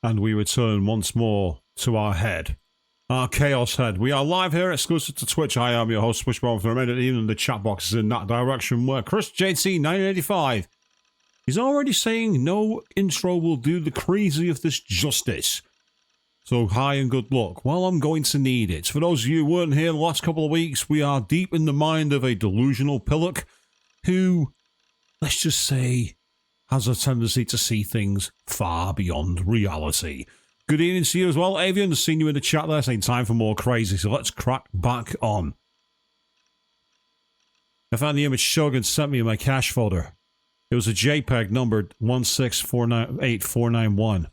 And we return once more to our head. Our Chaos Head. We are live here, exclusive to Twitch. I am your host, Wishbone, for a minute. Even the chat box is in that direction where Chris JT 1985 is already saying no intro will do the crazy of this justice. So hi and good luck. Well, I'm going to need it. For those of you who weren't here the last couple of weeks, we are deep in the mind of a delusional pillock who, let's just say, has a tendency to see things far beyond reality. Good evening to you as well, Avian. I've seen you in the chat there saying time for more crazy, so let's crack back on. I found the image Shogun sent me in my cache folder. It was a JPEG numbered 1649841.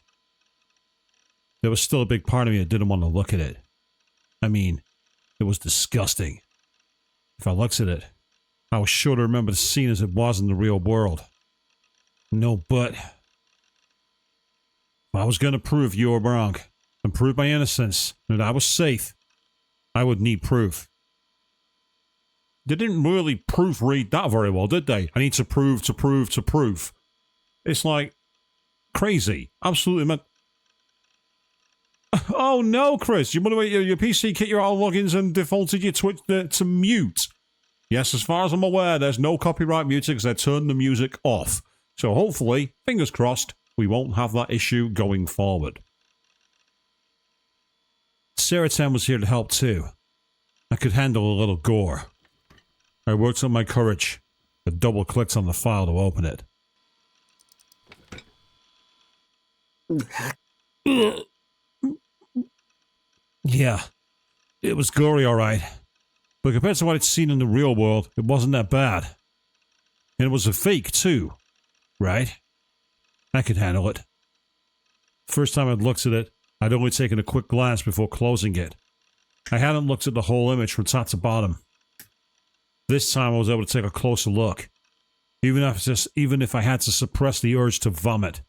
There was still a big part of me that didn't want to look at it. I mean, it was disgusting. If I looked at it, I was sure to remember the scene as it was in the real world. No, but if I was going to prove you were wrong and prove my innocence and that I was safe, I would need proof. They didn't really proofread that very well, did they? I need to prove. It's like crazy. Absolutely meant. Oh no, Chris! Your PC kicked your all logins and defaulted your Twitch to mute. Yes, as far as I'm aware, there's no copyright music because they turned the music off. So hopefully, fingers crossed, we won't have that issue going forward. Sarah 10 was here to help too. I could handle a little gore. I worked on my courage, but double-clicked on the file to open it. Yeah, it was gory, alright. But compared to what I'd seen in the real world, it wasn't that bad. And it was a fake, too. Right? I could handle it. First time I'd looked at it, I'd only taken a quick glance before closing it. I hadn't looked at the whole image from top to bottom. This time I was able to take a closer look, even if I had to suppress the urge to vomit.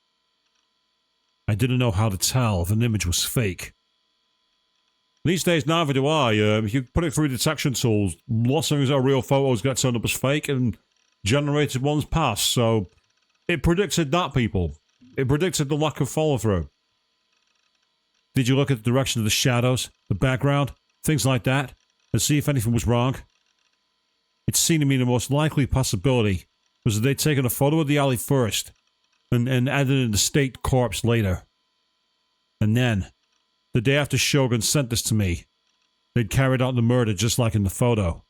I didn't know how to tell if an image was fake. These days, neither do I. If you put it through detection tools, lots of things are real photos get turned up as fake and generated ones pass, so it predicted that, people. It predicted the lack of follow-through. Did you look at the direction of the shadows, the background, things like that, and see if anything was wrong? It seemed to me the most likely possibility was that they'd taken a photo of the alley first, and added in the state corpse later. And then, the day after Shogun sent this to me, they'd carried out the murder just like in the photo.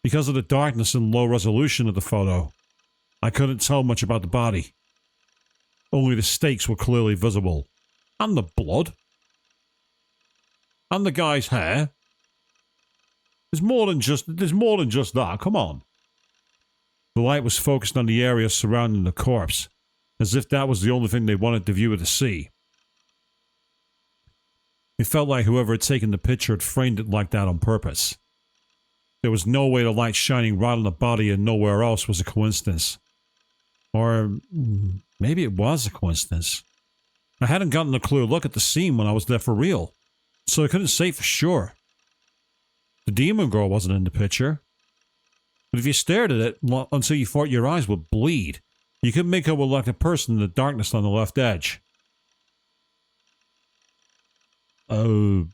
Because of the darkness and low resolution of the photo, I couldn't tell much about the body. Only the stakes were clearly visible. And the blood. And the guy's hair. There's more than just that, come on. The light was focused on the area surrounding the corpse, as if that was the only thing they wanted the viewer to see. It felt like whoever had taken the picture had framed it like that on purpose. There was no way the light shining right on the body and nowhere else was a coincidence. Or maybe it was a coincidence. I hadn't gotten a clear look at the scene when I was there for real, so I couldn't say for sure. The demon girl wasn't in the picture. But if you stared at it until you thought your eyes would bleed, you could make out what looked like a person in the darkness on the left edge. Person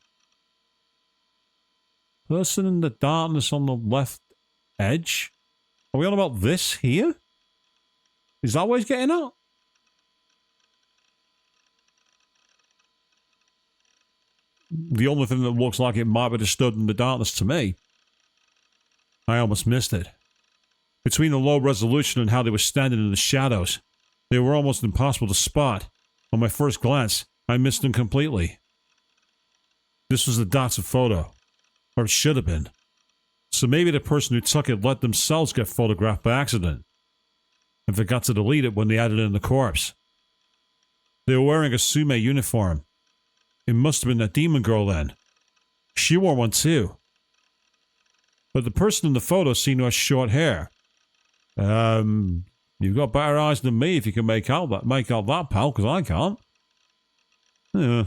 in the darkness on the left edge? Are we on about this here? Is that what he's getting at? The only thing that looks like it might be stood in the darkness to me. I almost missed it. Between the low resolution and how they were standing in the shadows, they were almost impossible to spot. On my first glance, I missed them completely. This was the Dotson photo. Or it should have been. So maybe the person who took it let themselves get photographed by accident. And forgot to delete it when they added in the corpse. They were wearing a Sume uniform. It must have been that demon girl then. She wore one too. But the person in the photo seemed to have short hair. You've got better eyes than me if you can make out that pal, because I can't. Yeah.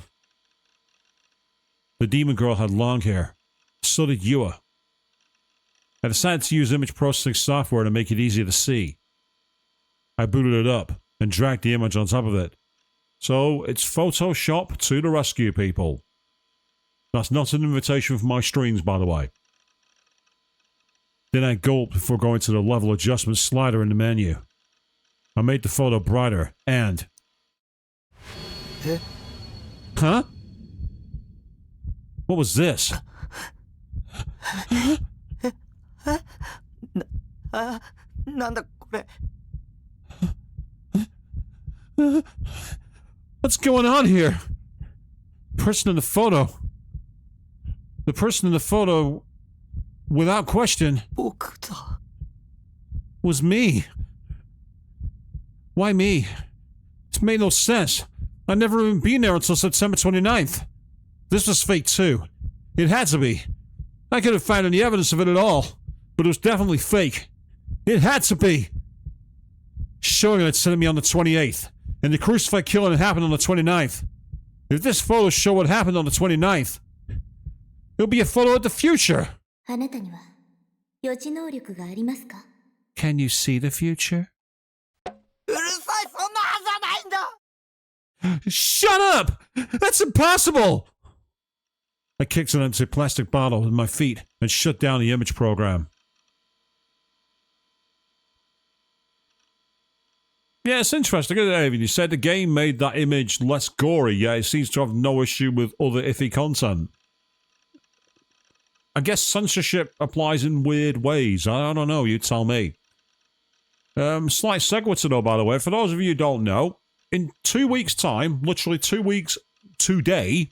The demon girl had long hair. So did Yua. I decided to use image processing software to make it easier to see. I booted it up and dragged the image on top of it. So it's Photoshop to the rescue, people. That's not an invitation for my streams, by the way. Then I gulped before going to the level adjustment slider in the menu. I made the photo brighter and... Huh? What was this? What's going on here? The person in the photo, without question, was me. Why me? It made no sense. I'd never even been there until September 29th. This was fake too. It had to be. I couldn't find any evidence of it at all, but it was definitely fake. It had to be. Shogun had sent me on the 28th, and the crucified killing had happened on the 29th. If this photo showed what happened on the 29th, it'll be a photo of the future. Can you see the future? Shut up! That's impossible! I kicked an empty plastic bottle with my feet and shut down the image program. Yeah, it's interesting, isn't it, David? You said the game made that image less gory, yet it seems to have no issue with other iffy content. I guess censorship applies in weird ways. I don't know, you tell me. Slight segue though, by the way. For those of you who don't know, in 2 weeks' time, literally 2 weeks today,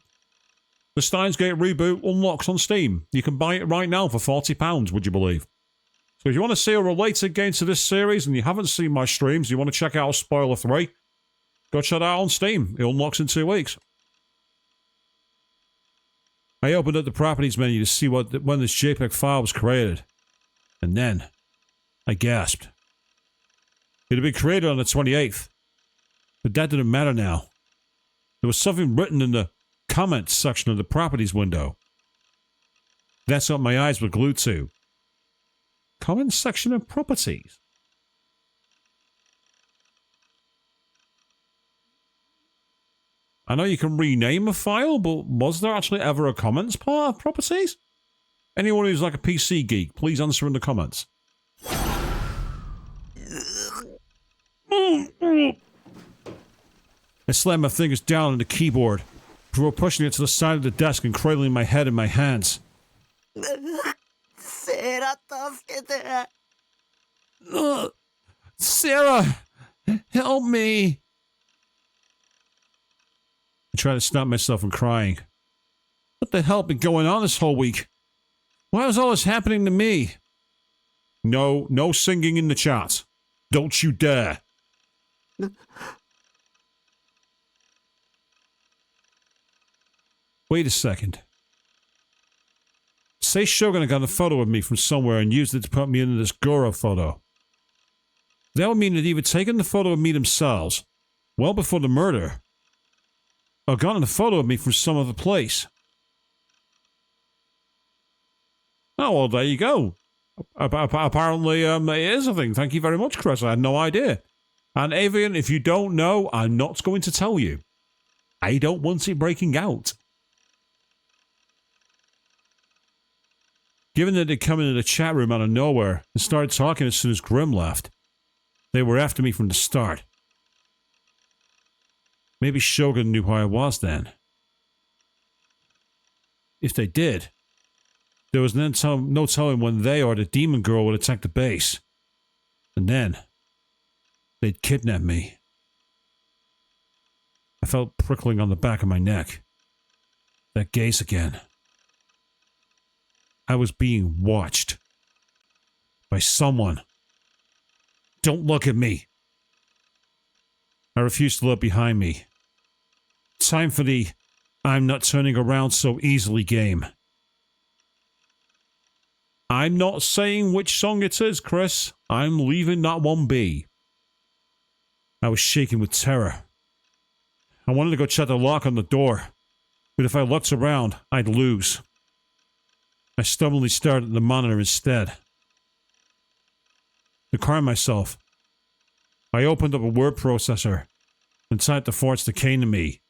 the Steins Gate reboot unlocks on Steam. You can buy it right now for £40, would you believe? So if you want to see a related game to this series and you haven't seen my streams, you want to check out Spoiler 3, go check it out on Steam. It unlocks in 2 weeks. I opened up the properties menu to see when this JPEG file was created. And then, I gasped. It had been created on the 28th. But that didn't matter now. There was something written in the comments section of the properties window. That's what my eyes were glued to. Comments section of properties. I know you can rename a file, but was there actually ever a comments part of properties? Anyone who's like a PC geek, please answer in the comments. I slammed my fingers down on the keyboard before pushing it to the side of the desk and cradling my head in my hands. Sarah! Help me! I tried to stop myself from crying. What the hell had been going on this whole week? Why was all this happening to me? No singing in the chat. Don't you dare. Wait a second. Say Shogun got a photo of me from somewhere and used it to put me into this Goro photo. That would mean they'd either taken the photo of me themselves, well before the murder, or gotten a photo of me from some other place. Oh, well, there you go. Apparently, it is a thing. Thank you very much, Chris. I had no idea. And Avian, if you don't know, I'm not going to tell you. I don't want it breaking out. Given that they'd come into the chat room out of nowhere and started talking as soon as Grim left, they were after me from the start. Maybe Shogun knew who I was then. If they did, there was no telling when they or the demon girl would attack the base. And then, they'd kidnap me. I felt prickling on the back of my neck. That gaze again. I was being watched. By someone. Don't look at me. I refused to look behind me. Time for the I'm not turning around so easily game. I'm not saying which song it is, Chris. I'm leaving that one be. I was shaking with terror. I wanted to go check the lock on the door, but if I looked around, I'd lose. I stubbornly stared at the monitor instead. To calm myself, I opened up a word processor inside the thoughts that came to me.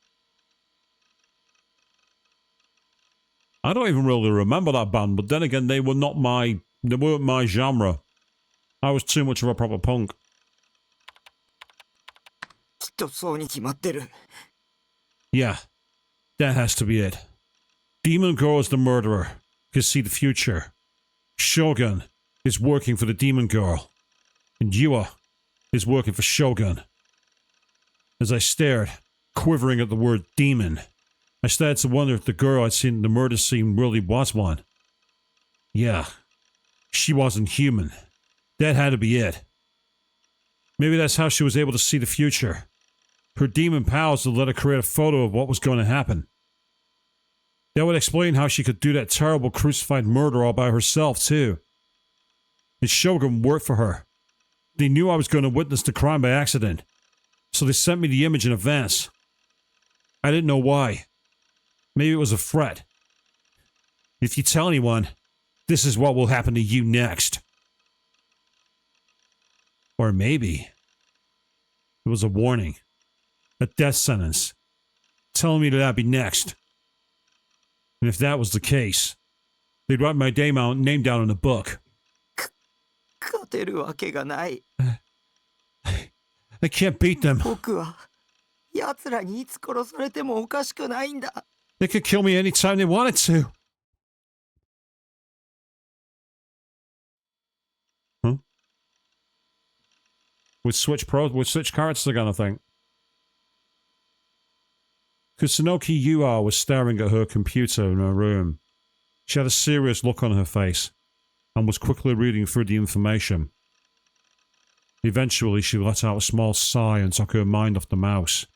I don't even really remember that band, but then again, they weren't my genre. I was too much of a proper punk. きっとそうに決まってる。 Yeah, that has to be it. Demon Girl is the murderer. Can see the future. Shogun is working for the Demon Girl. And Yua is working for Shogun. As I stared, quivering at the word demon, I started to wonder if the girl I'd seen in the murder scene really was one. Yeah, she wasn't human. That had to be it. Maybe that's how she was able to see the future. Her demon powers would let her create a photo of what was going to happen. That would explain how she could do that terrible crucified murder all by herself, too. And Shogun worked for her. They knew I was going to witness the crime by accident, so they sent me the image in advance. I didn't know why. Maybe it was a threat. If you tell anyone, this is what will happen to you next. Or maybe it was a warning, a death sentence, telling me that I'd be next. And if that was the case, they'd write my name down in a book. 勝てるわけがない。 I can't beat them. 僕は奴らにいつ殺されてもおかしくないんだ。 They could kill me anytime they wanted to. Huh? We'd switch characters again, I think. Kusunoki Yua was staring at her computer in her room. She had a serious look on her face and was quickly reading through the information. Eventually, she let out a small sigh and took her mind off the mouse,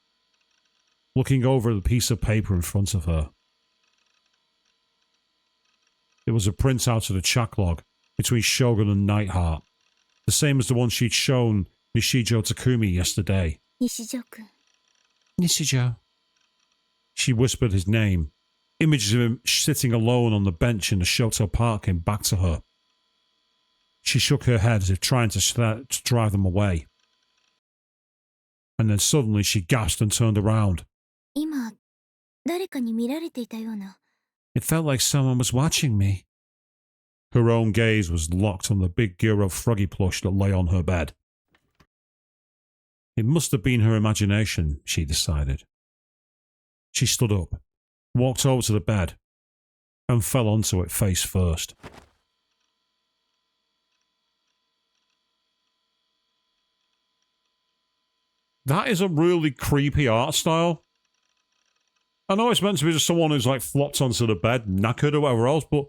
looking over the piece of paper in front of her. It was a printout of the chat log between Shogun and Nightheart, the same as the one she'd shown Nishijo Takumi yesterday. Nishijo-kun. Nishijo. She whispered his name. Images of him sitting alone on the bench in the Shoto Park came back to her. She shook her head as if trying to drive them away. And then suddenly she gasped and turned around. 今、誰かに見られていたような。 It felt like someone was watching me. Her own gaze was locked on the big Giro Froggy plush that lay on her bed. It must have been her imagination, she decided. She stood up, walked over to the bed, and fell onto it face first. That is a really creepy art style. I know it's meant to be just someone who's like flopped onto the bed, knackered or whatever else, but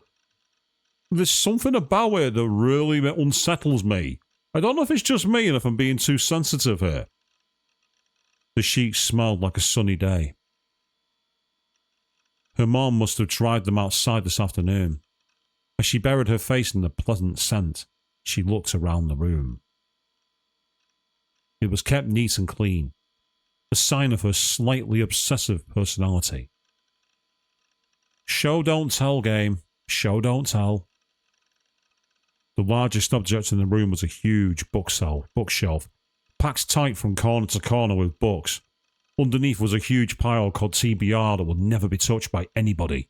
there's something about it that really unsettles me. I don't know if it's just me and if I'm being too sensitive here. The sheets smelled like a sunny day. Her mom must have dried them outside this afternoon. As she buried her face in the pleasant scent, she looked around the room. It was kept neat and clean, a sign of her slightly obsessive personality. Show don't tell game, show don't tell. The largest object in the room was a huge bookshelf, packed tight from corner to corner with books. Underneath was a huge pile called TBR that would never be touched by anybody.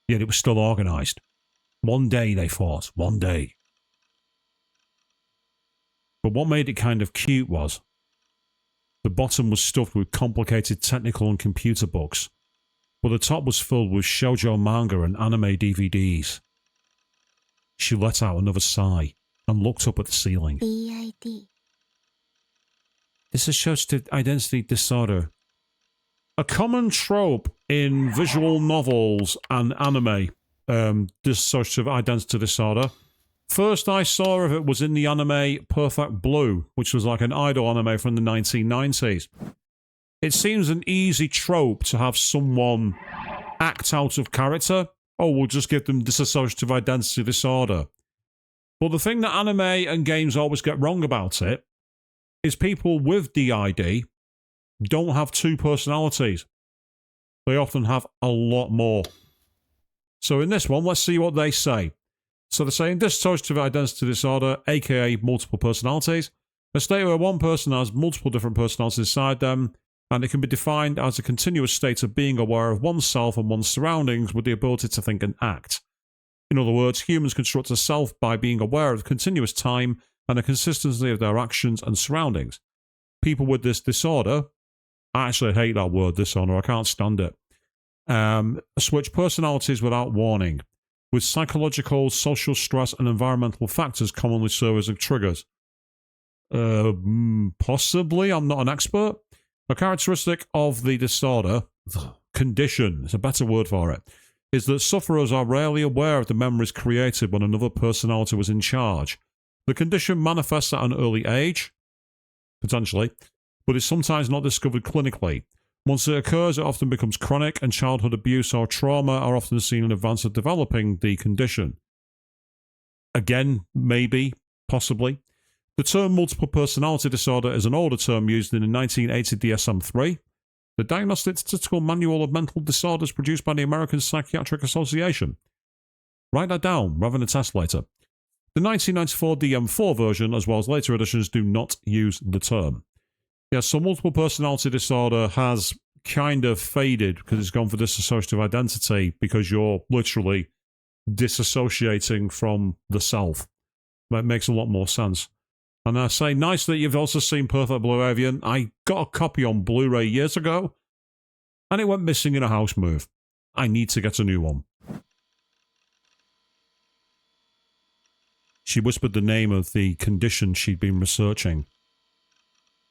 Yet it was still organised. One day, they thought, one day. But what made it kind of cute was the bottom was stuffed with complicated technical and computer books, but the top was filled with shoujo manga and anime DVDs. She let out another sigh and looked up at the ceiling. BID. Dissociative identity disorder. A common trope in visual novels and anime, dissociative identity disorder. First I saw of it was in the anime Perfect Blue, which was like an idol anime from the 1990s. It seems an easy trope to have someone act out of character. Oh, we'll just give them dissociative identity disorder. But the thing that anime and games always get wrong about it is people with DID don't have two personalities. They often have a lot more. So in this one, let's see what they say. So they're saying dissociative identity disorder, aka multiple personalities, A state where one person has multiple different personalities inside them, and it can be defined as a continuous state of being aware of oneself and one's surroundings with the ability to think and act. In other words, humans construct a self by being aware of continuous time and the consistency of their actions and surroundings. People with this disorder, I actually hate that word, disorder, I can't stand it, switch personalities without warning, with psychological, social stress and environmental factors commonly serve as triggers. Possibly, I'm not an expert. A characteristic of the disorder, condition, is a better word for it, is that sufferers are rarely aware of the memories created when another personality was in charge. The condition manifests at an early age, potentially, but is sometimes not discovered clinically. Once it occurs, it often becomes chronic, and childhood abuse or trauma are often seen in advance of developing the condition. Again, maybe, possibly. The term multiple personality disorder is an older term used in the 1980 DSM-3, the Diagnostic Statistical Manual of Mental Disorders produced by the American Psychiatric Association. Write that down, rather than test later. The 1994 DM-4 version, as well as later editions, do not use the term. Yeah, so multiple personality disorder has kind of faded because it's gone for dissociative identity because you're literally disassociating from the self. That makes a lot more sense. And I say, nice that you've also seen Perfect Blue Avian. I got a copy on Blu-ray years ago, and it went missing in a house move. I need to get a new one. She whispered the name of the condition she'd been researching.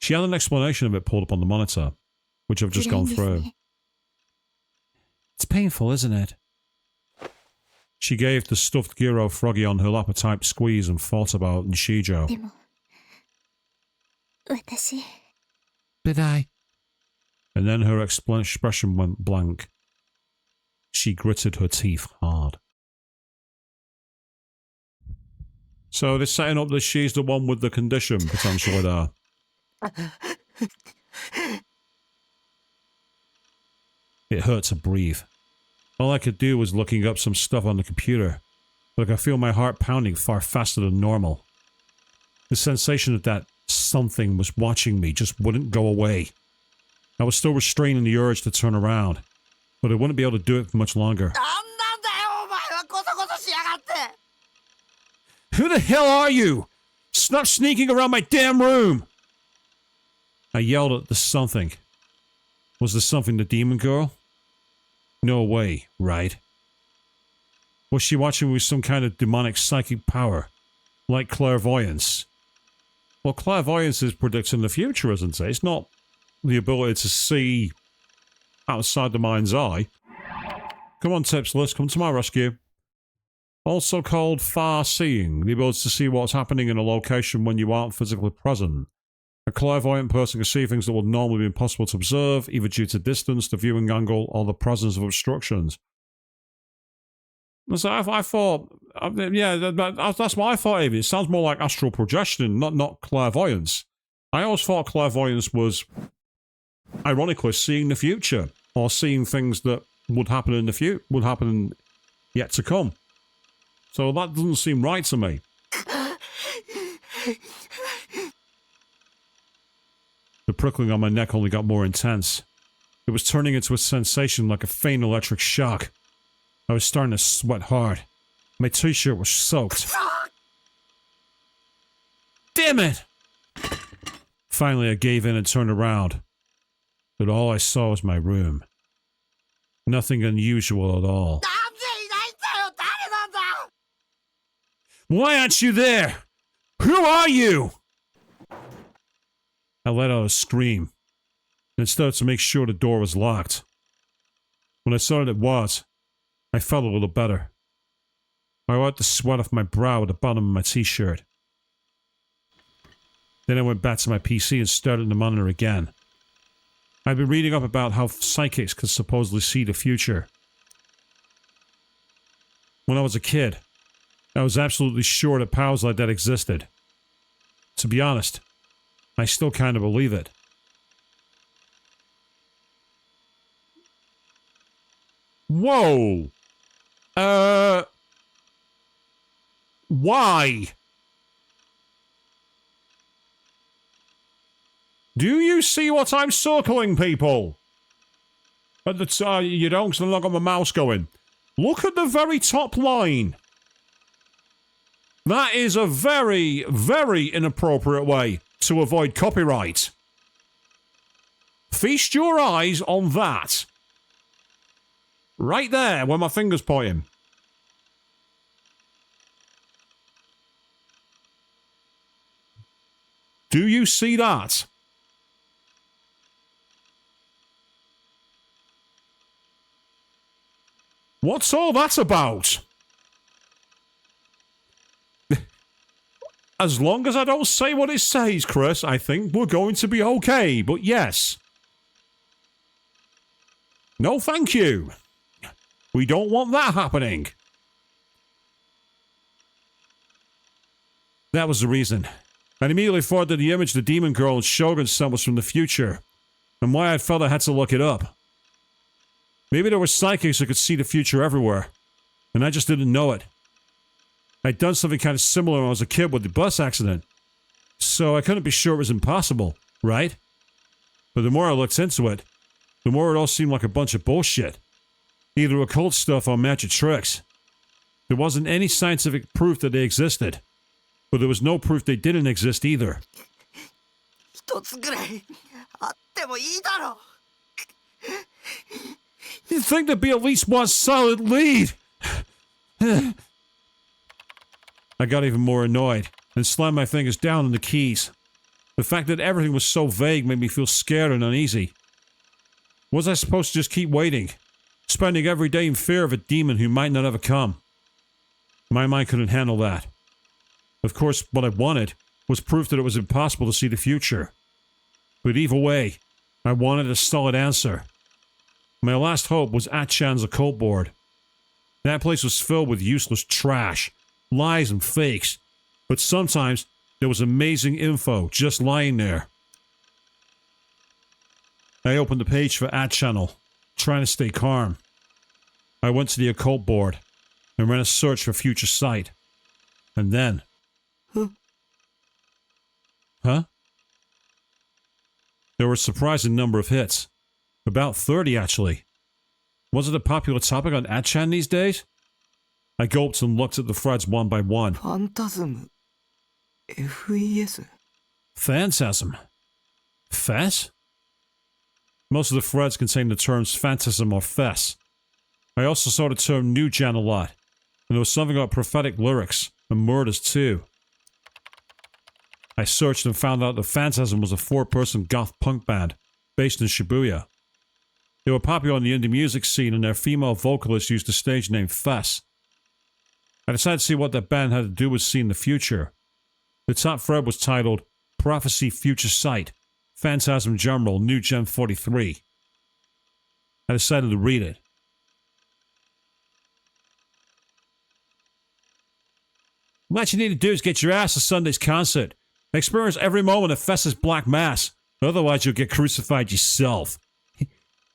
She had an explanation of it pulled up on the monitor, which I've just gone through. It's painful, isn't it? She gave the stuffed gyro froggy on her lap a tight squeeze and thought about Nishijo. But I... And then her expression went blank. She gritted her teeth hard. So they're setting up that she's the one with the condition, potentially there. It hurt to breathe. All I could do was looking up some stuff on the computer, but I could feel my heart pounding far faster than normal. The sensation of that something was watching me just wouldn't go away. I was still restraining the urge to turn around, but I wouldn't be able to do it for much longer. Who the hell are you? Stop sneaking around my damn room! I yelled at the something. Was the something the demon girl? No way, right? Was she watching me with some kind of demonic psychic power? Like clairvoyance? Well, clairvoyance is predicting the future, isn't it? It's not the ability to see outside the mind's eye. Come on, Tips List, come to my rescue. Also called far-seeing, the ability to see what's happening in a location when you aren't physically present. A clairvoyant person can see things that would normally be impossible to observe, either due to distance, the viewing angle, or the presence of obstructions. So I thought, yeah, that's what I thought, Avi. It sounds more like astral projection, not clairvoyance. I always thought clairvoyance was, ironically, seeing the future, or seeing things that would happen in the future, would happen yet to come. So that doesn't seem right to me. The prickling on my neck only got more intense. It was turning into a sensation like a faint electric shock. I was starting to sweat hard. My t-shirt was soaked. Damn it! Finally, I gave in and turned around. But all I saw was my room. Nothing unusual at all. Why aren't you there? Who are you? I let out a scream, and started to make sure the door was locked. When I saw that it was, I felt a little better. I wiped the sweat off my brow at the bottom of my t-shirt. Then I went back to my PC and stared at the monitor again. I'd been reading up about how psychics could supposedly see the future. When I was a kid, I was absolutely sure that powers like that existed. To be honest, I still kind of believe it. Whoa! Why? Do you see what I'm circling, people? At the you don't, because I've not got my mouse going. Look at the very top line. That is a very, very inappropriate way to avoid copyright. Feast your eyes on that. Right there, where my finger's pointing. Do you see that? What's all that about? As long as I don't say what it says, Chris, I think we're going to be okay, but yes. No, thank you. We don't want that happening. That was the reason. I immediately thought that the image the demon girl and Shogun sent was from the future, and why I felt I had to look it up. Maybe there were psychics who could see the future everywhere, and I just didn't know it. I'd done something kind of similar when I was a kid with the bus accident, so I couldn't be sure it was impossible, right? But the more I looked into it, the more it all seemed like a bunch of bullshit. Either occult stuff or magic tricks. There wasn't any scientific proof that they existed, but there was no proof they didn't exist either. 一つぐらいあってもいいだろう。 You'd think there'd be at least one solid lead. I got even more annoyed and slammed my fingers down on the keys. The fact that everything was so vague made me feel scared and uneasy. Was I supposed to just keep waiting, spending every day in fear of a demon who might not ever come? My mind couldn't handle that. Of course, what I wanted was proof that it was impossible to see the future. But either way, I wanted a solid answer. My last hope was Achan's occult board. That place was filled with useless trash, lies and fakes, but sometimes there was amazing info just lying there. I opened the page for Channel, trying to stay calm. I went to the occult board and ran a search for future sight. And then... Huh? There were a surprising number of hits. About 30, actually. Was it a popular topic on Achan these days? I gulped and looked at the threads one by one. Phantasm. FES. Phantasm. Fess? Most of the threads contained the terms phantasm or fess. I also saw the term New Gen a lot, and there was something about prophetic lyrics and murders too. I searched and found out that Phantasm was a 4-person goth punk band based in Shibuya. They were popular in the indie music scene, and their female vocalist used the stage name Fess. I decided to see what that band had to do with seeing the future. The top thread was titled Prophecy Future Sight, Phantasm General New Gen 43. I decided to read it. What you need to do is get your ass to Sunday's concert. Experience every moment of Fess's Black Mass. Otherwise you'll get crucified yourself.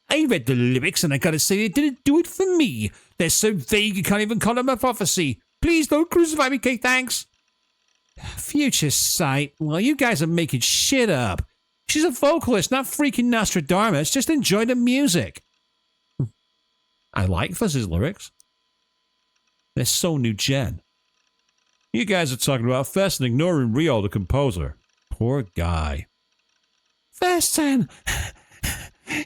I read the lyrics and I gotta say they didn't do it for me. They're so vague you can't even call them a prophecy. Please don't crucify me, Kate, thanks. Future Sight. Well, you guys are making shit up. She's a vocalist, not freaking Nostradamus. Just enjoy the music. I like Fess's lyrics. They're so new gen. You guys are talking about Fess and ignoring Rio, the composer. Poor guy. Festan,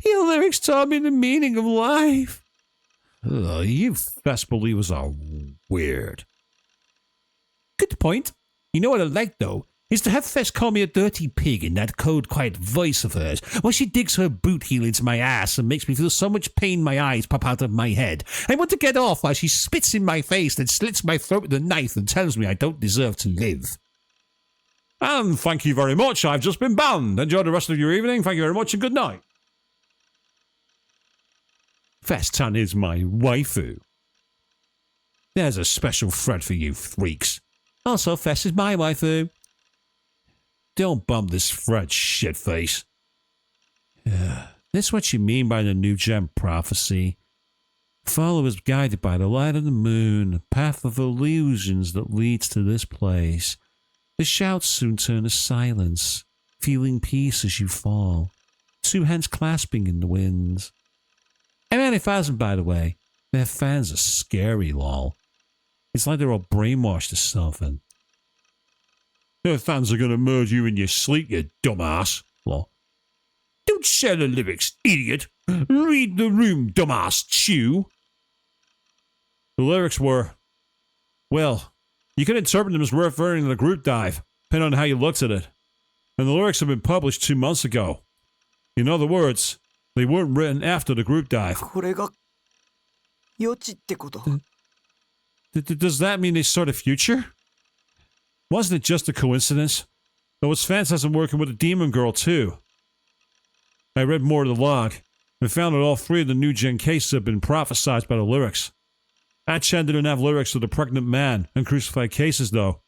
your lyrics taught me the meaning of life. Ugh, you Fess believers are weird. Good point. You know what I'd like, though, is to have Fess call me a dirty pig in that cold, quiet voice of hers, while she digs her boot heel into my ass and makes me feel so much pain my eyes pop out of my head. I want to get off while she spits in my face and slits my throat with a knife and tells me I don't deserve to live. And thank you very much, I've just been banned. Enjoy the rest of your evening, thank you very much and good night. Festan is my waifu. There's a special thread for you freaks. Also, Fess is my waifu. Don't bump this thread, shitface. This what you mean by the New Gen prophecy. Followers guided by the light of the moon, a path of illusions that leads to this place. The shouts soon turn to silence. feeling peace as you fall, two hands clasping in the winds. And 90,000, by the way, their fans are scary, lol. It's like they're all brainwashed or something. Their fans are gonna murder you in your sleep, you dumbass, lol. Don't share the lyrics, idiot. Read the room, dumbass chew. The lyrics were, well, you could interpret them as referring to the group dive, depending on how you looked at it. And the lyrics have been published 2 months ago. In other words, they weren't written after the group dive. これが予知ってこと？ Does that mean they saw the future? Wasn't it just a coincidence? Though it's Phantasm working with a demon girl too. I read more of the log, and found that all 3 of the new gen cases had been prophesized by the lyrics. Achan didn't have lyrics to the pregnant man and crucified cases though.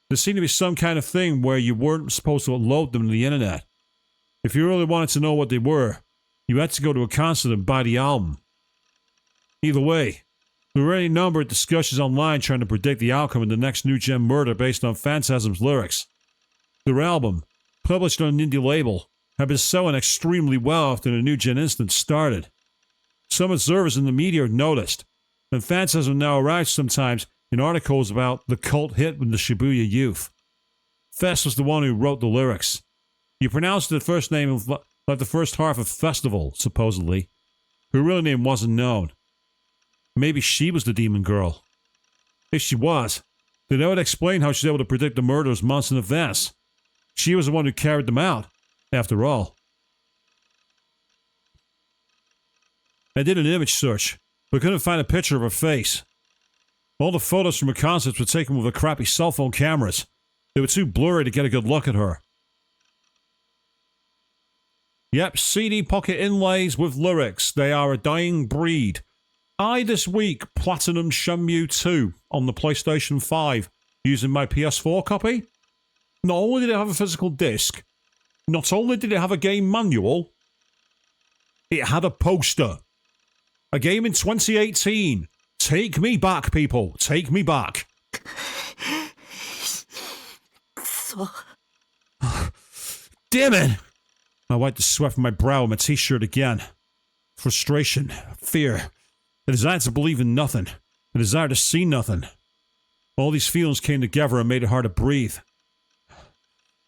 There seemed to be some kind of thing where you weren't supposed to upload them to the internet. If you really wanted to know what they were, you had to go to a concert and buy the album. Either way, there were any number of discussions online trying to predict the outcome of the next new gen murder based on Phantasm's lyrics. Their album, published on an indie label, had been selling extremely well after the new gen instance started. Some observers in the media noticed, and Phantasm now arrives sometimes in articles about the cult hit with the Shibuya youth. Fest was the one who wrote the lyrics. He pronounced the first name like the first half of festival, supposedly. Her real name wasn't known. Maybe she was the demon girl. If she was, then that would explain how she's able to predict the murders months in advance. She was the one who carried them out, after all. I did an image search, but couldn't find a picture of her face. All the photos from her concerts were taken with the crappy cell phone cameras. They were too blurry to get a good look at her. Yep, CD pocket inlays with lyrics. They are a dying breed. I this week Platinum Shenmue 2 on the PlayStation 5 using my PS4 copy. Not only did it have a physical disc, not only did it have a game manual, it had a poster. A game in 2018. Take me back, people. Take me back. くそ。 Damn it! I wiped the sweat from my brow and my t-shirt again. Frustration, fear, a desire to believe in nothing, a desire to see nothing. All these feelings came together and made it hard to breathe.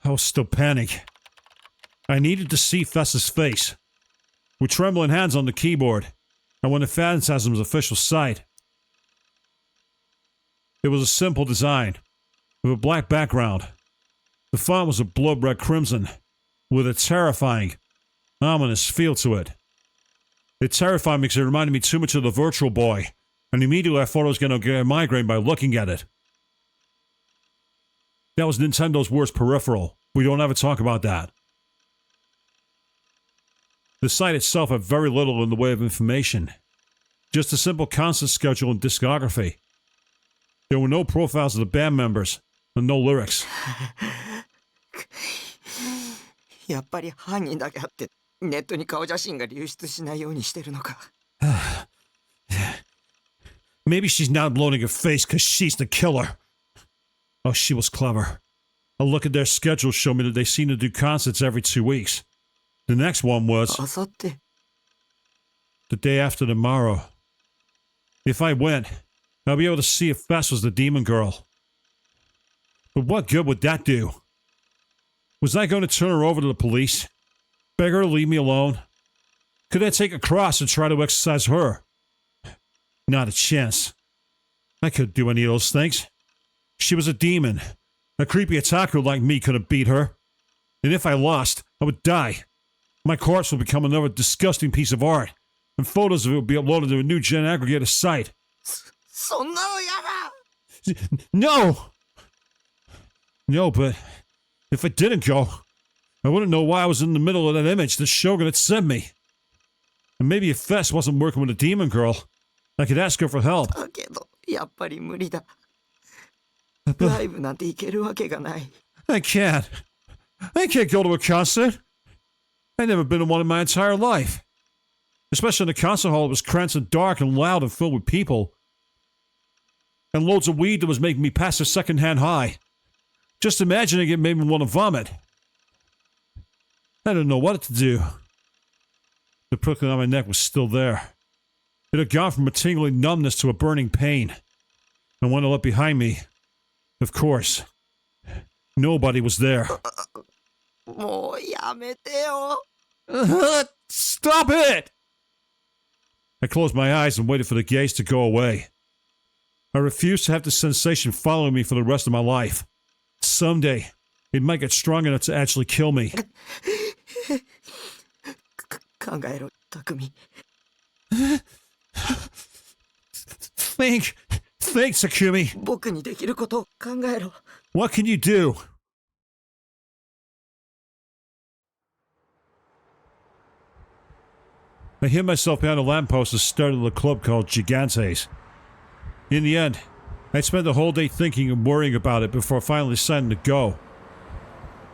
I was still panicked. I needed to see Fess's face. With trembling hands on the keyboard, I went to Phantasm's official site. It was a simple design, with a black background. The font was a blood-red crimson, with a terrifying, ominous feel to it. It terrified me because it reminded me too much of the Virtual Boy, and immediately I thought I was going to get a migraine by looking at it. That was Nintendo's worst peripheral. We don't ever talk about that. The site itself had very little in the way of information. Just a simple concert schedule and discography. There were no profiles of the band members, and no lyrics. やっぱり犯人だけあってネットに顔写真が流出しないようにしてるのか。Maybe she's not uploading her face because she's the killer. Oh, she was clever. A look at their schedule showed me that they seem to do concerts every 2 weeks. The next one was あさって。 the day after tomorrow. If I went, I'll be able to see if Fess was the demon girl. But what good would that do? Was I going to turn her over to the police? Beg her to leave me alone? Could I take a cross and try to exorcise her? Not a chance. I couldn't do any of those things. She was a demon. A creepy attacker like me couldn't beat her. And if I lost, I would die. My corpse would become another disgusting piece of art, and photos of it would be uploaded to a new gen aggregator site. そんなのやだ。 No! No, but if I didn't go, I wouldn't know why I was in the middle of that image that Shogun had sent me. And maybe if Fess wasn't working with a demon girl, I could ask her for help. だけどやっぱり無理だ。ライブなんて行けるわけがない。 I can't. I can't go to a concert. I've never been to one in my entire life. Especially in a concert hall that was cramped and dark and loud and filled with people. And loads of weed that was making me pass a second-hand high. Just imagining it made me want to vomit. I didn't know what to do. The prickling on my neck was still there. It had gone from a tingling numbness to a burning pain. And when I looked behind me, of course, nobody was there. もうやめてよ。 Stop it! I closed my eyes and waited for the gaze to go away. I refused to have the sensation following me for the rest of my life. Someday, it might get strong enough to actually kill me. 考えろ、匠。 Think, Takumi. 僕にできることを考えろ。 What can you do? I hid myself behind a lamppost and started a club called Gigantes. In the end, I spent the whole day thinking and worrying about it before finally deciding to go.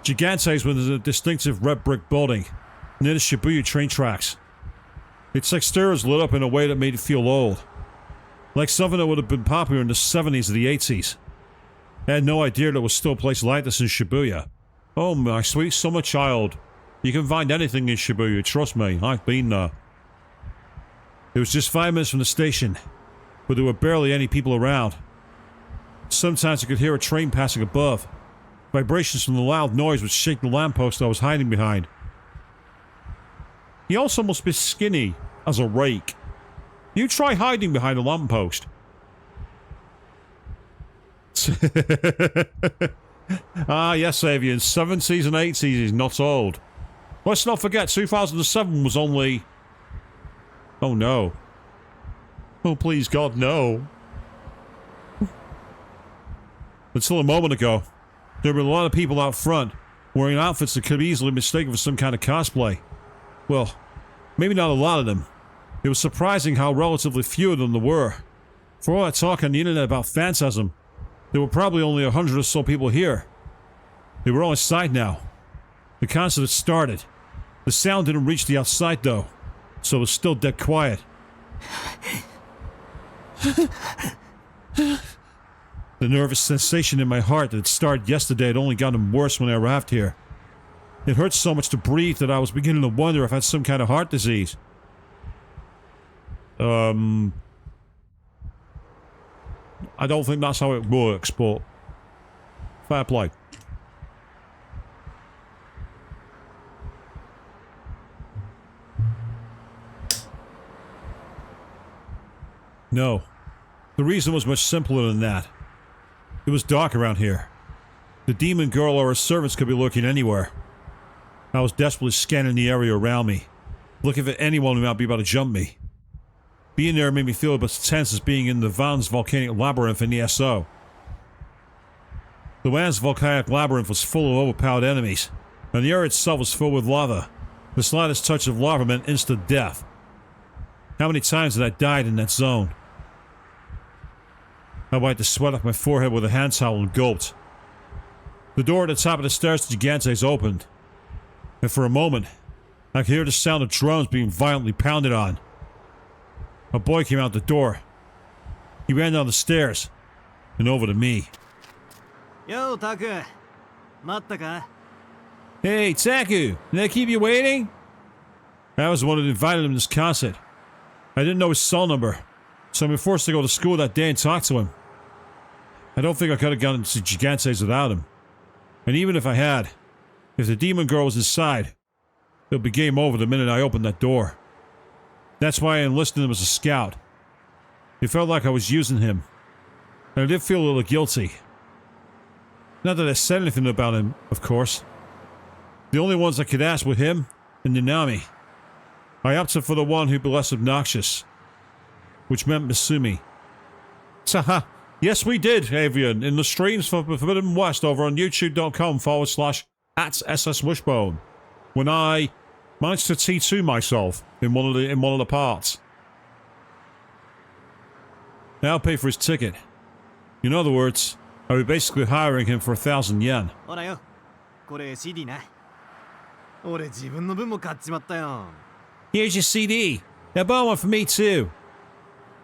Gigantes was a distinctive red brick building near the Shibuya train tracks. Its exterior was lit up in a way that made it feel old, like something that would have been popular in the 70s or the 80s. I had no idea there was still a place like this in Shibuya. Oh, my sweet summer child. You can find anything in Shibuya, trust me, I've been there. It was just 5 minutes from the station, but there were barely any people around. Sometimes I could hear a train passing above. Vibrations from the loud noise would shake the lamppost I was hiding behind. He also must be skinny as a rake. You try hiding behind a lamppost. Ah, yes, Avian, 70s and 80s is not old. Let's not forget 2007 was only... Oh no. Oh please God, no. Until a moment ago, there were a lot of people out front wearing outfits that could be easily mistaken for some kind of cosplay. Well, maybe not a lot of them. It was surprising how relatively few of them there were. For all that talk on the internet about phantasm, there were probably only 100 or so people here. They were all inside now. The concert had started. The sound didn't reach the outside though, so it was still dead quiet. The nervous sensation in my heart that had started yesterday had only gotten worse when I arrived here. It hurt so much to breathe that I was beginning to wonder if I had some kind of heart disease. I don't think that's how it works, but fair play. No. The reason was much simpler than that. It was dark around here. The demon girl or her servants could be lurking anywhere. I was desperately scanning the area around me, looking for anyone who might be about to jump me. Being there made me feel about as tense as being in the Van's volcanic labyrinth in the SO. The Van's volcanic labyrinth was full of overpowered enemies, and the area itself was filled with lava. The slightest touch of lava meant instant death. How many times had I died in that zone? I wiped the sweat off my forehead with a hand towel and gulped. The door at the top of the stairs to Gigantes opened, and for a moment, I could hear the sound of drums being violently pounded on. A boy came out the door. He ran down the stairs and over to me. Yo, Taku. Matta ka? Hey, Taku! Did I keep you waiting? I was the one who invited him to this concert. I didn't know his cell number, so I've been forced to go to school that day and talk to him. I don't think I could have gotten to Gigantes without him. And even if I had, if the demon girl was inside, it would be game over the minute I opened that door. That's why I enlisted him as a scout. It felt like I was using him. And I did feel a little guilty. Not that I said anything about him, of course. The only ones I could ask were him and Nanami. I opted for the one who'd be less obnoxious, which meant Misumi. Haha, yes we did, Avian, in the streams for Forbidden West over on youtube.com/@SSWishbone, when I managed to T2 myself in one of the parts. I'll pay for his ticket. In other words, I was basically hiring him for 1,000 yen. ほらよ。これ CD な。俺自分の分も買っちまったよ。Here's your CD. Now buy one for me too.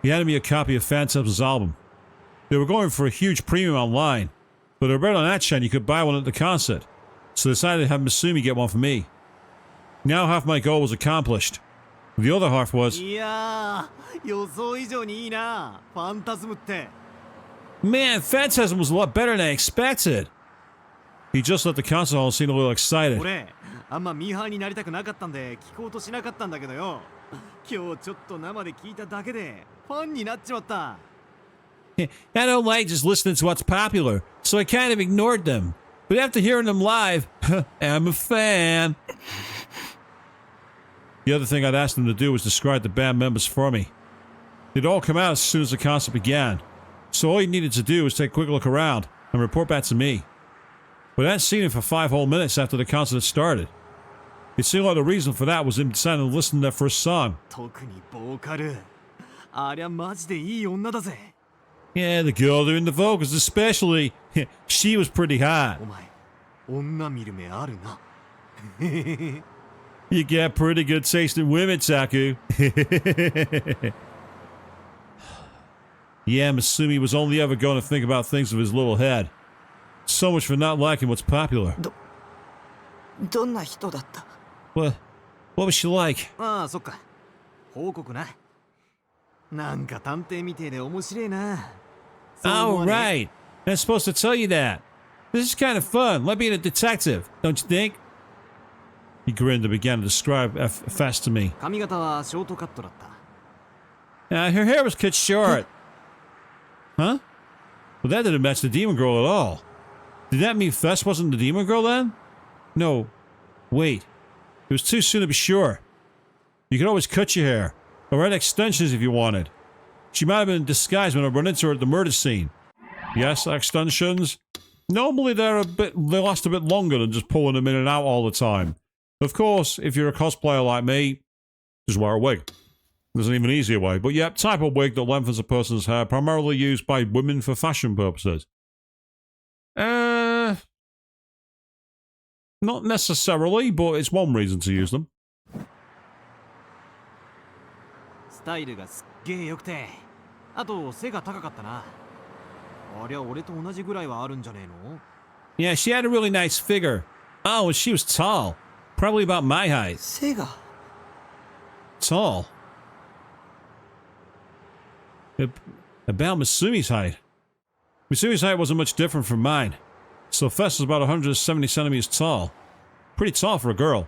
He handed me a copy of Phantom's album. They were going for a huge premium online, but I read on that chain you could buy one at the concert, so I decided to have Misumi get one for me. Now half my goal was accomplished. The other half was, いやー、予想以上にいいな、ファンタズムって。 man, Phantasm was a lot better than I expected. He just left the concert hall and seemed a little excited. 俺、あんまミーハーになりたくなかったんで聞こうとしなかったんだけどよ。今日ちょっと生で聞いただけでファンになっちまった。 I don't like just listening to what's popular, so I kind of ignored them. But after hearing them live, I'm a fan. The other thing I'd asked them to do was describe the band members for me. They'd all come out as soon as the concert began, so all you needed to do was take a quick look around and report back to me. But I hadn't seen him for 5 whole minutes after the concert had started. It seemed like the reason for that was him deciding to listen to their first song. 特にボーカル。ありゃマジでいい女だぜ。 Yeah, the girl doing the vocals especially. She was pretty hot. お前、女見る目あるな。 You get pretty good taste in women, Taku. Yeah, Masumi was only ever going to think about things of his little head. So much for not liking what's popular. どんな人だった？ What was she like? ああ、そっか。報告な。なんか探偵みてえで面白いな。 Oh, right. I'm supposed to tell you that. This is kind of fun, like being a detective, don't you think? He grinned and began to describe Fast to me. 髪型はショートカットだった。 Her hair was cut short. Huh? Well, that didn't match the demon girl at all. Did that mean Fess wasn't the demon girl then? No. Wait. It was too soon to be sure. You could always cut your hair, or add extensions if you wanted. She might have been in disguise when I run into her at the murder scene. Yes, extensions. Normally they last a bit longer than just pulling them in and out all the time. Of course, if you're a cosplayer like me, just wear a wig. There's an even easier way, but yeah, type of wig that lengthens a person's hair, primarily used by women for fashion purposes. Not necessarily, but it's one reason to use them. スタイルがすっげえ良くて、あと背が高かったな。ありゃ俺と同じぐらいはあるんじゃねえの？ Yeah, she had a really nice figure. Oh, and she was tall. Probably about my height. 背が Tall? About Masumi's height. Masumi's height wasn't much different from mine. So Fess was about 170 centimeters tall. Pretty tall for a girl.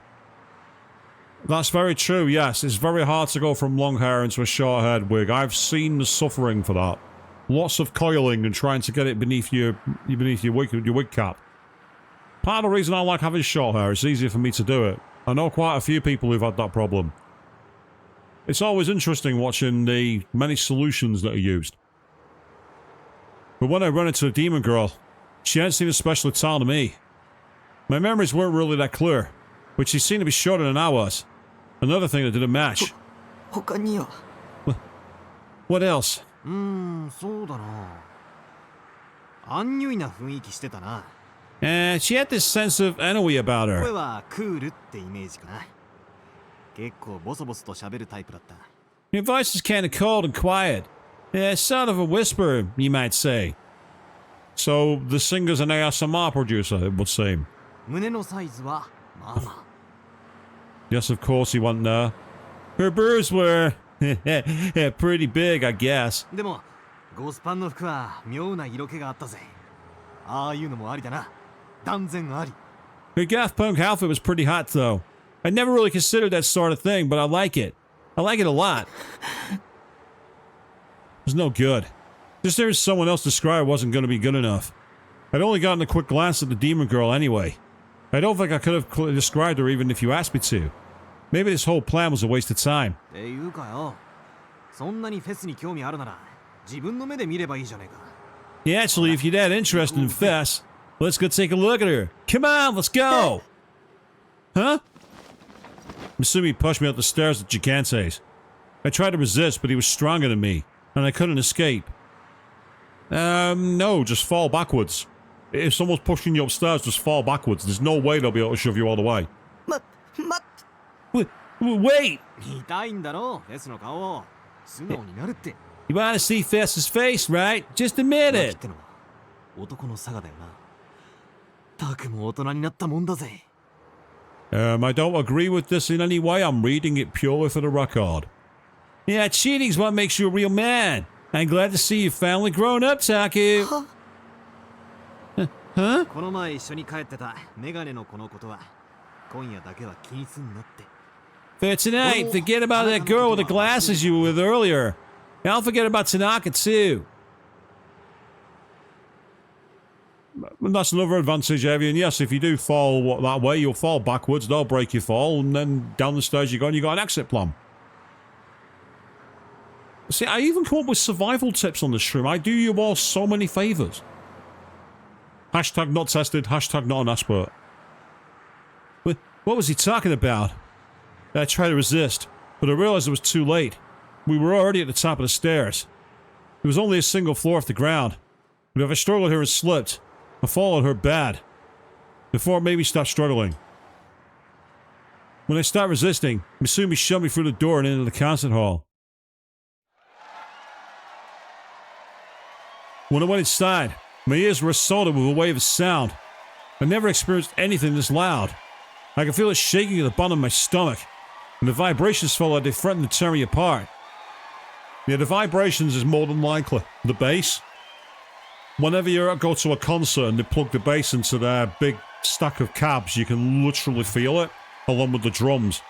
That's very true, yes. It's very hard to go from long hair into a short-haired wig. I've seen the suffering for that. Lots of coiling and trying to get it beneath your wig cap. Part of the reason I like having short hair, it's easier for me to do it. I know quite a few people who've had that problem. It's always interesting watching the many solutions that are used. But when I run into a demon girl, she hadn't seemed especially tall to me. My memories weren't really that clear, but she seemed to be shorter than I was. Another thing that didn't match. 他には What else? そうだな。アンニュイな雰囲気してたな。She had this sense of ennui about 声 her. はクールってイメージかな。結構ボソボソと喋るタイプだった。 Her voice is kind of cold and quiet. Sort of a whisper, you might say. So, the singer's an ASMR producer, it would seem. 胸のサイズはまあまあ。 Yes, of course he went there. Her boobs were pretty big, I guess. でもゴスパンの服は妙な色気があったぜ。ああいうのもありだな。断然あり。 Her goth punk outfit was pretty hot, though. I never really considered that sort of thing, but I like it. I like it a lot. It was no good. Just hearing someone else describe it wasn't going to be good enough. I'd only gotten a quick glance at the demon girl anyway. I don't think I could have described her even if you asked me to. Maybe this whole plan was a waste of time. っていうかよ。そんなにフェスに興味あるなら自分の目で見ればいいじゃねえか。 Yeah, actually, if you're that interested in Fess, let's go take a look at her. Come on, let's go! Huh? Masumi pushed me up the stairs at Gigante's. I tried to resist, but he was stronger than me, and I couldn't escape. No, just fall backwards. If someone's pushing you upstairs, just fall backwards. There's no way they'll be able to shove you all the way. 待って Wait! 見たいんだろフェスの顔を。素直になるって。 You want to see Fess's face, right? Just admit 浮気っ it. てのは男の差がだよな。たくも大人になったもんだぜ。I don't agree with this in any way. I'm reading it purely for the record. Yeah, cheating's what makes you a real man. I'm glad to see you finally grown up, Taku. Huh? この前一緒に帰ってたメガネの子のことは今夜だけは気にすんなって。 For tonight, forget about that girl with the glasses you were with earlier. And I'll forget about Tanaka too. And that's another advantage, Evian. Yes, if you do fall that way, you'll fall backwards, they'll break your fall, and then down the stairs you go and you got an exit plan. See, I even come up with survival tips on the stream. I do you all so many favours. Hashtag not tested, hashtag not an expert. What was he talking about? I tried to resist, but I realised it was too late. We were already at the top of the stairs. It was only a single floor off the ground. But if I struggled here and slipped, I followed her bad. Before it made me stop struggling. When I stopped resisting, Misumi shoved me through the door and into the concert hall. When I went inside, my ears were assaulted with a wave of sound. I never experienced anything this loud. I could feel it shaking at the bottom of my stomach, and the vibrations felt like they threatened to tear me apart. Yeah, the vibrations is more than likely the bass. Whenever you go to a concert and they plug the bass into their big stack of cabs, you can literally feel it, along with the drums.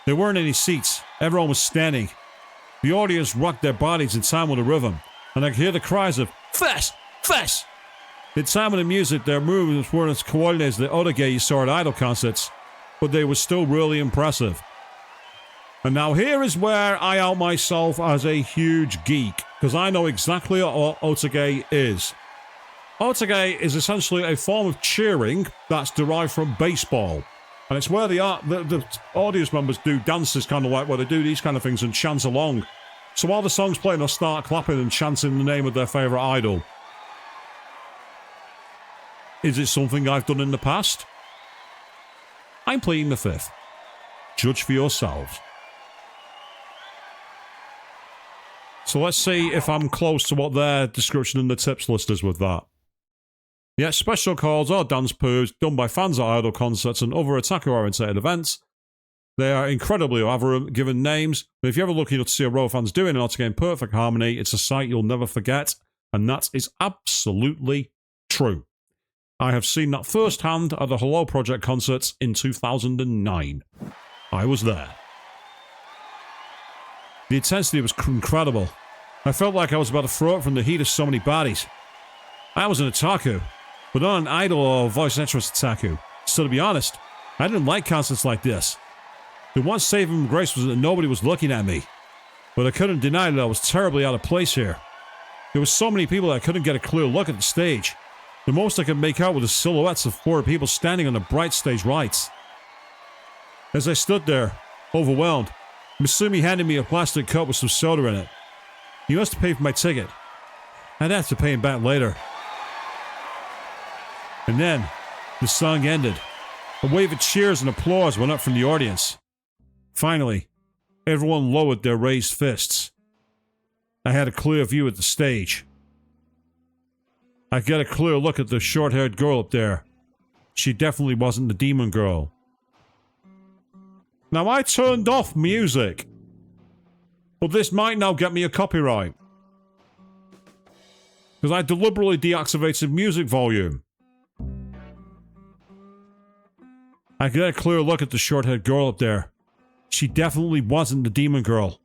There weren't any seats. Everyone was standing. The audience rocked their bodies in time with the rhythm, and I could hear the cries of "Fess! Fess!" In time with the music, their movements weren't as coordinated as the other gay you saw at idol concerts, but they were still really impressive. And now here is where I out myself as a huge geek, because I know exactly what otage is. Otage is essentially a form of cheering that's derived from baseball. And it's where the audience members do dances, kind of like where they do these kind of things and chant along. So while the song's playing, they'll start clapping and chanting the name of their favourite idol. Is it something I've done in the past? I'm pleading the fifth. Judge for yourselves. So let's see if I'm close to what their description in the tips list is with that. Yeah, special calls or dance moves done by fans at idol concerts and other attacker-oriented events. They are incredibly elaborate, given names, but if you're ever lucky enough to see a row of fans doing an otage in perfect harmony, it's a sight you'll never forget, and that is absolutely true. I have seen that firsthand at the Hello Project concerts in 2009. I was there. The intensity was incredible. I felt like I was about to throw up from the heat of so many bodies. I was an otaku, but not an idol or voice interest otaku. So to be honest, I didn't like concerts like this. The one saving grace was that nobody was looking at me. But I couldn't deny that I was terribly out of place here. There were so many people that I couldn't get a clear look at the stage. The most I could make out were the silhouettes of four people standing on the bright stage lights. As I stood there, overwhelmed, Misumi handed me a plastic cup with some soda in it. He must have paid for my ticket. I'd have to pay him back later. And then, the song ended. A wave of cheers and applause went up from the audience. Finally, everyone lowered their raised fists. I had a clear view at the stage. I got a clear look at the short-haired girl up there. She definitely wasn't the demon girl. Now, I turned off music, but this might now get me a copyright. Because I deliberately deactivated music volume. I got a clear look at the short-haired girl up there. She definitely wasn't the demon girl.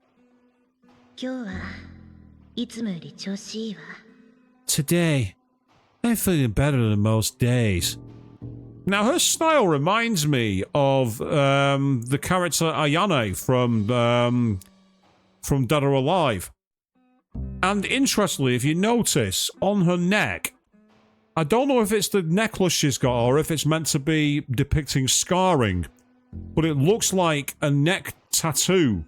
Today, I'm feeling better than most days. Now, her style reminds me of the character Ayane from Dead or Alive. And interestingly, if you notice, on her neck, I don't know if it's the necklace she's got or if it's meant to be depicting scarring, but it looks like a neck tattoo,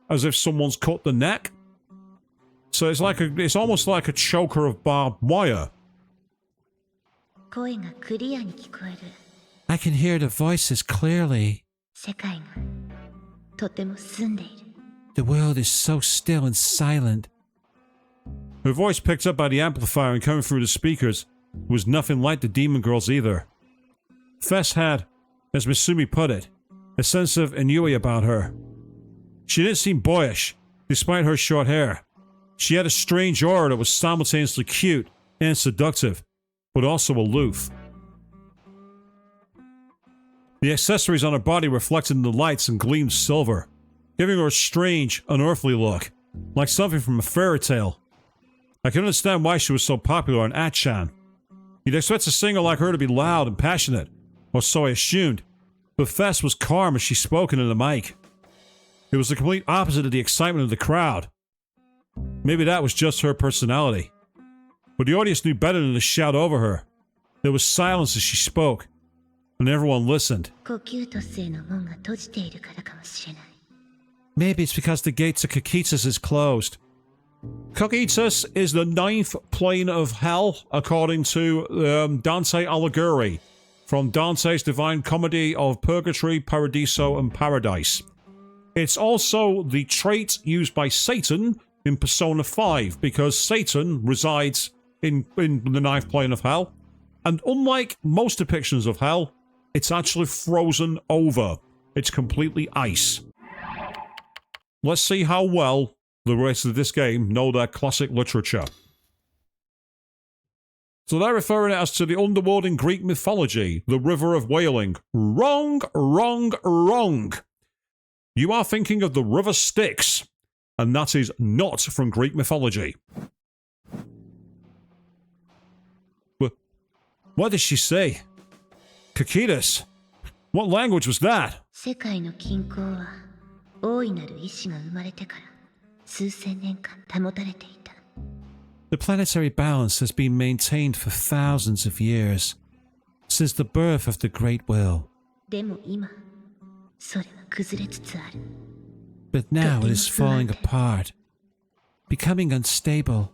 as if someone's cut the neck. So it's almost like a choker of barbed wire. I can hear the voices clearly. The world is so still and silent. Her voice picked up by the amplifier and coming through the speakers was nothing like the demon girl's either. Fess had, as Misumi put it, a sense of ennui about her. She didn't seem boyish, despite her short hair. She had a strange aura that was simultaneously cute and seductive, but also aloof. The accessories on her body reflected in the lights and gleamed silver, giving her a strange, unearthly look, like something from a fairy tale. I can understand why she was so popular on Achan. You'd expect a singer like her to be loud and passionate, or so I assumed, but Fess was calm as she spoke into the mic. It was the complete opposite of the excitement of the crowd. Maybe that was just her personality. But the audience knew better than to shout over her. There was silence as she spoke, and everyone listened. Maybe it's because the gate to Kokitas is closed. Kokitas is the 9th plane of hell, according to Dante Alighieri, from Dante's Divine Comedy of Purgatory, Paradiso, and Paradise. It's also the trait used by Satan in Persona 5, because Satan resides in the 9th plane of hell, and unlike most depictions of hell, it's actually frozen over. It's completely ice. Let's see how well the rest of this game know their classic literature. So they're referring it as to the underworld in Greek mythology, the River of Wailing. Wrong, wrong, wrong. You are thinking of the River Styx, and that is not from Greek mythology. What did she say? Kokitas? What language was that? The planetary balance has been maintained for thousands of years, since the birth of the Great Will. But now it is falling apart, becoming unstable.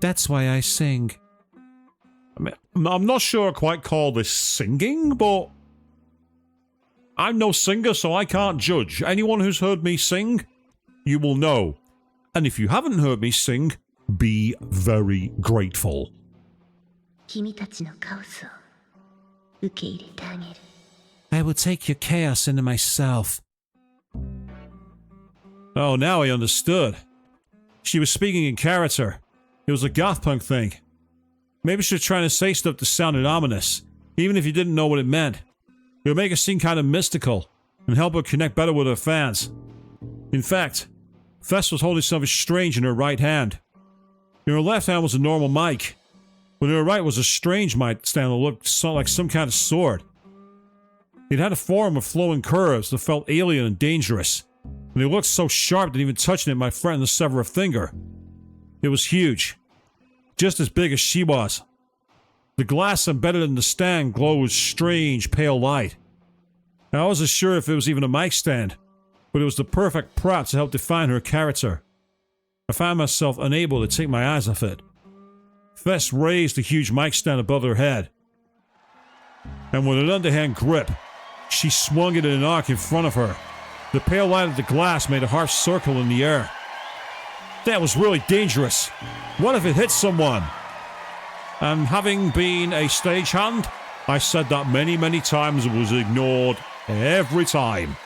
That's why I sing. I'm not sure I quite call this singing, but I'm no singer, so I can't judge. Anyone who's heard me sing, you will know. And if you haven't heard me sing, be very grateful. I will take your chaos into myself. Oh, now I understood. She was speaking in character. It was a goth punk thing. Maybe she was trying to say stuff that sounded ominous, even if you didn't know what it meant. It would make it seem kind of mystical, and help her connect better with her fans. In fact, Fess was holding something strange in her right hand. In her left hand was a normal mic, but in her right was a strange mic stand that looked like some kind of sword. It had a form of flowing curves that felt alien and dangerous, and it looked so sharp that even touching it might threaten to sever a finger. It was huge, just as big as she was. The glass embedded in the stand glowed with strange, pale light. I wasn't sure if it was even a mic stand, but it was the perfect prop to help define her character. I found myself unable to take my eyes off it. Fess raised the huge mic stand above her head, and with an underhand grip, she swung it in an arc in front of her. The pale light of the glass made a harsh circle in the air. That was really dangerous. What if it hit someone? And having been a stagehand, I said that many, many times and was ignored every time.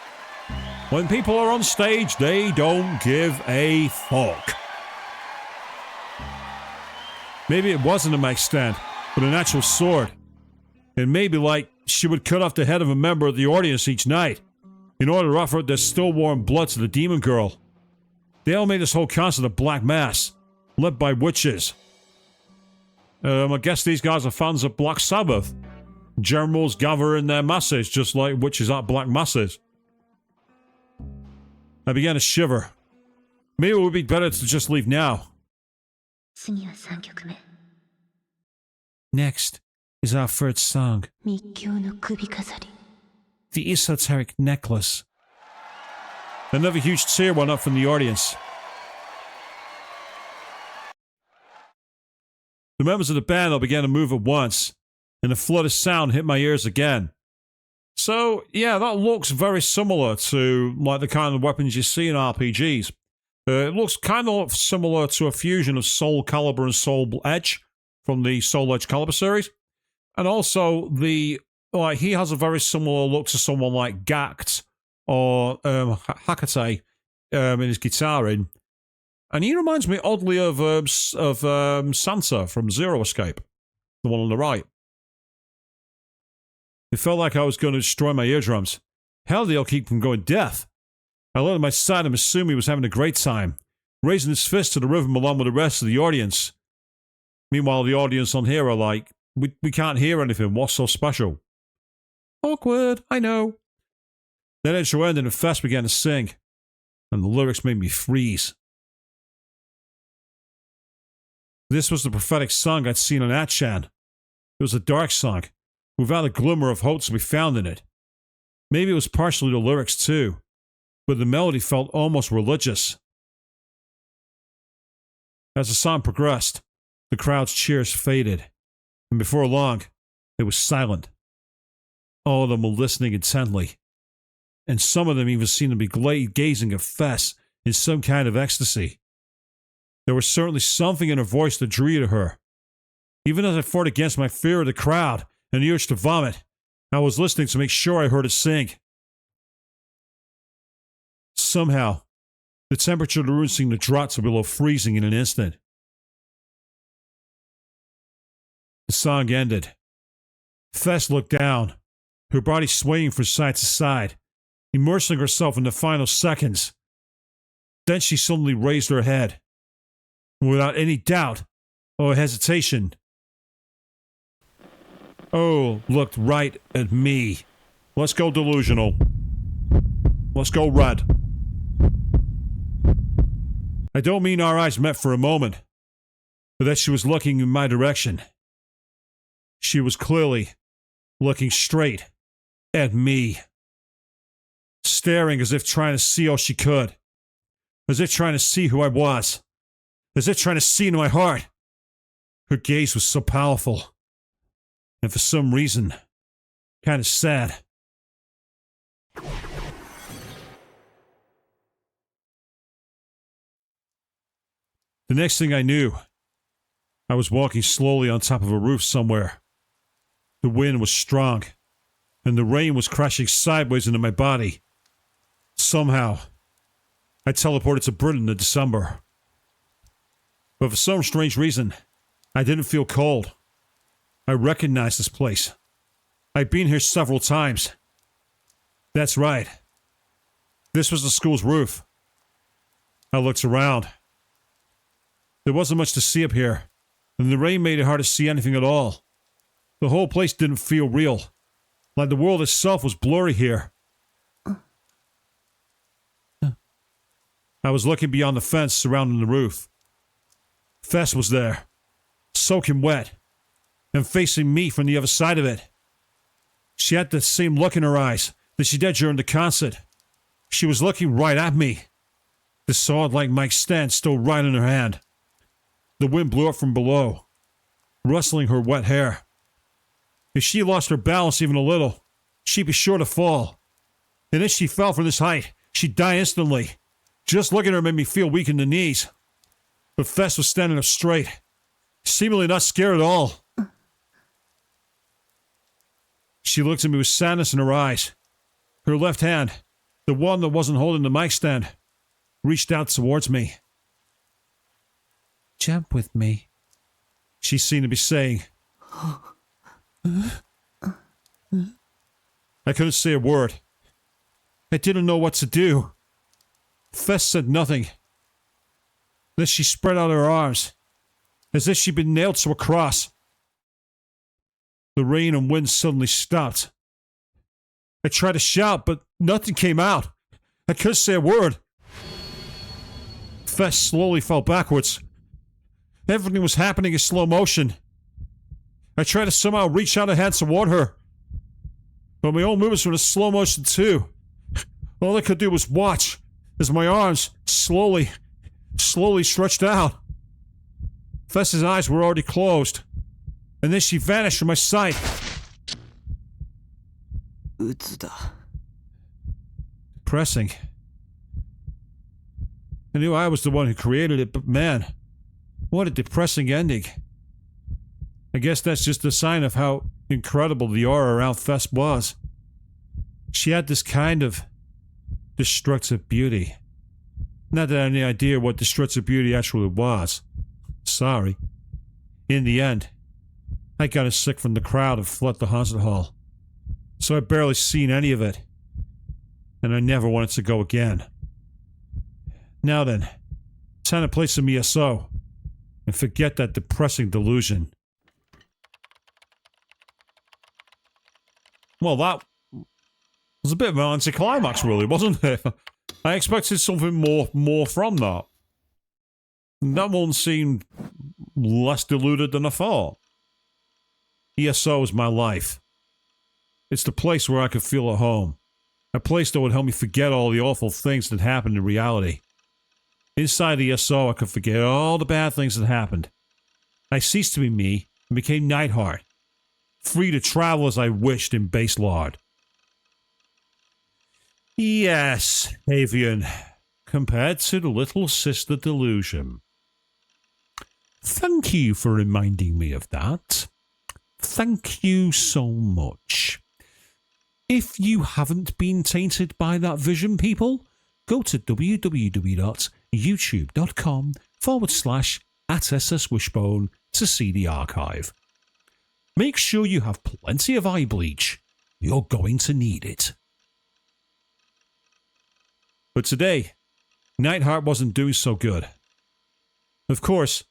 When people are on stage, they don't give a fuck. Maybe it wasn't a mic stand, but an actual sword. And maybe, like, she would cut off the head of a member of the audience each night, in order to offer their still warm blood to the demon girl. They all made this whole concept of black mass, led by witches. I guess these guys are fans of Black Sabbath. Generals gather in their masses, just like witches at black masses. I began to shiver. Maybe it would be better to just leave now. Next is our third song. The Esoteric Necklace. Another huge cheer went up from the audience. The members of the band all began to move at once, and a flood of sound hit my ears again. So, yeah, that looks very similar to like the kind of weapons you see in RPGs. It looks kind of similar to a fusion of Soul Calibur and Soul Edge, from the Soul Edge Calibur series. And also, he has a very similar look to someone like Gact or Hakate in his guitaring. And he reminds me oddly of Santa from Zero Escape, the one on the right. It felt like I was going to destroy my eardrums. How did he keep from going deaf? I let him aside and assume he was having a great time, raising his fist to the rhythm along with the rest of the audience. Meanwhile, the audience on here are like, we can't hear anything, what's so special? Awkward, I know. Then intro ended and Fest began to sing, and the lyrics made me freeze. This was the prophetic song I'd seen on Atchan. It was a dark song, without a glimmer of hope to be found in it. Maybe it was partially the lyrics too, but the melody felt almost religious. As the song progressed, the crowd's cheers faded, and before long, it was silent. All of them were listening intently, and some of them even seemed to be gazing at Fess in some kind of ecstasy. There was certainly something in her voice that drew you to her. Even as I fought against my fear of the crowd and the urge to vomit, I was listening to make sure I heard it sing. Somehow, the temperature of the room seemed to drop to below freezing in an instant. The song ended. Fess looked down, her body swaying from side to side, immersing herself in the final seconds. Then she suddenly raised her head, and without any doubt or hesitation, looked right at me. Let's go delusional. Let's go red. I don't mean our eyes met for a moment, but that she was looking in my direction. She was clearly looking straight at me, staring as if trying to see all she could, as if trying to see who I was, as if trying to see into my heart. Her gaze was so powerful, and for some reason, kind of sad. The next thing I knew, I was walking slowly on top of a roof somewhere. The wind was strong, and the rain was crashing sideways into my body. Somehow, I teleported to Britain in December. But for some strange reason, I didn't feel cold. I recognized this place. I'd been here several times. That's right. This was the school's roof. I looked around. There wasn't much to see up here, and the rain made it hard to see anything at all. The whole place didn't feel real, like the world itself was blurry here. I was looking beyond the fence surrounding the roof. Fess was there, soaking wet, and facing me from the other side of it. She had the same look in her eyes that she did during the concert. She was looking right at me, the sword-like mic stand still right in her hand. The wind blew up from below, rustling her wet hair. If she lost her balance even a little, she'd be sure to fall. And if she fell from this height, she'd die instantly. Just looking at her made me feel weak in the knees. But Fess was standing up straight, seemingly not scared at all. She looked at me with sadness in her eyes. Her left hand, the one that wasn't holding the mic stand, reached out towards me. "Jump with me," she seemed to be saying. I couldn't say a word. I didn't know what to do. Fess said nothing. Then she spread out her arms, as if she'd been nailed to a cross. The rain and wind suddenly stopped. I tried to shout, but nothing came out. I couldn't say a word. Fess slowly fell backwards. Everything was happening in slow motion. I tried to somehow reach out a hand toward her, but my own movements were in slow motion too. All I could do was watch as my arms slowly stretched out. Fess's eyes were already closed, and then she vanished from my sight. 鬱だ。 Depressing. I knew I was the one who created it, but man, what a depressing ending. I guess that's just a sign of how incredible the aura around Fest was. She had this kind of destructive beauty. Not that I had any idea what destructive beauty actually was. Sorry. In the end, I got as sick from the crowd and fled the haunted hall. So I barely seen any of it. And I never wanted to go again. Now then, time to play some ESO and forget that depressing delusion. Well, that was a bit of an anticlimax, really, wasn't it? I expected something more from that. That one seemed less deluded than I thought. ESO is my life. It's the place where I could feel at home. A place that would help me forget all the awful things that happened in reality. Inside ESO, I could forget all the bad things that happened. I ceased to be me and became Nightheart, free to travel as I wished in Base Lord. Yes, Avian, compared to the little sister delusion. Thank you for reminding me of that. Thank you so much. If you haven't been tainted by that vision, people, go to www.youtube.com/@sswishbone to see the archive. Make sure you have plenty of eye bleach. You're going to need it. But today, Nightheart wasn't doing so good. Of course,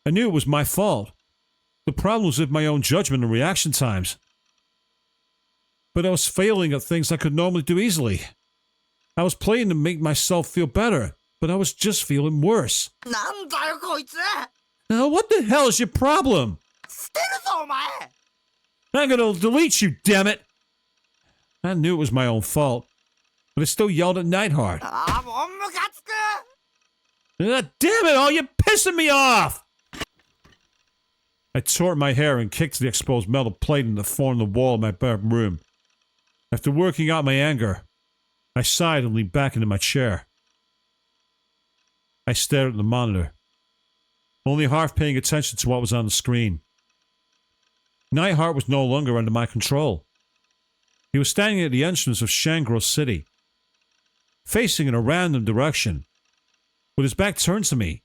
I knew it was my fault. The problem was with my own judgment and reaction times. But I was failing at things I could normally do easily. I was playing to make myself feel better, but I was just feeling worse. なんだよこいつ Now, what the hell is your problem? 捨てるぞお前 I'm gonna delete you, damn it! I knew it was my own fault, but I still yelled at Nightheart. ああもうムカつく Ah, damn it all, you're pissing me off! I tore at my hair and kicked the exposed metal plate in the form of the wall of my bedroom. After working out my anger, I sighed and leaned back into my chair. I stared at the monitor, only half paying attention to what was on the screen. Nightheart was no longer under my control. He was standing at the entrance of Shangri City, facing in a random direction, with his back turned to me,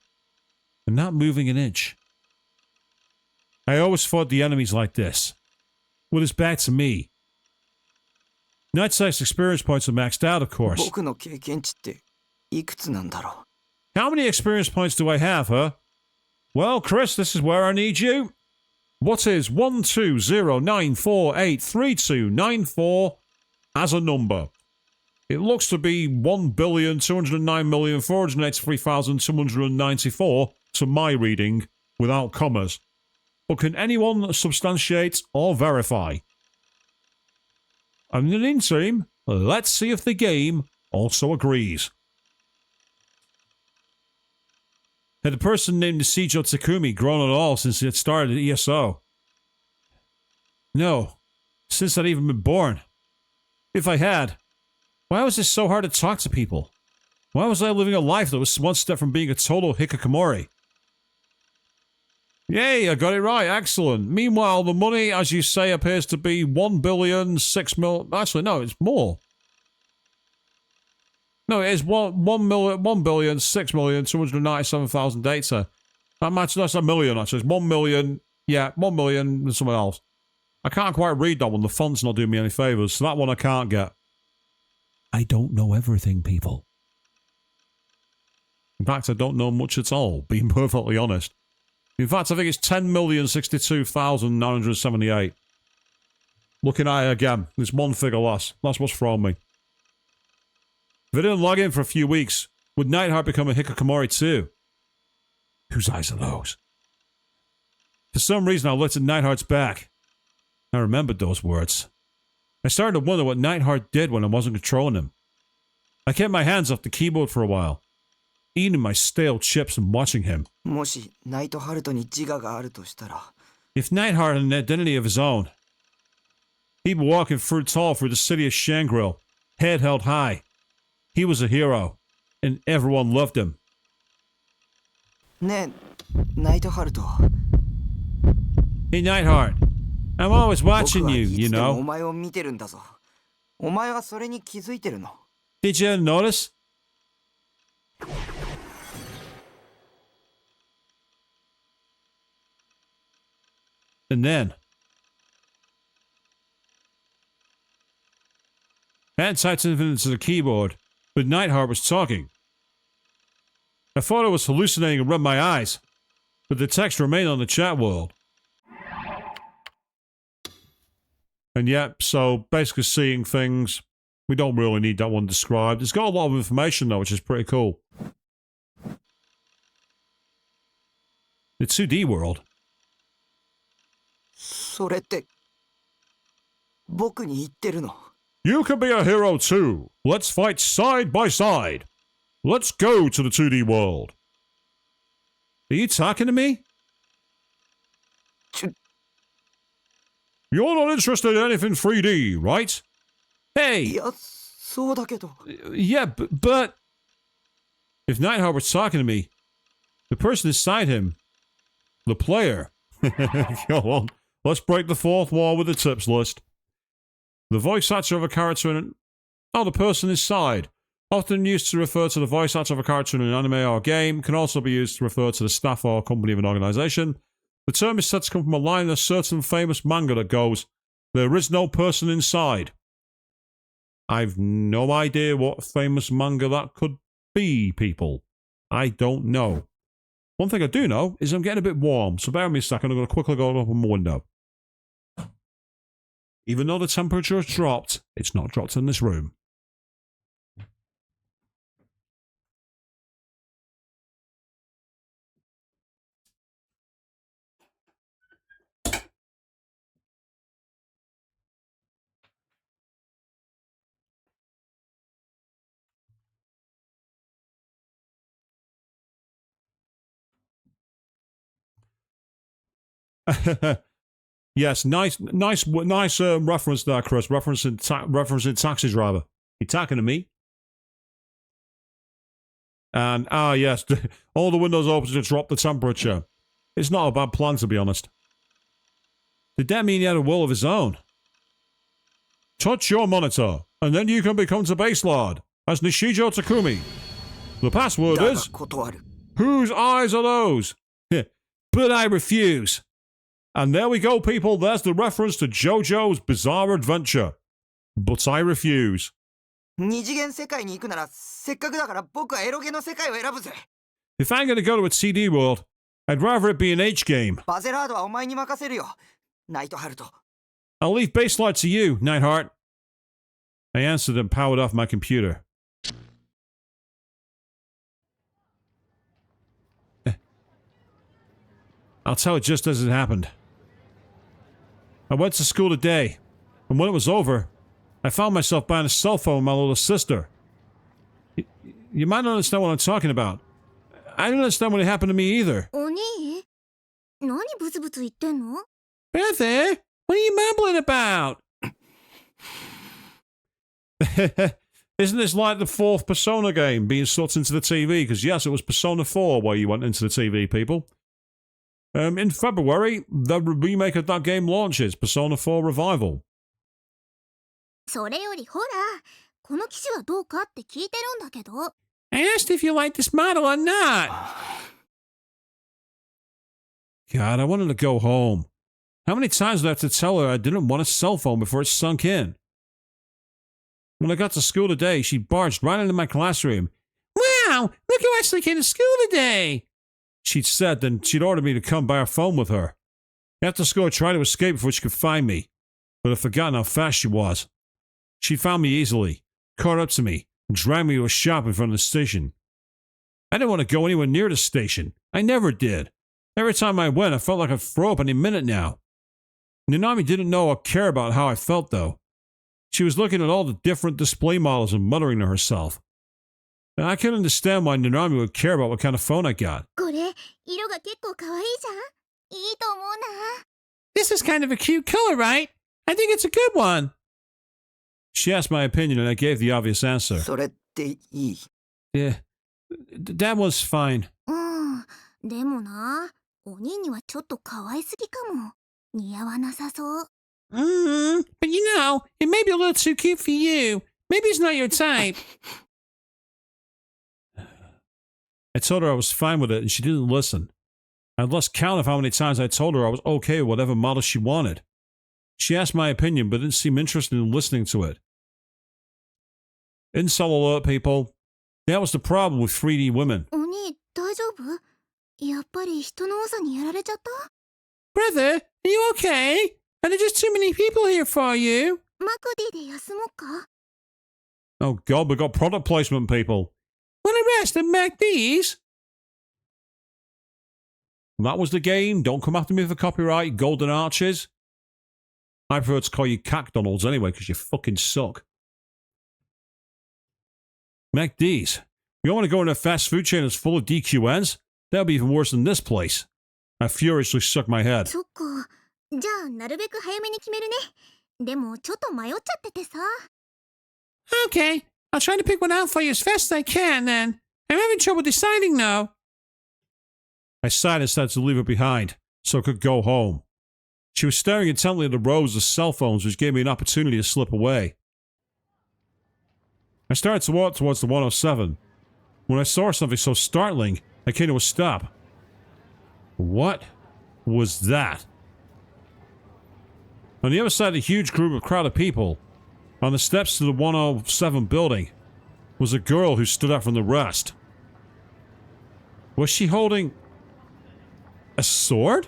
and not moving an inch. I always fought the enemies like this, with his back to me. Night-Sight's experience points are maxed out, of course. 僕の経験値っていくつなんだろ How many experience points do I have, huh? Well, Chris, this is where I need you. What is 12094839294 as a number? It looks to be 1,209,483,294 to my reading, without commas. But can anyone substantiate or verify? And in the interim, let's see if the game also agrees. Had the person named Nisijo Takumi grown at all since it started at ESO? No, since I'd even been born. If I had, why was it so hard to talk to people? Why was I living a life that was one step from being a total hikikomori? Yay, I got it right, excellent. Meanwhile, the money, as you say, appears to be 1,006,000,000... Actually, no, it's more. No, it is 1,006,297,000 data. That's a million, actually. It's 1 million, yeah, 1 million and something else. I can't quite read that one. The font's not doing me any favours, so that one I can't get. I don't know everything, people. In fact, I don't know much at all, being perfectly honest. In fact, I think it's 10,062,978. Looking at it again, there's one figure less. That's what's thrown me. If I didn't log in for a few weeks, would Nightheart become a hikikomori too? Whose eyes are those? For some reason, I looked at Nightheart's back. I remembered those words. I started to wonder what Nightheart did when I wasn't controlling him. I kept my hands off the keyboard for a while, eating my stale chips and watching him. もしナイトハルトに自我があるとしたら If Nightheart had an identity of his own, he'd be walking tall through the city of Shangri, head held high. He was a hero, and everyone loved him. ねえナイトハルト Hey Hey, Nightheart. I'm always 僕 watching は you, い you つでもお know. 前を見てるんだぞ。お前はそれに気づいてるの。 Did you notice? And then, I had typed something into the keyboard, but Nightheart was talking. I thought I was hallucinating and rubbed my eyes, but the text remained on the chat world. And yet, so basically seeing things, we don't really need that one described. It's got a lot of information though, which is pretty cool. The 2D world. それって、僕に言ってるの。 You can be a hero too. Let's fight side by side. Let's go to the 2D world. Are you talking to me? ちょ、 You're not interested in anything 3D, right? い Hey! や、そうだけど。 Yeah, but... If Nightheart was talking to me, the person inside him, the player... Go on, let's break the fourth wall with the tips list. The voice actor of a character in... Oh, the person inside. Often used to refer to the voice actor of a character in an anime or game, can also be used to refer to the staff or company of an organization. The term is said to come from a line in a certain famous manga that goes, "There is no person inside." I've no idea what famous manga that could be, people. I don't know. One thing I do know is I'm getting a bit warm, so bear with me a second, I'm going to quickly go and open my window. Even though the temperature has dropped, it's not dropped in this room. Yes, nice reference there, Chris. Referencing taxes, rather. You're talking to me. And, yes, all the windows open to drop the temperature. It's not a bad plan, to be honest. Did that mean he had a will of his own? Touch your monitor, and then you can become the base lord, as Nishijo Takumi. The password だが is... 断る。 Whose eyes are those? But I refuse. And there we go, people. There's the reference to JoJo's Bizarre Adventure. But I refuse. 二次元世界に行くなら、せっかくだから僕はエロゲの世界を選ぶぜ。 If I'm going to go to a CD world, I'd rather it be an H game. バゼラードはお前に任せるよ。ナイトハルト。 I'll leave Baseline to you, Nightheart. I answered and powered off my computer. I'll tell it just as it happened. I went to school today, and when it was over, I found myself buying a cell phone with my little sister. You might not understand what I'm talking about. I didn't understand what happened to me either. お兄何ブツブツ言ってんの Bethany, what are you mumbling about? Isn't this like the fourth Persona game being sucked into the TV? Because yes, it was Persona 4 where you went into the TV, people. In February, the remake of that game launches, Persona 4 Revival. それよりほらこの機種はどうかって聞いてるんだけど I asked if you liked this model or not. God, I wanted to go home. How many times did I have to tell her I didn't want a cell phone before it sunk in? When I got to school today, she barged right into my classroom. Wow, look who actually came to school today! She'd said, then she'd ordered me to come buy her phone with her. After school, I tried to escape before she could find me, but I'd forgotten how fast she was. She found me easily, caught up to me, and dragged me to a shop in front of the station. I didn't want to go anywhere near the station. I never did. Every time I went, I felt like I'd throw up any minute now. Nanami didn't know or care about how I felt, though. She was looking at all the different display models and muttering to herself. And I couldn't understand why Nanami would care about what kind of phone I got. これ色が結構可愛いじゃんいいと思うな This is kind of a cute color, right? I think it's a good one. She asked my opinion and I gave the obvious answer. それっていい。 Yeah, that was fine. うんでもなお兄にはちょっと可愛すぎかも似合わなさそう。But you know, it may be a little too cute for you. Maybe it's not your type. I told her I was fine with it, and she didn't listen. I'd lost count of how many times I told her I was okay with whatever model she wanted. She asked my opinion, but didn't seem interested in listening to it. Incel alert, people. That was the problem with 3D women. お兄、大丈夫？やっぱり人の多さにやられちゃった？ Brother, are you okay? Are there just too many people here for you? マクディで休もうか？ Oh god, we got product placement, people. Wanna rest at MacD's? That was the game. Don't come after me for copyright, Golden Arches. I prefer to call you Cackdonalds anyway, because you fucking suck. MacD's. You want to go in a fast food chain that's full of DQNs? That'll be even worse than this place. I furiously shook my head. そっか。じゃあ、なるべく早めに決めるね。でも、ちょっと迷っちゃっててさ。Okay, I'll try to pick one out for you as fast as I can, then. I'm having trouble deciding now. I sighed and started to leave her behind, so I could go home. She was staring intently at the rows of cell phones, which gave me an opportunity to slip away. I started to walk towards the 107. When I saw something so startling, I came to a stop. What was that? On the other side of the huge crowd of people, on the steps to the 107 building, was a girl who stood out from the rest. Was she holding a sword?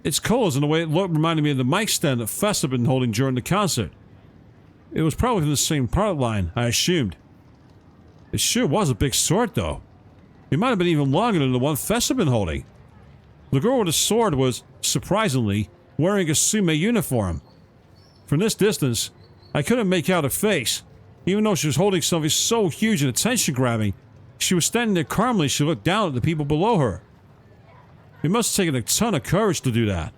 Its colors and the way it looked reminded me of the mic stand that Fess had been holding during the concert. It was probably from the same product line, I assumed. It sure was a big sword, though. It might have been even longer than the one Fess had been holding. The girl with the sword was, surprisingly, wearing a Sume uniform. From this distance, I couldn't make out her face. Even though she was holding something so huge and attention-grabbing, she was standing there calmly as she looked down at the people below her. It must have taken a ton of courage to do that.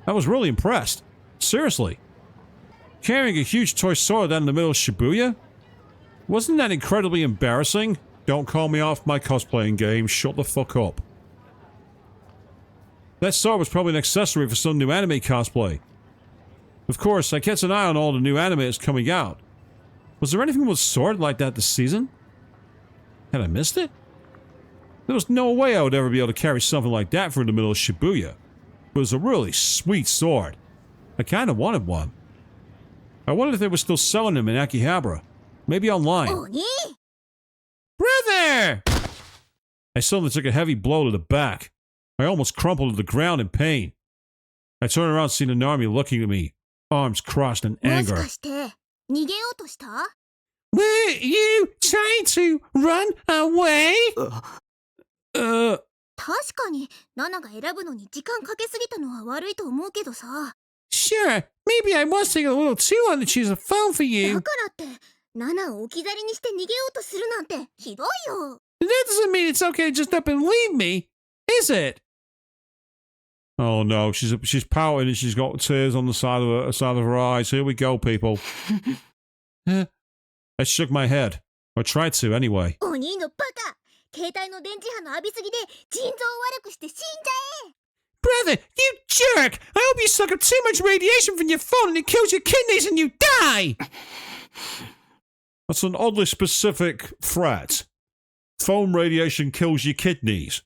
I was really impressed. Seriously. Carrying a huge toy sword down in the middle of Shibuya? Wasn't that incredibly embarrassing? Don't call me off my cosplaying game. Shut the fuck up. That sword was probably an accessory for some new anime cosplay. Of course, I kept an eye on all the new anime that's coming out. Was there anything with a sword like that this season? Had I missed it? There was no way I would ever be able to carry something like that through the middle of Shibuya. It was a really sweet sword. I kind of wanted one. I wondered if they were still selling them in Akihabara. Maybe online. Oni? Brother! I suddenly took a heavy blow to the back. I almost crumpled to the ground in pain. I turned around seeing an army looking at me, arms crossed in もし anger. かして、逃げようとした？ Were you trying to run away? 確かに、ナナが選ぶのに時間かけすぎたのは悪いと思うけどさ。Sure, maybe I was taking a little too long to choose a phone for だ you. からって、ナナを置き去りにして逃げようとするなんてひどいよ。That doesn't mean it's okay to just up and leave me, is it? Oh no, she's pouting and she's got tears on the side of her eyes. Here we go, people. I shook my head. I tried to, anyway. お兄のバカ、携帯の電磁波の浴びすぎで腎臓を悪くして死んじゃえ。Brother, you jerk! I hope you suck up too much radiation from your phone and it kills your kidneys and you die! That's an oddly specific threat. Phone radiation kills your kidneys.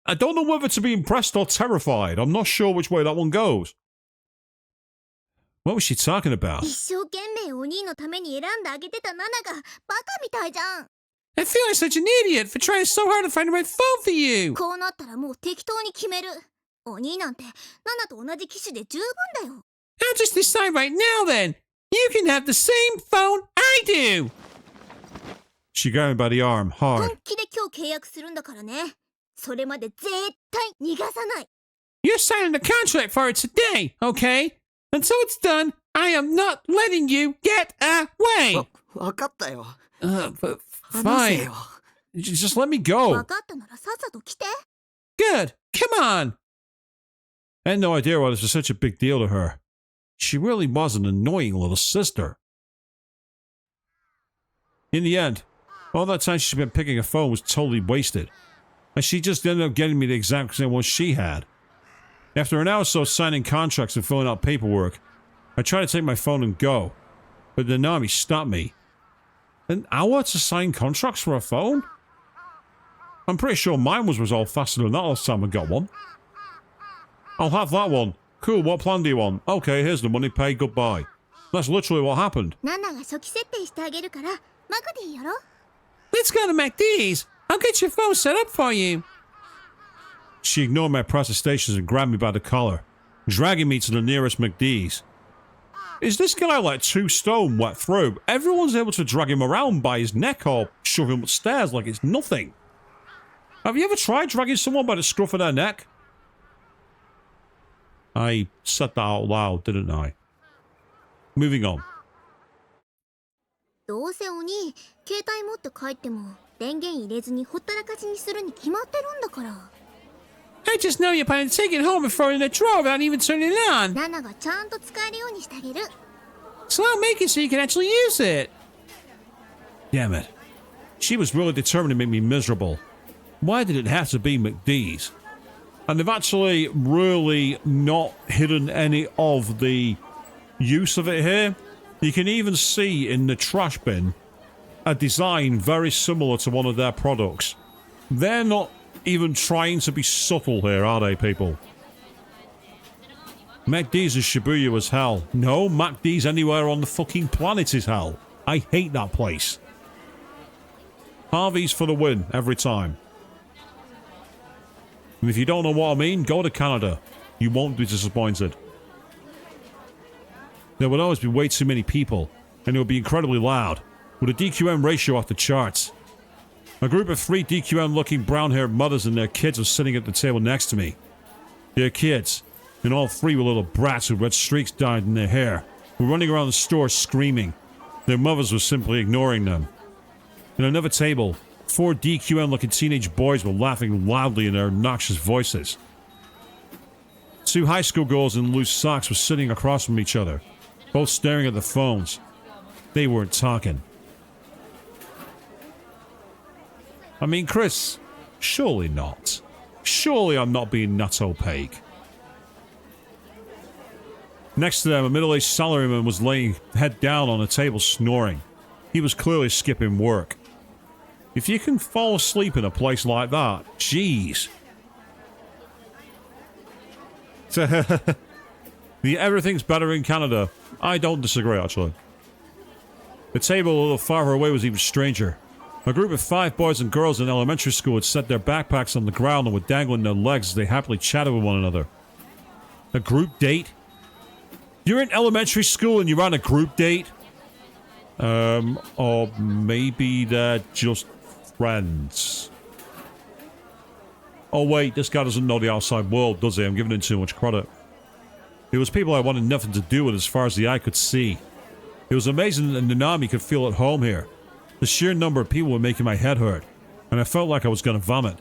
I don't know whether to be impressed or terrified. I'm not sure which way that one goes. What was she talking about? 一生懸命お兄のために選んであげてたナナがバカみたいじゃん。I feel like such an idiot for trying so hard to find the right phone for you. こうなったらもう適当に決める。お兄なんてナナと同じ機種で十分だよ。I'll just decide right now then. You can have the same phone I do. She grabbed me by the arm, 本 hard. 気で今日契約するんだからね。それまで絶対逃がさない。You're signing the contract for it today, okay? Until it's done, I am not letting you get away. わかったよ。 But 話せ fine. よ。 Just let me わ go. かったならさっさと来て。 Good. Come on. I had no idea why this was such a big deal to her. She really was an annoying little sister. In the end, all that time she spent picking a phone was totally wasted. And she just ended up getting me the exact same one she had. After an hour or so signing contracts and filling out paperwork, I tried to take my phone and go, but the Nanami stopped me. An hour to sign contracts for a phone? I'm pretty sure mine was resolved faster than that last time I got one. I'll have that one. Cool, what plan do you want? Okay, here's the money, pay, goodbye. That's literally what happened. ナナが初期設定してあげるからマクディやろ Let's go to MacD's. I'll get your phone set up for you. She ignored my protestations and grabbed me by the collar, dragging me to the nearest McD's. Is this guy like 2 stone wet through? Everyone's able to drag him around by his neck or shove him upstairs like it's nothing. Have you ever tried dragging someone by the scruff of their neck? I said that out loud, didn't I? Moving on. どうせ鬼携帯持って帰っても電源入れずにほったらかしにするに決まってるんだから I just know you're planning to take it home and throw it in a drawer without even turning it on. ナナがちゃんと使えるようにしてあげる So I'll make it so you can actually use it. Damn it. She was really determined to make me miserable. Why did it have to be McD's? And they've actually really not hidden any of the use of it here. You can even see in the trash bin a design very similar to one of their products. They're not even trying to be subtle here, are they, people? MacD's is Shibuya as hell. No, MacD's anywhere on the fucking planet is hell. I hate that place. Harvey's for the win, every time. And if you don't know what I mean, go to Canada. You won't be disappointed. There would always be way too many people, and it would be incredibly loud, with a DQM ratio off the charts. A group of 3 DQM-looking brown-haired mothers and their kids were sitting at the table next to me. Their kids, and all 3 were little brats with red streaks dyed in their hair, were running around the store screaming. Their mothers were simply ignoring them. At another table, 4 DQM-looking teenage boys were laughing loudly in their obnoxious voices. 2 high school girls in loose socks were sitting across from each other, both staring at the phones. They weren't talking. I mean, Chris, surely not. Surely I'm not being that opaque. Next to them, a middle-aged salaryman was laying head down on a table snoring. He was clearly skipping work. If you can fall asleep in a place like that, jeez. Everything's better in Canada. I don't disagree, actually. The table a little farther away was even stranger. A group of 5 boys and girls in elementary school had set their backpacks on the ground and were dangling their legs as they happily chatted with one another. A group date? You're in elementary school and you're on a group date? Or maybe they're just friends. Oh wait, this guy doesn't know the outside world, does he? I'm giving him too much credit. It was people I wanted nothing to do with as far as the eye could see. It was amazing that Nanami could feel at home here. The sheer number of people were making my head hurt, and I felt like I was going to vomit.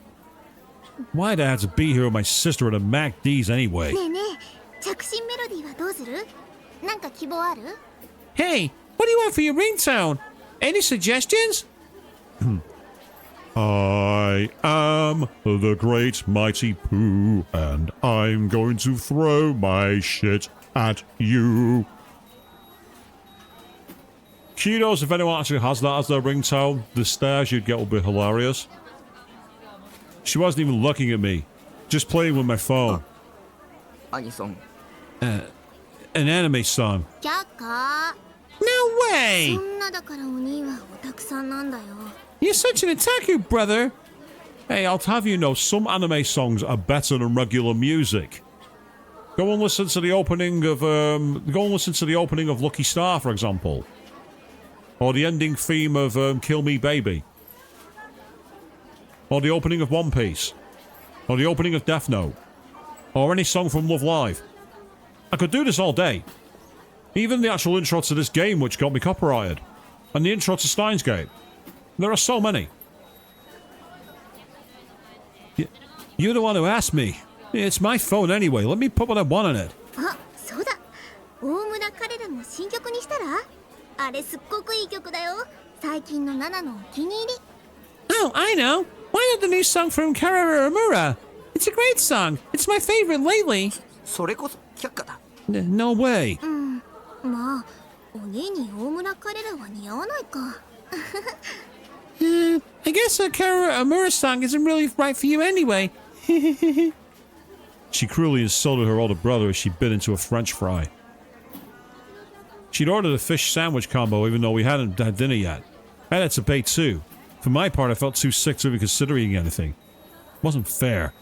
Why'd I have to be here with my sister at a MacD's anyway? ねえねえ着信メロディーはどうするなんか希望ある Hey, what do you want for your ringtone? Any suggestions? I am the great mighty Pooh, and I'm going to throw my shit at you. Kudos if anyone actually has that as their ringtone. The stares you'd get will be hilarious. She wasn't even looking at me, just playing with my phone. アニソン An anime song. 却下 No way! そんなだからお兄はオタクさんなんだよ You're such an otaku, brother. Hey, I'll have you know, some anime songs are better than regular music. Go and listen to the opening of Lucky Star, for example. Or the ending theme of Kill Me Baby. Or the opening of One Piece. Or the opening of Death Note. Or any song from Love Live. I could do this all day. Even the actual intro to this game, which got me copyrighted. And the intro to Steins Gate. There are so many. You're the one who asked me. It's my phone anyway. Let me put what I want on it. あ、そうだ大村彼らの新曲にしたらあれすっごくいい曲だよ最近のナナのお気に入り Oh, I know. Why not the new song from Karara? It's a great song. It's my favorite lately. それこそ却下だ。 No way. まあお兄に大村カレラは似合わないか。 I guess a Karara song isn't really right for you anyway. She cruelly insulted her older brother as she bit into a French fry. She'd ordered a fish sandwich combo even though we hadn't had dinner yet. I had to pay too. For my part, I felt too sick to even consider eating anything. It wasn't fair.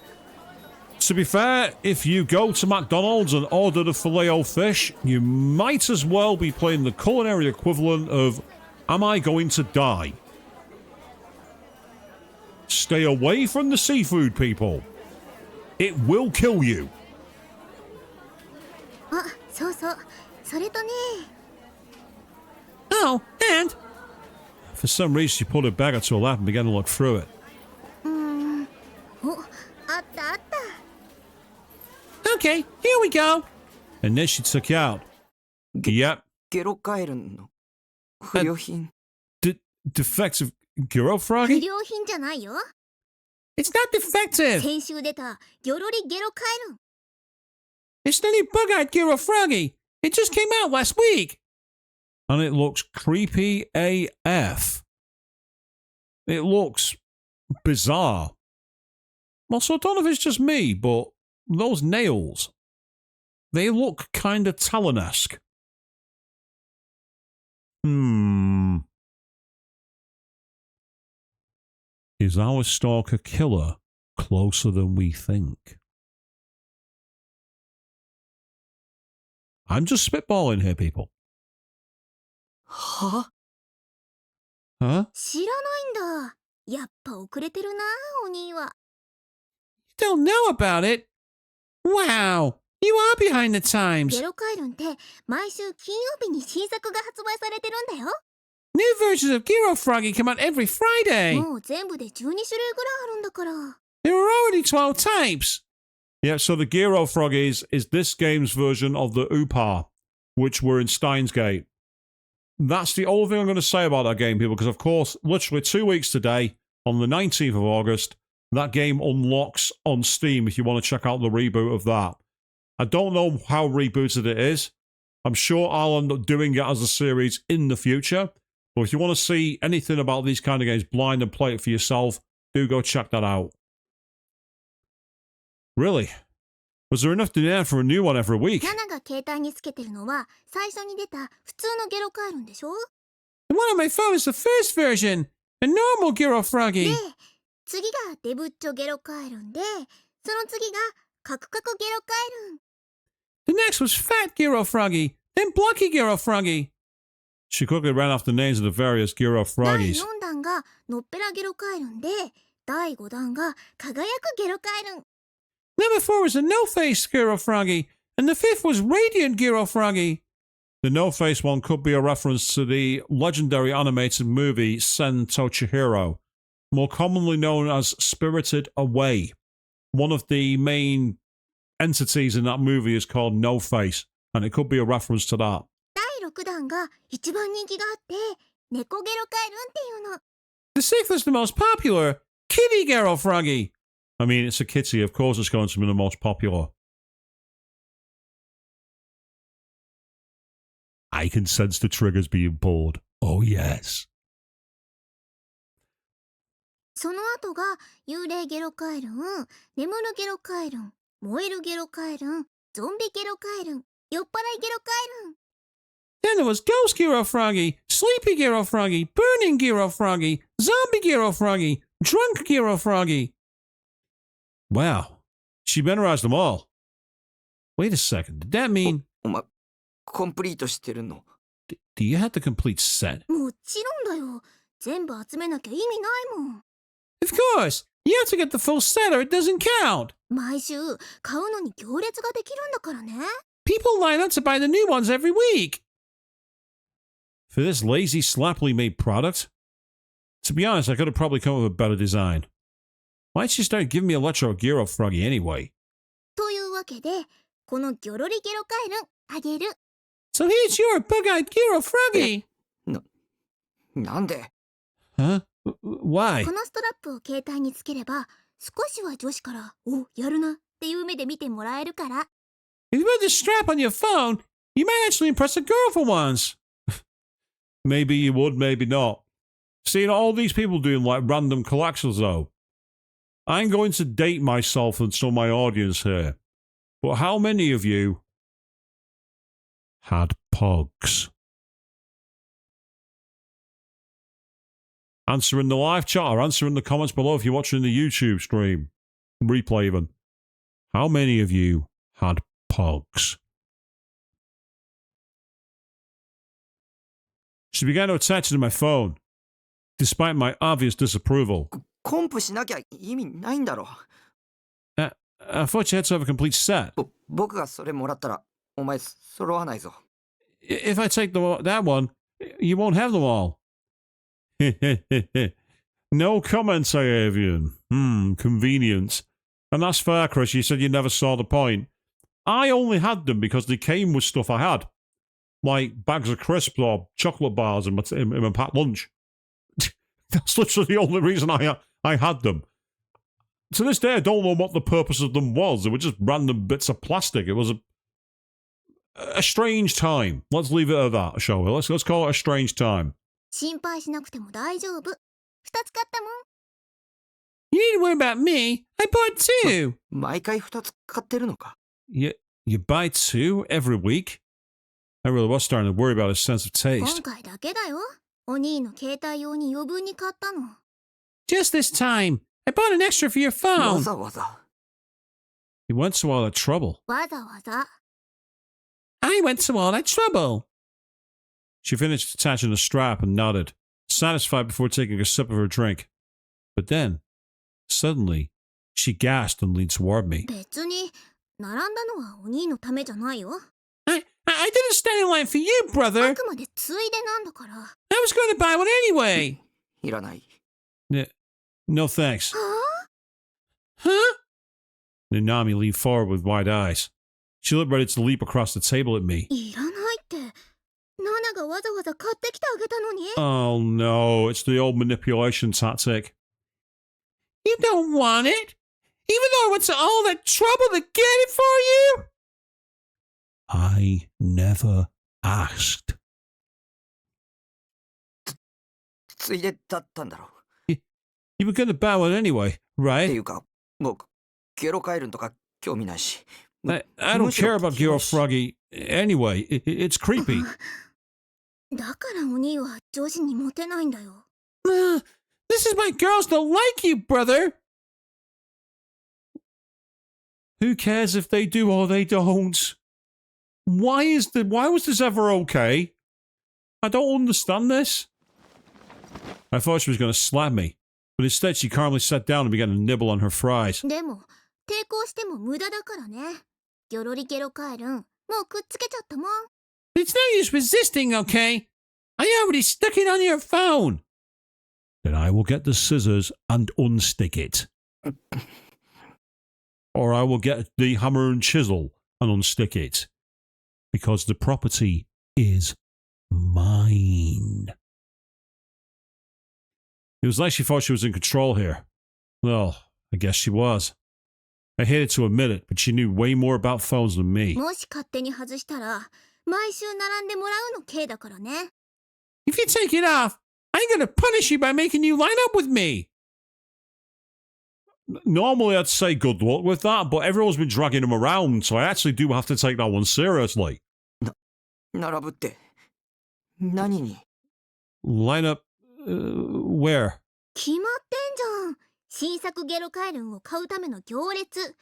To be fair, if you go to McDonald's and order the Filet-O-Fish, you might as well be playing the culinary equivalent of Am I Going to Die? Stay away from the seafood, people. It will kill you. あ、そうそう。それとね。 Oh, and For some reason, she pulled her bag onto her lap and began to look through it. お、あったあった。 okay, here we go. And then she took out. Yep. ゲロカエルンの不良品。 Defective Giro 不 Froggy? 良品じゃないよ。 It's not defective. 先週出たギョロリゲロカエルン。 It's the new bug-eyed Giro Froggy. It just came out last week. And it looks creepy AF. It looks bizarre. Also, I don't know if it's just me, but those nails, they look kind of Talon-esque. Is our stalker killer closer than we think? I'm just spitballing here, people. は Huh? 知らないんだ。やっぱ遅れてるな、お兄は。 You don't know about it? Wow, you are behind the ゲ times. ロカエルンって毎週金曜日に新作が発売されてるんだよ。 New versions of Giro Froggy come out every Friday. もう全部で12種類ぐらいあるんだから。 There are already 12 types. Yeah, so the Giro Froggies is this game's version of the Upa, which were in Steins Gate. That's the only thing I'm going to say about that game, people, because of course, literally 2 weeks today, on the 19th of August, that game unlocks on Steam if you want to check out the reboot of that. I don't know how rebooted it is. I'm sure I'll end up doing it as a series in the future. But if you want to see anything about these kind of games blind and play it for yourself, do go check that out. Really? Was there enough demand for a new one every week? ナナが携帯につけてるのは最初に出た普通のゲロカエルンでしょ。 The one on my phone is the first version, a normal Giro で Froggy. 次がデブッチョゲロカエルンで、その次がカクカクゲロカエルン。 The next was Fat Giro Froggy, then Blocky Giro Froggy. She quickly ran off the names of the various Giro 第 Froggies. 4弾がのっぺらゲロカエルンで、第5弾が輝くゲロカエルン。 Number 4 was a no-face Giro Froggy, and the 5th was Radiant Giro Froggy. The no-face one could be a reference to the legendary animated movie Sen to Chihiro, more commonly known as Spirited Away. One of the main entities in that movie is called No-Face, and it could be a reference to that. 第6弾が一番人気があって、猫ゲロカエルンっていうの。 The 6th was the most popular, Kitty Giro Froggy. I mean, it's a kitty, of course it's going to be the most popular. I can sense the triggers being pulled. Oh, yes. その後が幽霊ゲロカエルン、眠るゲロカエルン、燃えるゲロカエルン、ゾンビゲロカエルン、酔っ払いゲロカエルン。 Then there was Ghost Giro Froggy, Sleepy Giro Froggy, Burning Giro Froggy, Zombie Giro Froggy, Drunk Giro Froggy. Wow. She memorized them all. Wait a second, did that mean... お前コンプリートしてるの。 Do you have the complete set? もちろんだよ。全部集めなきゃ意味ないもん。 Of course! You have to get the full set or it doesn't count! 毎週買うのに行列ができるんだからね。 People line up to buy the new ones every week! For this lazy, slappily made product? To be honest, I could have probably come up with a better design. Why'd she start giving me Electro Giro Froggy anyway? というわけで、このギョロリゲロカエルンあげる。 So here's your bug-eyed Giro Froggy! なんで Huh? Why? このストラップを携帯につければ、少しは女子から、お、やるなっていう目で見てもらえるから。If you put this strap on your phone, you might actually impress a girl for once. Maybe you would, maybe not. Seeing all these people doing like random collections though. I ain't going to date myself and some of my audience here. But how many of you had pogs? Answer in the live chat or answer in the comments below if you're watching the YouTube stream. Replay even. How many of you had pogs? She began to attach it to my phone, despite my obvious disapproval. コンプしなきゃ意味ないんだろ。I thought you had to have a complete set. 僕がそれもらったら、お前揃わないぞ。If I take that one, you won't have them all. No comments, Avian. Convenient. And that's fair, Chris. You said you never saw the point. I only had them because they came with stuff I had. Like bags of crisps or chocolate bars in my packed lunch. That's literally the only reason I had them. To this day, I don't know what the purpose of them was. They were just random bits of plastic. It was a strange time. Let's leave it at that, shall we? Let's call it a strange time. 心配しなくても大丈夫。2つ買ったもん。You need to worry about me. I bought two. 毎回2つ買ってるのか。You buy two every week? I really was starting to worry about his sense of 今 taste. 回だけだよ。お兄の携帯用に余分に買ったの。Just this time. I bought an extra for your わ phone. ざわざ。He went to all that trouble. わざわざ。I went to all that trouble. She finished attaching the strap and nodded, satisfied before taking a sip of her drink. But then, suddenly, she gasped and leaned toward me. 別に、並んだのはお兄のためじゃないよ。I didn't stand in line for you, あ brother. くまでついでなんだから。I was going to buy one anyway. いらない。 No thanks. は Huh? Nanami leaned forward with wide eyes. She looked ready to leap across the table at me. ぁいらないって。ナナがわざわざ買ってきてあげたのに。 Oh no, it's the old manipulation tactic. You don't want it? Even though I went to all that trouble to get it for you? I never asked. ついでだったんだろ。You were going to buy one anyway, ってい right? うか、僕、ゲロカエルンとか興味ないし。I don't care about Giro Froggy anyway. It's creepy. だからお兄は女子にモテないんだよ。This is my girls that like you, brother. Who cares if they do or they don't? Why was this ever okay? I don't understand this. I thought she was going to slap me, but instead she calmly sat down and began to nibble on her fries. でも、抵抗しても無駄だからね。ギョロリゲロカエルン、もうくっつけちゃったもん。It's no use resisting, okay? I already stuck it on your phone. Then I will get the scissors and unstick it. Or I will get the hammer and chisel and unstick it. Because the property is mine. It was like she thought she was in control here. Well, I guess she was. I hated to admit it, but she knew way more about phones than me. もし勝手に外したら、毎週並んでもらうの刑だからね。If you take it off, I'm gonna punish you by making you line up with me. Normally I'd say good luck with that, but everyone's been dragging him around, so I actually do have to take that one seriously. 並ぶって、何に？ Line up... where? 決まってんじゃん。新作ゲロカエルンを買うための行列。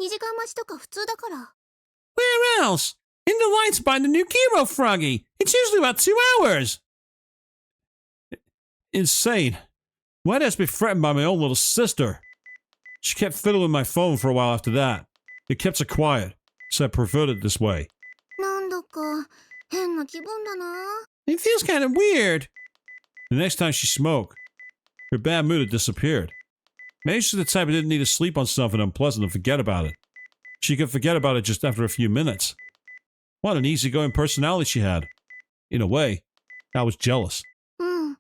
2時間待ちとか普通だから。Where else? In the line to buy the new Giro Froggy. It's usually about 2 hours. Insane. Why'd I have to be threatened by my own little sister? She kept fiddling with my phone for a while after that. It kept her quiet, so I preferred it this way. なんだか変な気分だな。 It feels kind of weird. The next time she smoked, her bad mood had disappeared. Maybe she's the type who didn't need to sleep on something unpleasant and forget about it. She could forget about it just after a few minutes. What an easygoing personality she had. In a way, I was jealous. うん。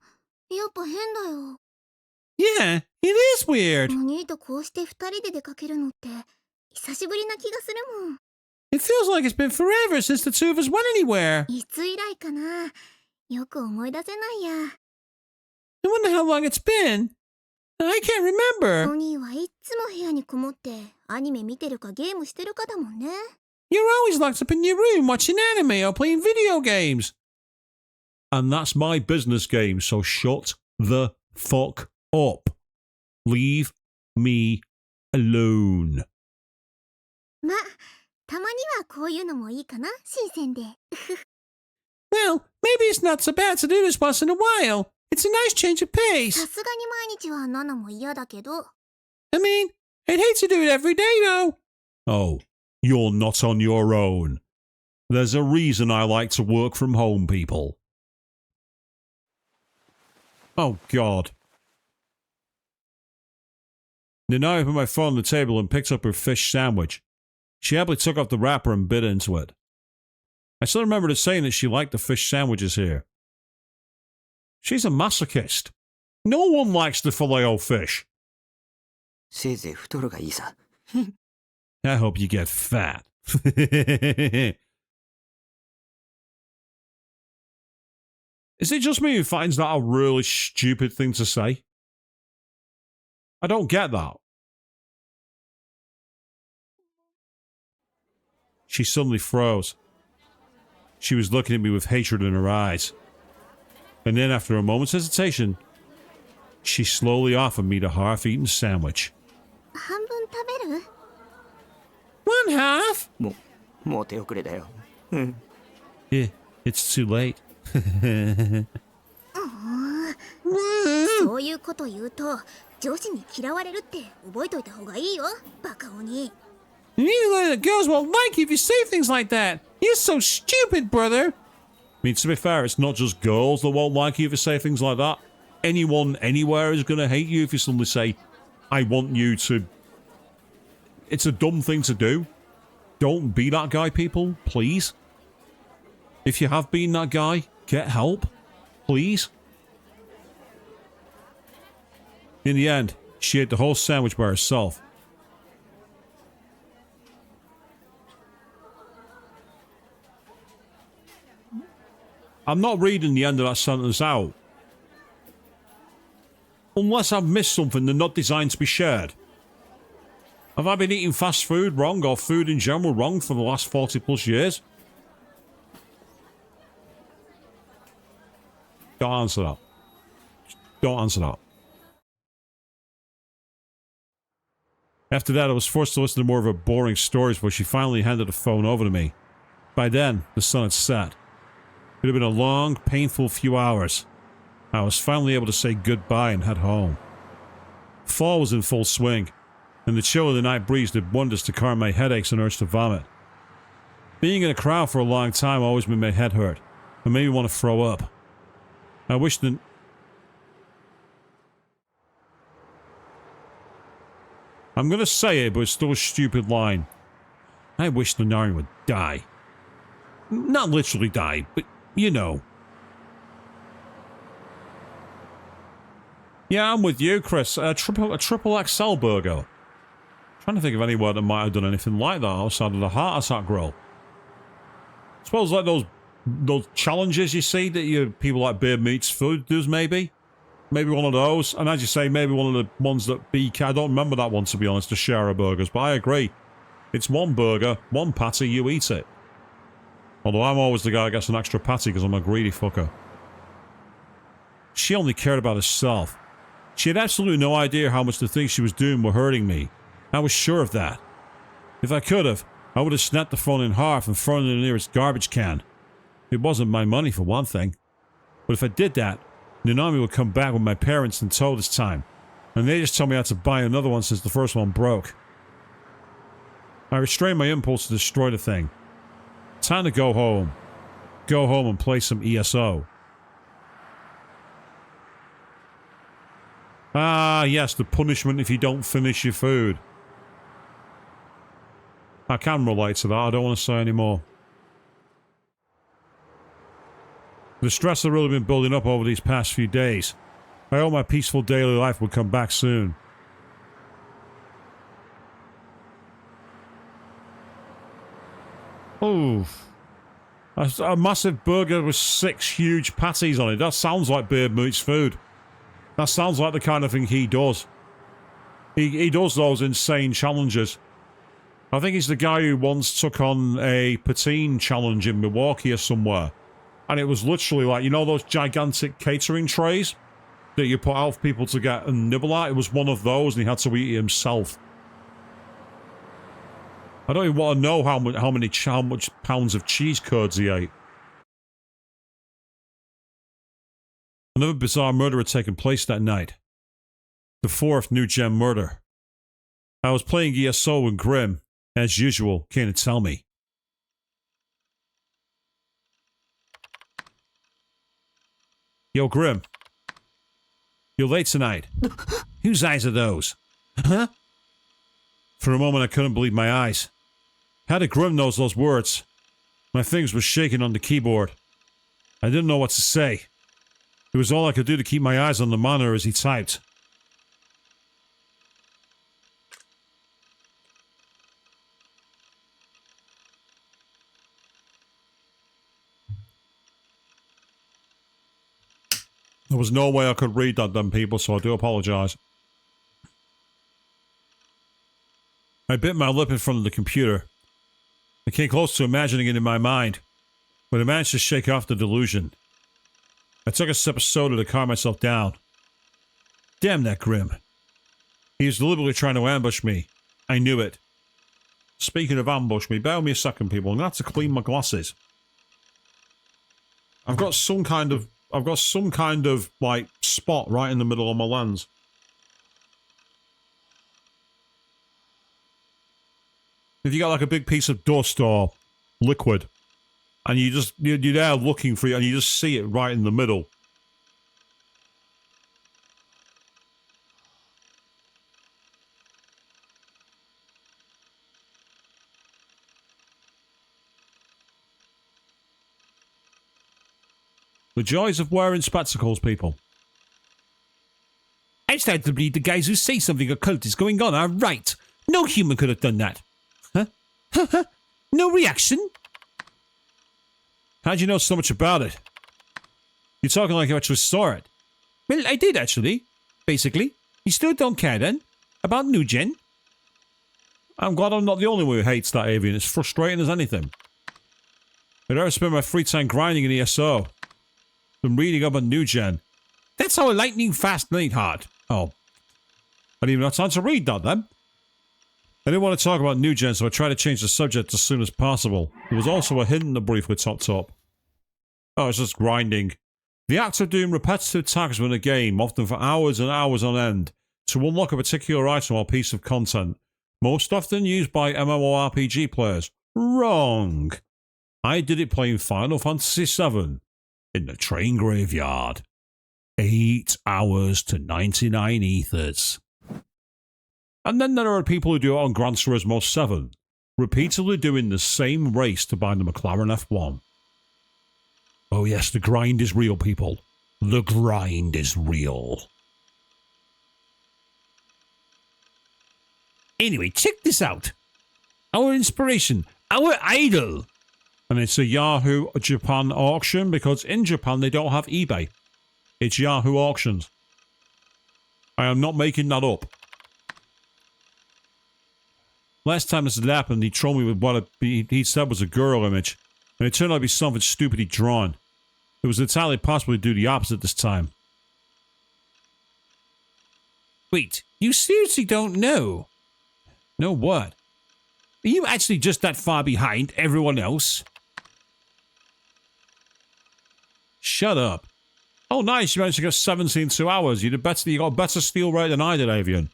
やっぱ変だよ。Yeah, it is weird. お兄とこうして二人で出かけるのって久しぶりな気がするもん。 It feels like it's been forever since the two of us went anywhere. いつ以来かな。よく思い出せないや。 I wonder how long it's been. I can't お remember. 兄はいっつも部屋にこもってアニメ見てるかゲームしてるかだもんね。 You're always locked up in your room watching anime or playing video games. And that's my business game, so shut the fuck up. Leave me alone. ま、たまにはこういうのもいいかな、新鮮で。 Well, maybe it's not so bad to do this once in a while. It's a nice change of さ pace. すがに毎日はナナも嫌だけど。 I mean, I'd hate to do it every day though. Oh, you're not on your own. There's a reason I like to work from home, people. Oh, God. Nanai put my phone on the table and picked up her fish sandwich. She happily took off the wrapper and bit into it. I still remember her saying that she liked the fish sandwiches here. She's a masochist. No one likes the filet-o-fish. せいぜい太るがいいさ。 I hope you get fat. Is it just me who finds that a really stupid thing to say? I don't get that. She suddenly froze. She was looking at me with hatred in her eyes. And then, after a moment's hesitation, she slowly offered me the half-eaten sandwich. 半分食べる？ One half? もう手遅れだよ。 Yeah, it's too late. そういうこと言うと上司に嫌われるって覚えといた方がいいよ、バカ鬼。 You need to let the girls won't like you if you say things like that. You're so stupid, brother. I mean, to be fair, it's not just girls that won't like you if you say things like that. Anyone, anywhere is going to hate you if you suddenly say, I want you to... It's a dumb thing to do. Don't be that guy, people, please. If you have been that guy, get help, please. In the end, she ate the whole sandwich by herself. I'm not reading the end of that sentence out. Unless I've missed something they're not designed to be shared. Have I been eating fast food wrong or food in general wrong for the last 40 plus years? Don't answer that. Don't answer that. After that, I was forced to listen to more of her boring stories before she finally handed the phone over to me. By then, the sun had set. It had been a long, painful few hours. I was finally able to say goodbye and head home. Fall was in full swing, and the chill of the night breeze did wonders to calm my headaches and urge to vomit. Being in a crowd for a long time always made my head hurt, and made me want to throw up. I wish that... I'm gonna say it, but it's still a stupid line. I wish the Nari would die. Not literally die, but you know. Yeah, I'm with you, Chris. A triple XL burger. Trying to think of anyone that might have done anything like that outside of the heart attack grill. I suppose like those challenges you see that people like Beard Meats Food does maybe. Maybe one of those. And as you say, maybe one of the ones that BK... I don't remember that one, to be honest, the Shara burgers. But I agree. It's one burger, one patty, you eat it. Although I'm always the guy that gets an extra patty because I'm a greedy fucker. She only cared about herself. She had absolutely no idea how much the things she was doing were hurting me. I was sure of that. If I could have, I would have snapped the phone in half and thrown it in the nearest garbage can. It wasn't my money for one thing. But if I did that, Nanami would come back with my parents in tow this time, and they just told me I had to buy another one since the first one broke. I restrained my impulse to destroy the thing. Time to go home. Go home and play some ESO. Ah, yes, the punishment if you don't finish your food. I can relate to that, I don't want to say any more. The stress had really been building up over these past few days. I hope my peaceful daily life will come back soon. Oh, a massive burger with 6 huge patties on it. That sounds like Babe Meat's food. That sounds like the kind of thing he does. He does those insane challenges. I think he's the guy who once took on a poutine challenge in Milwaukee or somewhere. And it was literally like, you know those gigantic catering trays that you put out for people to get and nibble at? It was one of those and he had to eat it himself. I don't even want to know how much pounds of cheese curds he ate. Another bizarre murder had taken place that night. The 4th New Gen murder. I was playing ESO when Grim, as usual, came to tell me. Yo, Grim. You're late tonight. Whose eyes are those? Huh? For a moment I couldn't believe my eyes. How did Grim knows those words? My fingers were shaking on the keyboard. I didn't know what to say. It was all I could do to keep my eyes on the monitor as he typed. There was no way I could read that, then, people, so I do apologise. I bit my lip in front of the computer. I came close to imagining it in my mind, but I managed to shake off the delusion. I took a sip of soda to calm myself down. Damn that Grim. He was deliberately trying to ambush me. I knew it. Speaking of ambush me, bear with me a second, people. I'm going to have to clean my glasses. I've got some kind of, like, spot right in the middle of my lens. If you got, like, a big piece of dust or liquid, and you're there looking for it, and you just see it right in the middle. The joys of wearing spectacles, people. I start to believe the guys who say something occult is going on are right. No human could have done that. Huh? No reaction? How'd you know so much about it? You're talking like you actually saw it. Well, I did actually. Basically. You still don't care then? About New Gen? I'm glad I'm not the only one who hates that avian. It's frustrating as anything. I'd rather spend my free time grinding in ESO than reading up on New Gen. That's how a lightning fast night heart. Oh. I didn't even have time to read that then. I didn't want to talk about New Gen, so I tried to change the subject as soon as possible. There was also a hint in the brief with Top Top. Oh, it's just grinding. The act of doing repetitive tasks within a game, often for hours and hours on end, to unlock a particular item or piece of content, most often used by MMORPG players. Wrong. I did it playing Final Fantasy VII in the train graveyard. 8 hours to 99 ethers. And then there are people who do it on Gran Turismo 7, repeatedly doing the same race to buy the McLaren F1. Oh yes, the grind is real, people. The grind is real. Anyway, check this out. Our inspiration, our idol. And it's a Yahoo Japan auction, because in Japan they don't have eBay. It's Yahoo Auctions. I am not making that up. Last time this had happened, he trolled me with what he said was a girl image, and it turned out to be something stupid he'd drawn. It was entirely possible to do the opposite this time. Wait, you seriously don't know? Know what? Are you actually just that far behind everyone else? Shut up. Oh nice, you managed to get 17 in 2 hours. You got a better steal rate than I did, Avian.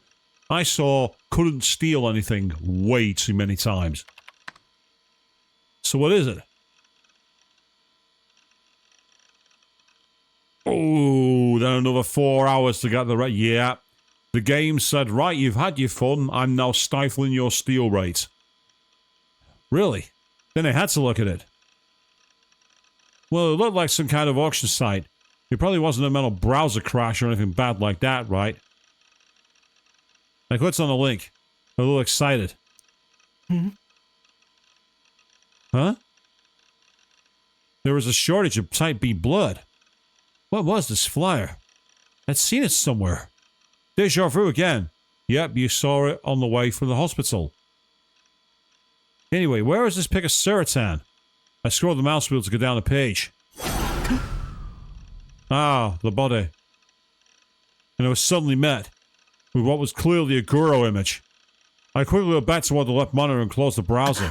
I couldn't steal anything way too many times. So what is it? Oh, then another 4 hours to get the right. Yeah. The game said, right, you've had your fun. I'm now stifling your steal rate. Really? Then I had to look at it. Well, it looked like some kind of auction site. It probably wasn't a mental browser crash or anything bad like that, right? I clicked on the link. A little excited. Huh? There was a shortage of type B blood. What was this flyer? I'd seen it somewhere. Deja vu again. Yep, you saw it on the way from the hospital. Anyway, where is this pic of Serotan? I scrolled the mouse wheel to go down the page. Ah, the body. And I was suddenly met with what was clearly a Guro image. I quickly went back toward the left monitor and closed the browser.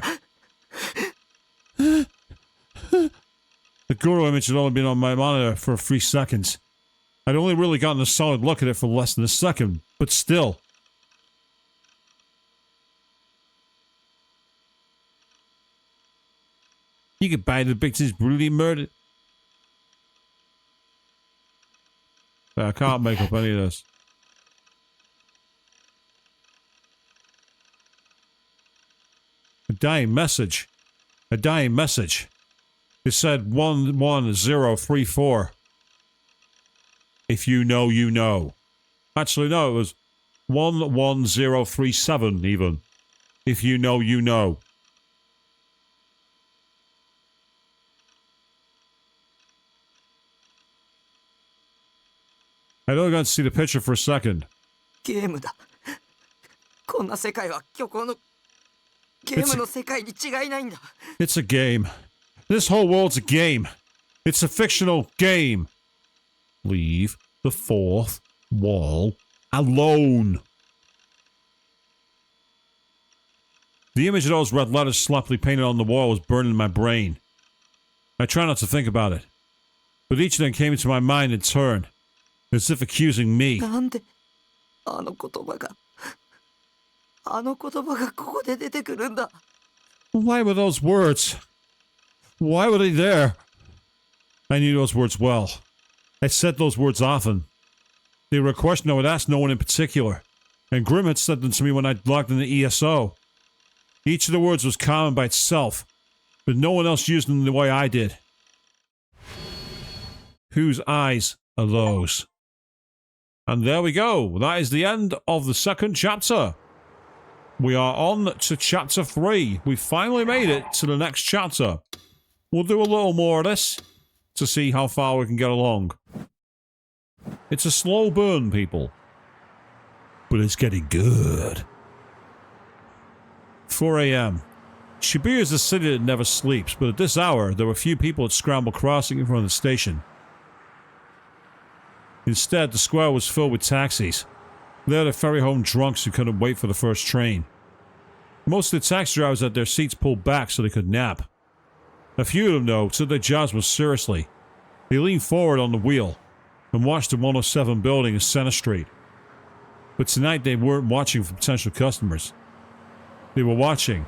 The Guro image had only been on my monitor for 3 seconds. I'd only really gotten a solid look at it for less than a second, but still. You could buy the victims brutally murdered. I can't make up any of this. A dying message. A dying message. It said 11034. If you know, you know. Actually, no, it was 11037 even. If you know, you know. I only got to see the picture for a second. ゲームだ。こんな世界は虚構のゲームの世界に違いないんだ。 It's a game. This whole world's a game. It's a fictional game. Leave the fourth wall alone. The image of those red letters sloppily painted on the wall was burning in my brain. I try not to think about it, but each of them came into my mind in turn, as if accusing me. なんであの言葉がここで出てくるんだ。 Why were those words? Why were they there? I knew those words well. I said those words often. They were a question I would ask no one in particular, and Grimm had said them to me when I logged in the ESO. Each of the words was common by itself, but no one else used them the way I did. Whose eyes are those? And there we go. That is the end of the second chapter. We are on to chapter 3. We finally made it to the next chapter. We'll do a little more of this to see how far we can get along. It's a slow burn, people. But it's getting good. 4 a.m. Shibuya is a city that never sleeps, but at this hour, there were few people at Scramble Crossing in front of the station. Instead, the square was filled with taxis. They had to ferry home drunks who couldn't wait for the first train. Most of the taxi drivers had their seats pulled back so they could nap. A few of them, though, took their jobs more seriously. They leaned forward on the wheel and watched the 107 building in Center Street. But tonight they weren't watching for potential customers. They were watching,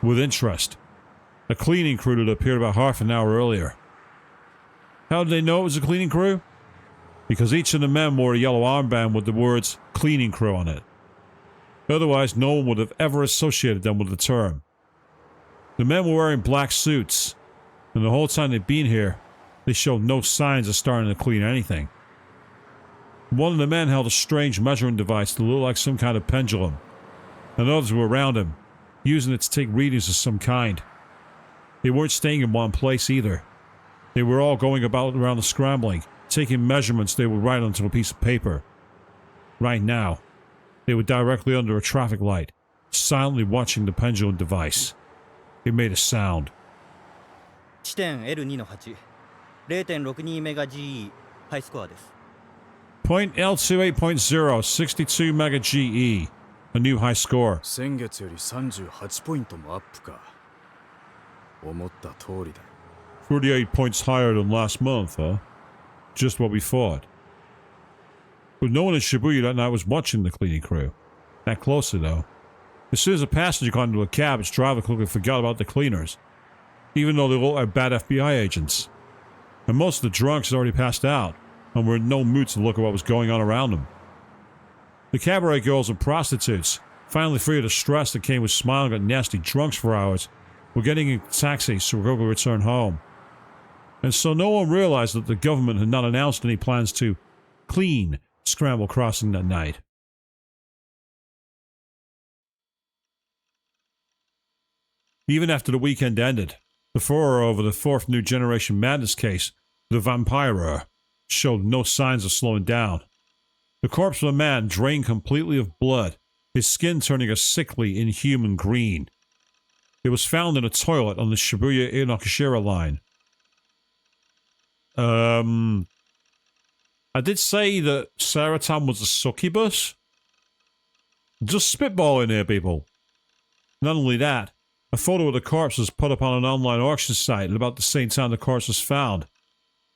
with interest, a cleaning crew that appeared about half an hour earlier. How did they know it was a cleaning crew? Because each of the men wore a yellow armband with the words cleaning crew on it. Otherwise, no one would have ever associated them with the term. The men were wearing black suits, and the whole time they'd been here, they showed no signs of starting to clean anything. One of the men held a strange measuring device that looked like some kind of pendulum, and others were around him, using it to take readings of some kind. They weren't staying in one place either. They were all going about around the scrambling, taking measurements they would write onto a piece of paper. Right now, they were directly under a traffic light, silently watching the pendulum device. It made a sound. 地点 L2 の8、0.62 メガ GE、ハイスコアです。Point L28.0, 62 mega GE. A new high score. 先月より38ポイントもアップか。思った通りだ。38 points higher than last month, huh? Just what we thought. But no one in Shibuya that night was watching the cleaning crew. That closely, though. As soon as a passenger got into a cab, its driver quickly forgot about the cleaners, even though they looked like bad FBI agents. And most of the drunks had already passed out, and were in no mood to look at what was going on around them. The cabaret girls and prostitutes, finally free of the stress that came with smiling at nasty drunks for hours, were getting in taxis to quickly return home. and so no one realized that the government had not announced any plans to clean Scramble Crossing that night. Even after the weekend ended, the furor over the fourth New Generation Madness case, the Vampirer, showed no signs of slowing down. The corpse of a man drained completely of blood, his skin turning a sickly, inhuman green. It was found in a toilet on the Shibuya Inokashira line. I did say that Saratan was a succubus. Just spitballing here, people. Not only that, a photo of the corpse was put up on an online auction site at about the same time the corpse was found.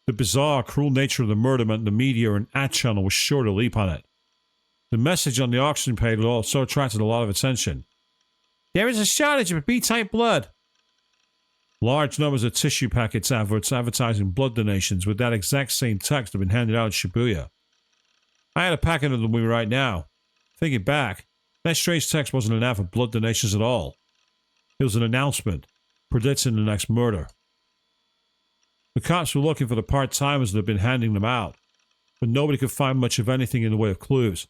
The bizarre, cruel nature of the murder meant the media and ad channel was sure to leap on it. The message on the auction page also attracted a lot of attention. There is a shortage of B-type blood. Large numbers of tissue packets advertising blood donations with that exact same text have been handed out in Shibuya. I had a packet of them with me right now. Thinking back, that strange text wasn't an ad for blood donations at all. It was an announcement, predicting the next murder. The cops were looking for the part-timers that had been handing them out, but nobody could find much of anything in the way of clues.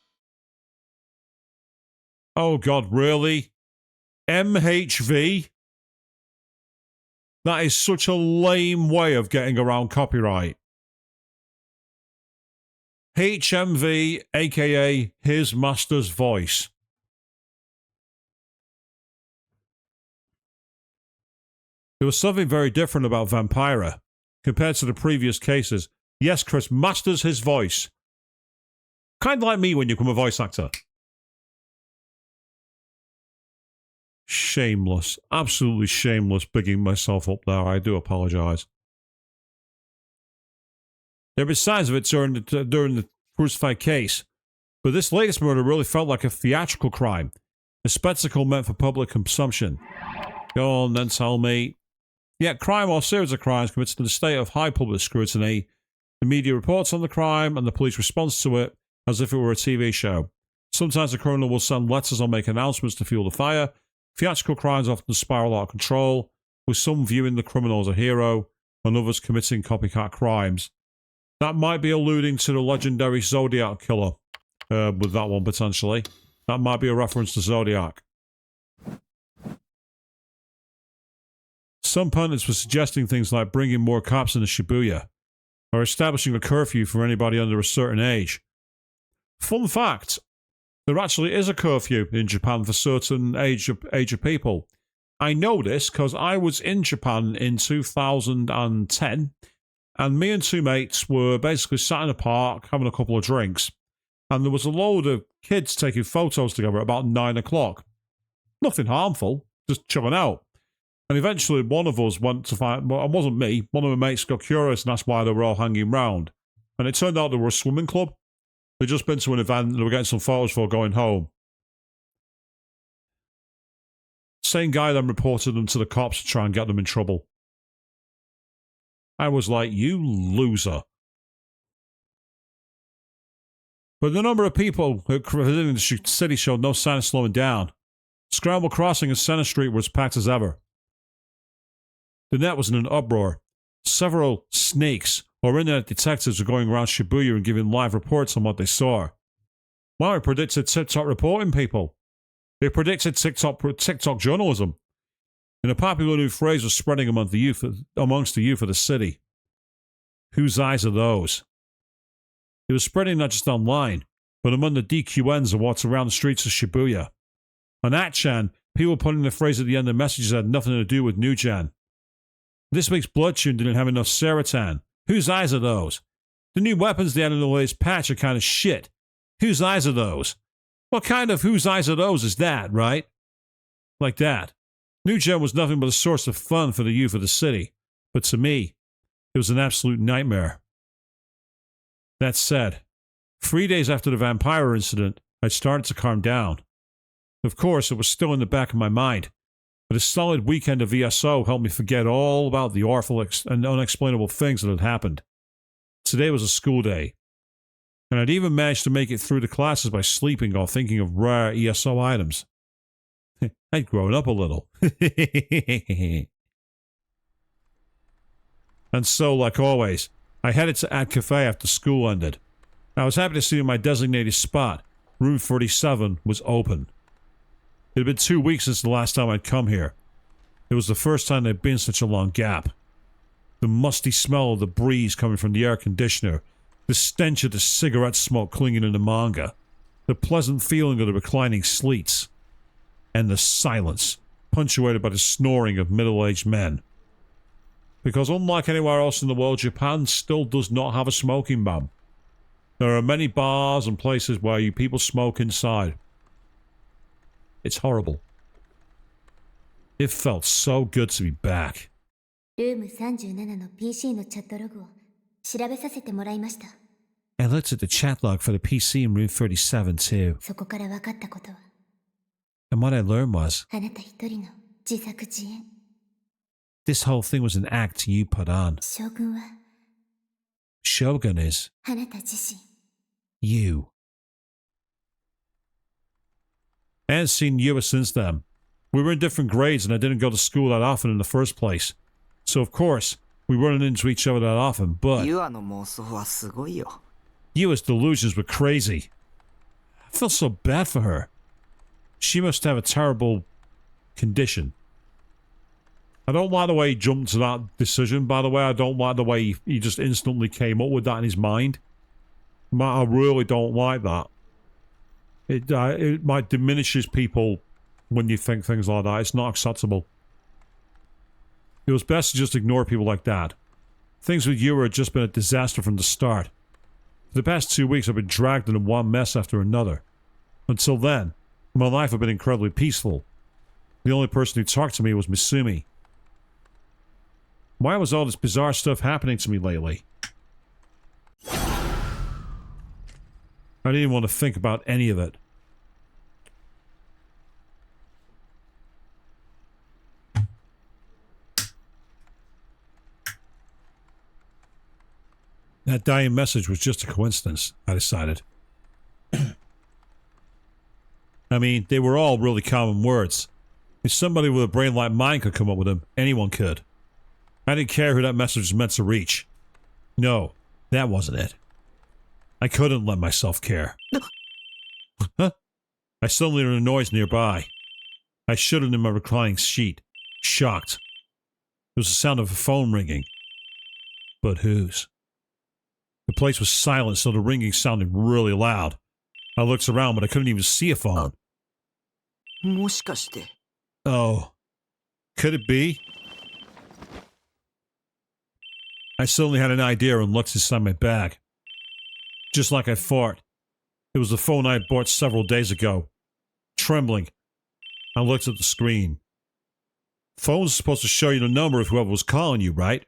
Oh God, really? MHV? That is such a lame way of getting around copyright. HMV, aka His Master's Voice. There was something very different about Vampira compared to the previous cases. Yes, Chris, masters his voice. Kind of like me when you become a voice actor. Shameless. Absolutely shameless bigging myself up there. I do apologise. There have been signs of it during the crucified case, but this latest murder really felt like a theatrical crime. A spectacle meant for public consumption. Go on then, tell me. Yet crime or series of crimes committed in a state of high public scrutiny. The media reports on the crime and the police responds to it as if it were a TV show. Sometimes the criminal will send letters or make announcements to fuel the fire. Theatrical crimes often spiral out of control, with some viewing the criminal as a hero and others committing copycat crimes. That might be alluding to the legendary Zodiac killer with that one, potentially. That might be a reference to Zodiac. Some pundits were suggesting things like bringing more cops into Shibuya, or establishing a curfew for anybody under a certain age. Fun fact, there actually is a curfew in Japan for certain age of people. I know this because I was in Japan in 2010, and me and two mates were basically sat in a park having a couple of drinks, and there was a load of kids taking photos together at about 9 o'clock. Nothing harmful, just chilling out. And eventually one of us went to find, well, it wasn't me, one of my mates got curious and asked why they were all hanging round. And it turned out they were a swimming club. They'd just been to an event and they were getting some photos for going home. Same guy then reported them to the cops to try and get them in trouble. I was like, you loser. But the number of people who visiting the city showed no sign of slowing down. Scramble Crossing and Center Street were as packed as ever. The net was in an uproar. Several snakes or internet detectives were going around Shibuya and giving live reports on what they saw. Well, it predicted TikTok reporting, people. It predicted TikTok journalism. And a popular new phrase was spreading amongst the youth of the city. Whose eyes are those? It was spreading not just online, but among the DQNs who walked around the streets of Shibuya. On 8chan, people putting the phrase at the end of messages that had nothing to do with New Gen. This week's Bloodtune didn't have enough Saratan. Whose eyes are those? The new weapons they had in the latest patch are kind of shit. Whose eyes are those? What kind of whose eyes are those is that, right? Like that. New Gen was nothing but a source of fun for the youth of the city. But to me, it was an absolute nightmare. That said, 3 days after the Vampire incident, I'd started to calm down. Of course, it was still in the back of my mind, but a solid weekend of ESO helped me forget all about the awful and unexplainable things that had happened. Today was a school day, and I'd even managed to make it through the classes by sleeping while thinking of rare ESO items. I'd grown up a little. And so, like always, I headed to Ad Cafe after school ended. I was happy to see that my designated spot, room 37, was open. It had been 2 weeks since the last time I'd come here. It was the first time there'd been such a long gap. The musty smell of the breeze coming from the air conditioner, the stench of the cigarette smoke clinging to the manga, the pleasant feeling of the reclining seats, and the silence, punctuated by the snoring of middle-aged men. Because unlike anywhere else in the world, Japan still does not have a smoking ban. There are many bars and places where people smoke inside. It's horrible. It felt so good to be back. ルーム37の PC のチャットログを調べさせてもらいました。I looked at the chat log for the PC in room 37 too. そこから分かったことは、 And what I learned was, あなた一人の自作自演。 this whole thing was an act you put on. 将軍は Shogun is あなた自身。 you. I hadn't seen Yua since then. We were in different grades and I didn't go to school that often in the first place. So of course, we weren't into each other that often, but ユアの妄想はすごいよ。 Yua's delusions were crazy. I felt so bad for her. She must have a terrible condition. I don't like the way he jumped to that decision, by the way. I don't like the way he just instantly came up with that in his mind. I really don't like that. It might diminishes people when you think things like that. It's not acceptable. It was best to just ignore people like that. Things with Yura had just been a disaster from the start. For the past 2 weeks, I've been dragged into one mess after another. Until then, my life had been incredibly peaceful. The only person who talked to me was Misumi. Why was all this bizarre stuff happening to me lately? I didn't even want to think about any of it. That dying message was just a coincidence, I decided. I mean, they were all really common words. If somebody with a brain like mine could come up with them, anyone could. I didn't care who that message was meant to reach. No, that wasn't it. I couldn't let myself care. Huh? I suddenly heard a noise nearby. I shuddered in my reclining seat, shocked. It was the sound of a phone ringing. But whose? The place was silent, so the ringing sounded really loud. I looked around, but I couldn't even see a phone. もしかして。 Oh. Could it be? I suddenly had an idea and looked inside my bag. Just like I thought. It was the phone I had bought several days ago. Trembling, I looked at the screen. Phone's supposed to show you the number of whoever was calling you, right?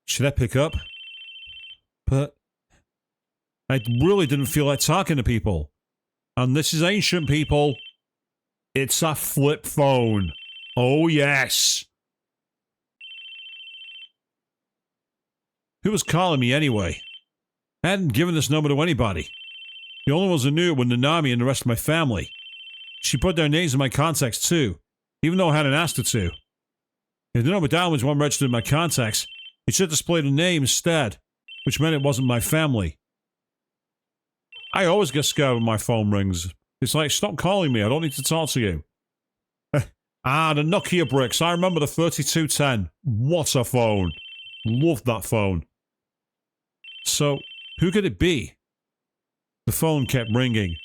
Should I pick up? But I really didn't feel like talking to people. And this is ancient, people. It's a flip phone. Oh, yes. Who was calling me anyway? I hadn't given this number to anybody. The only ones who knew it were Nanami and the rest of my family. She put their names in my contacts too, even though I hadn't asked her to. If the number down was one registered in my contacts, it should display the name instead, which meant it wasn't my family. I always get scared when my phone rings. It's like, stop calling me, I don't need to talk to you. The Nokia bricks, I remember the 3210. What a phone. Loved that phone. So, who could it be? The phone kept ringing.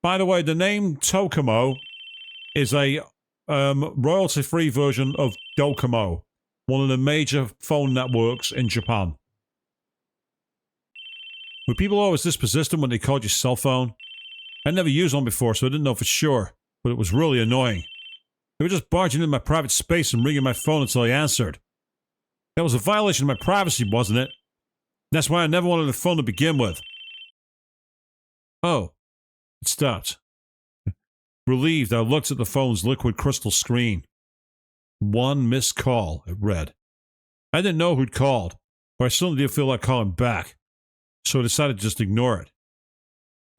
By the way, the name Tokomo is a royalty-free version of Docomo, one of the major phone networks in Japan. Were people always this persistent when they called your cell phone? I'd never used one before, so I didn't know for sure, but it was really annoying. They were just barging into my private space and ringing my phone until I answered. That was a violation of my privacy, wasn't it? That's why I never wanted a phone to begin with. Oh, it stopped. Relieved, I looked at the phone's liquid crystal screen. 1 missed call, it read. I didn't know who'd called, but I still didn't feel like calling back, so I decided to just ignore it.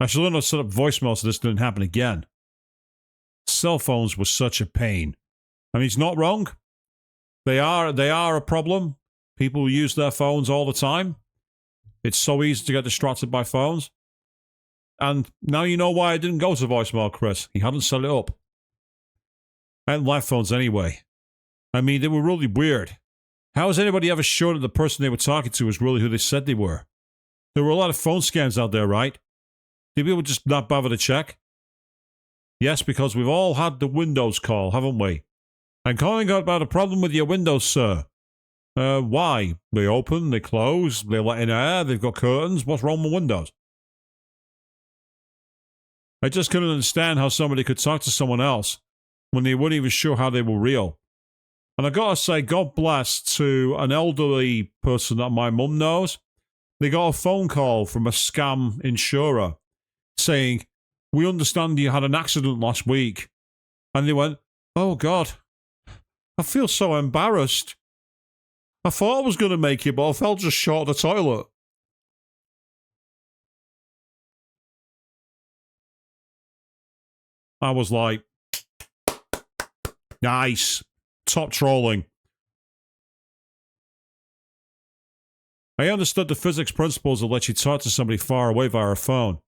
I should learn how to set up voicemail so this didn't happen again. Cell phones were such a pain. I mean, he's not wrong. They are a problem. People use their phones all the time. It's so easy to get distracted by phones. And now you know why I didn't go to voicemail, Chris. He hadn't set it up. I had live phones anyway. I mean, they were really weird. How is anybody ever sure that the person they were talking to was really who they said they were? There were a lot of phone scams out there, right? Did people just not bother to check? Yes, because we've all had the Windows call, haven't we? I'm calling about a problem with your Windows, sir. Why? They open, they close, they let in air, they've got curtains. What's wrong with Windows? I just couldn't understand how somebody could talk to someone else when they weren't even sure how they were real. And I gotta say, God bless to an elderly person that my mum knows. They got a phone call from a scam insurer saying, we understand you had an accident last week. And they went, oh God, I feel so embarrassed. I thought I was going to make it, but I fell just short of the toilet. I was like, nice. Top trolling. I understood the physics principles that let you talk to somebody far away via a phone,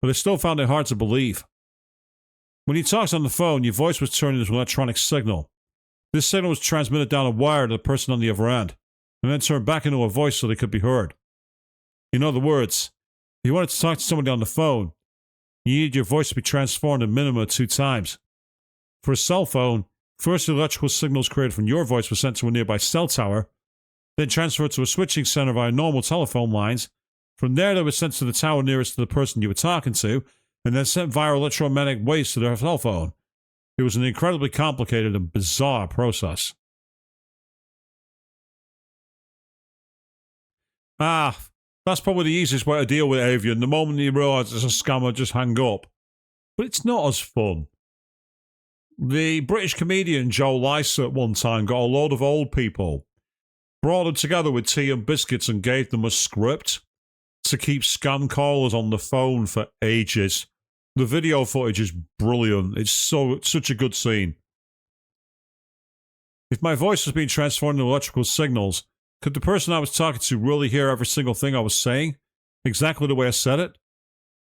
but I still found it hard to believe. When you talked on the phone, your voice was turned into an electronic signal. This signal was transmitted down a wire to the person on the other end, and then turned back into a voice so they could be heard. In other words, if you wanted to talk to somebody on the phone, you needed your voice to be transformed a minimum of 2 times. For a cell phone, first the electrical signals created from your voice were sent to a nearby cell tower, then transferred to a switching center via normal telephone lines. From there, they were sent to the tower nearest to the person you were talking to, and then sent via electromagnetic waves to their cell phone. It was an incredibly complicated and bizarre process. That's probably the easiest way to deal with Avian. The moment you realise it's a scammer, just hang up. But it's not as fun. The British comedian Joe Lycett one time got a load of old people, brought them together with tea and biscuits and gave them a script to keep scam callers on the phone for ages. The video footage is brilliant. It's such a good scene. If my voice was being transformed into electrical signals, could the person I was talking to really hear every single thing I was saying? Exactly the way I said it?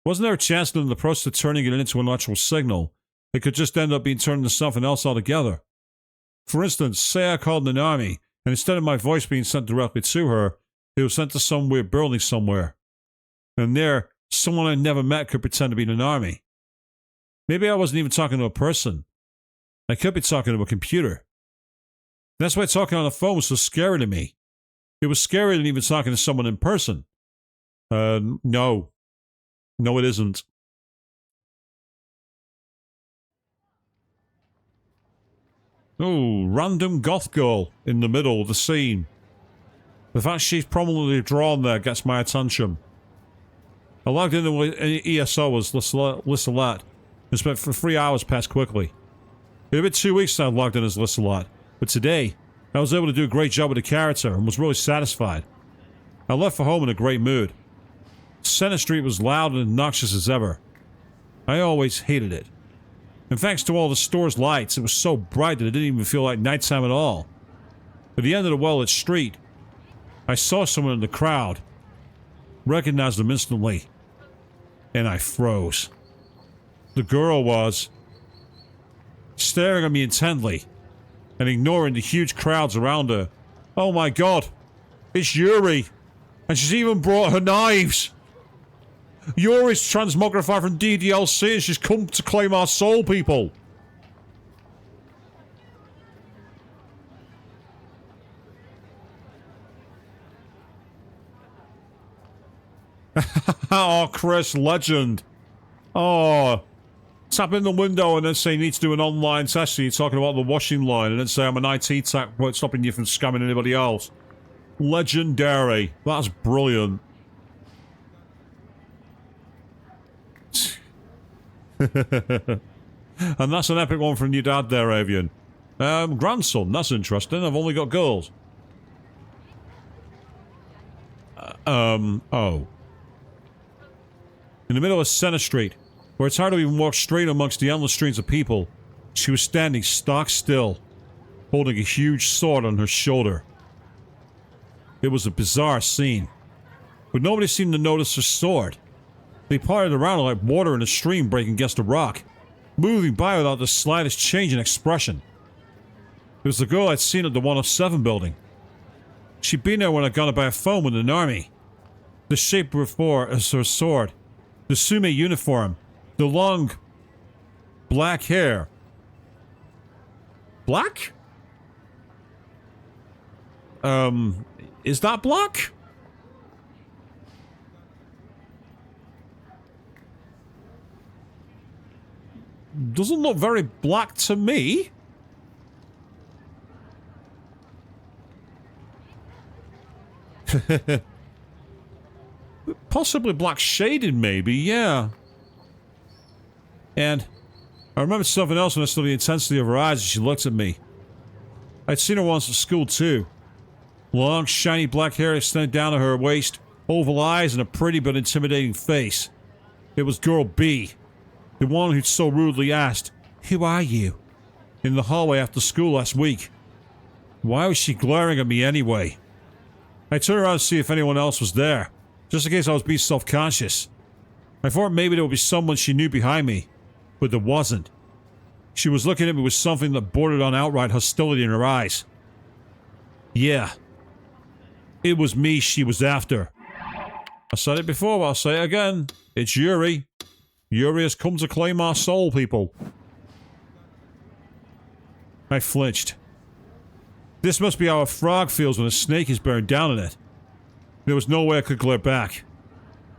Wasn't there a chance that in the process of turning it into an electrical signal, it could just end up being turned into something else altogether? For instance, say I called an army, and instead of my voice being sent directly to her, it was sent to some weird building somewhere. And there, someone I never met could pretend to be in an army. Maybe I wasn't even talking to a person. I could be talking to a computer. That's why talking on the phone was so scary to me. It was scarier than even talking to someone in person. No. No, it isn't. Oh, random goth girl in the middle of the scene. The fact she's prominently drawn there gets my attention. I logged into ESO as Lissalette and spent for 3 hours past quickly. It had been 2 weeks since I logged in as Lissalette, but today I was able to do a great job with the character and was really satisfied. I left for home in a great mood. Center Street was loud and obnoxious as ever. I always hated it. And thanks to all the store's lights, it was so bright that it didn't even feel like nighttime at all. At the end of the well-lit street, I saw someone in the crowd, recognized them instantly, and I froze. The girl was staring at me intently and ignoring the huge crowds around her. Oh my God, it's Yuri, and she's even brought her knives. Yuri's transmogrified from DDLC and she's come to claim our soul, people. Oh, Chris, legend. Oh, tap in the window and then say you need to do an online test and you're talking about the washing line and then say I'm an IT tech stopping you from scamming anybody else. Legendary. That's brilliant. And that's an epic one from your dad there, Avian. Grandson, that's interesting. I've only got girls. Oh. In the middle of Center Street, where it's hard to even walk straight amongst the endless streams of people, she was standing stock still. holding a huge sword on her shoulder. It was a bizarre scene, but nobody seemed to notice her sword. They parted around like water in a stream breaking against a rock, moving by without the slightest change in expression. It was the girl I'd seen at the 107 building. She'd been there when I'd gone to buy a phone with an army. The shape before as her sword, the Sume uniform, the long black hair. Black? Is that black? Doesn't look very black to me. Possibly black shaded, maybe, yeah. And I remembered something else when I saw the intensity of her eyes as she looked at me. I'd seen her once at school, too. Long, shiny black hair extended down to her waist, oval eyes, and a pretty but intimidating face. It was Girl B, the one who'd so rudely asked, "Who are you?" in the hallway after school last week. Why was she glaring at me anyway? I turned around to see if anyone else was there, just in case I was being self-conscious. I thought maybe there would be someone she knew behind me, but there wasn't. She was looking at me with something that bordered on outright hostility in her eyes. Yeah. It was me she was after. I said it before, I'll say it again. It's Yuri. Yuri has come to claim our soul, people. I flinched. This must be how a frog feels when a snake is burned down in it. There was no way I could glare back.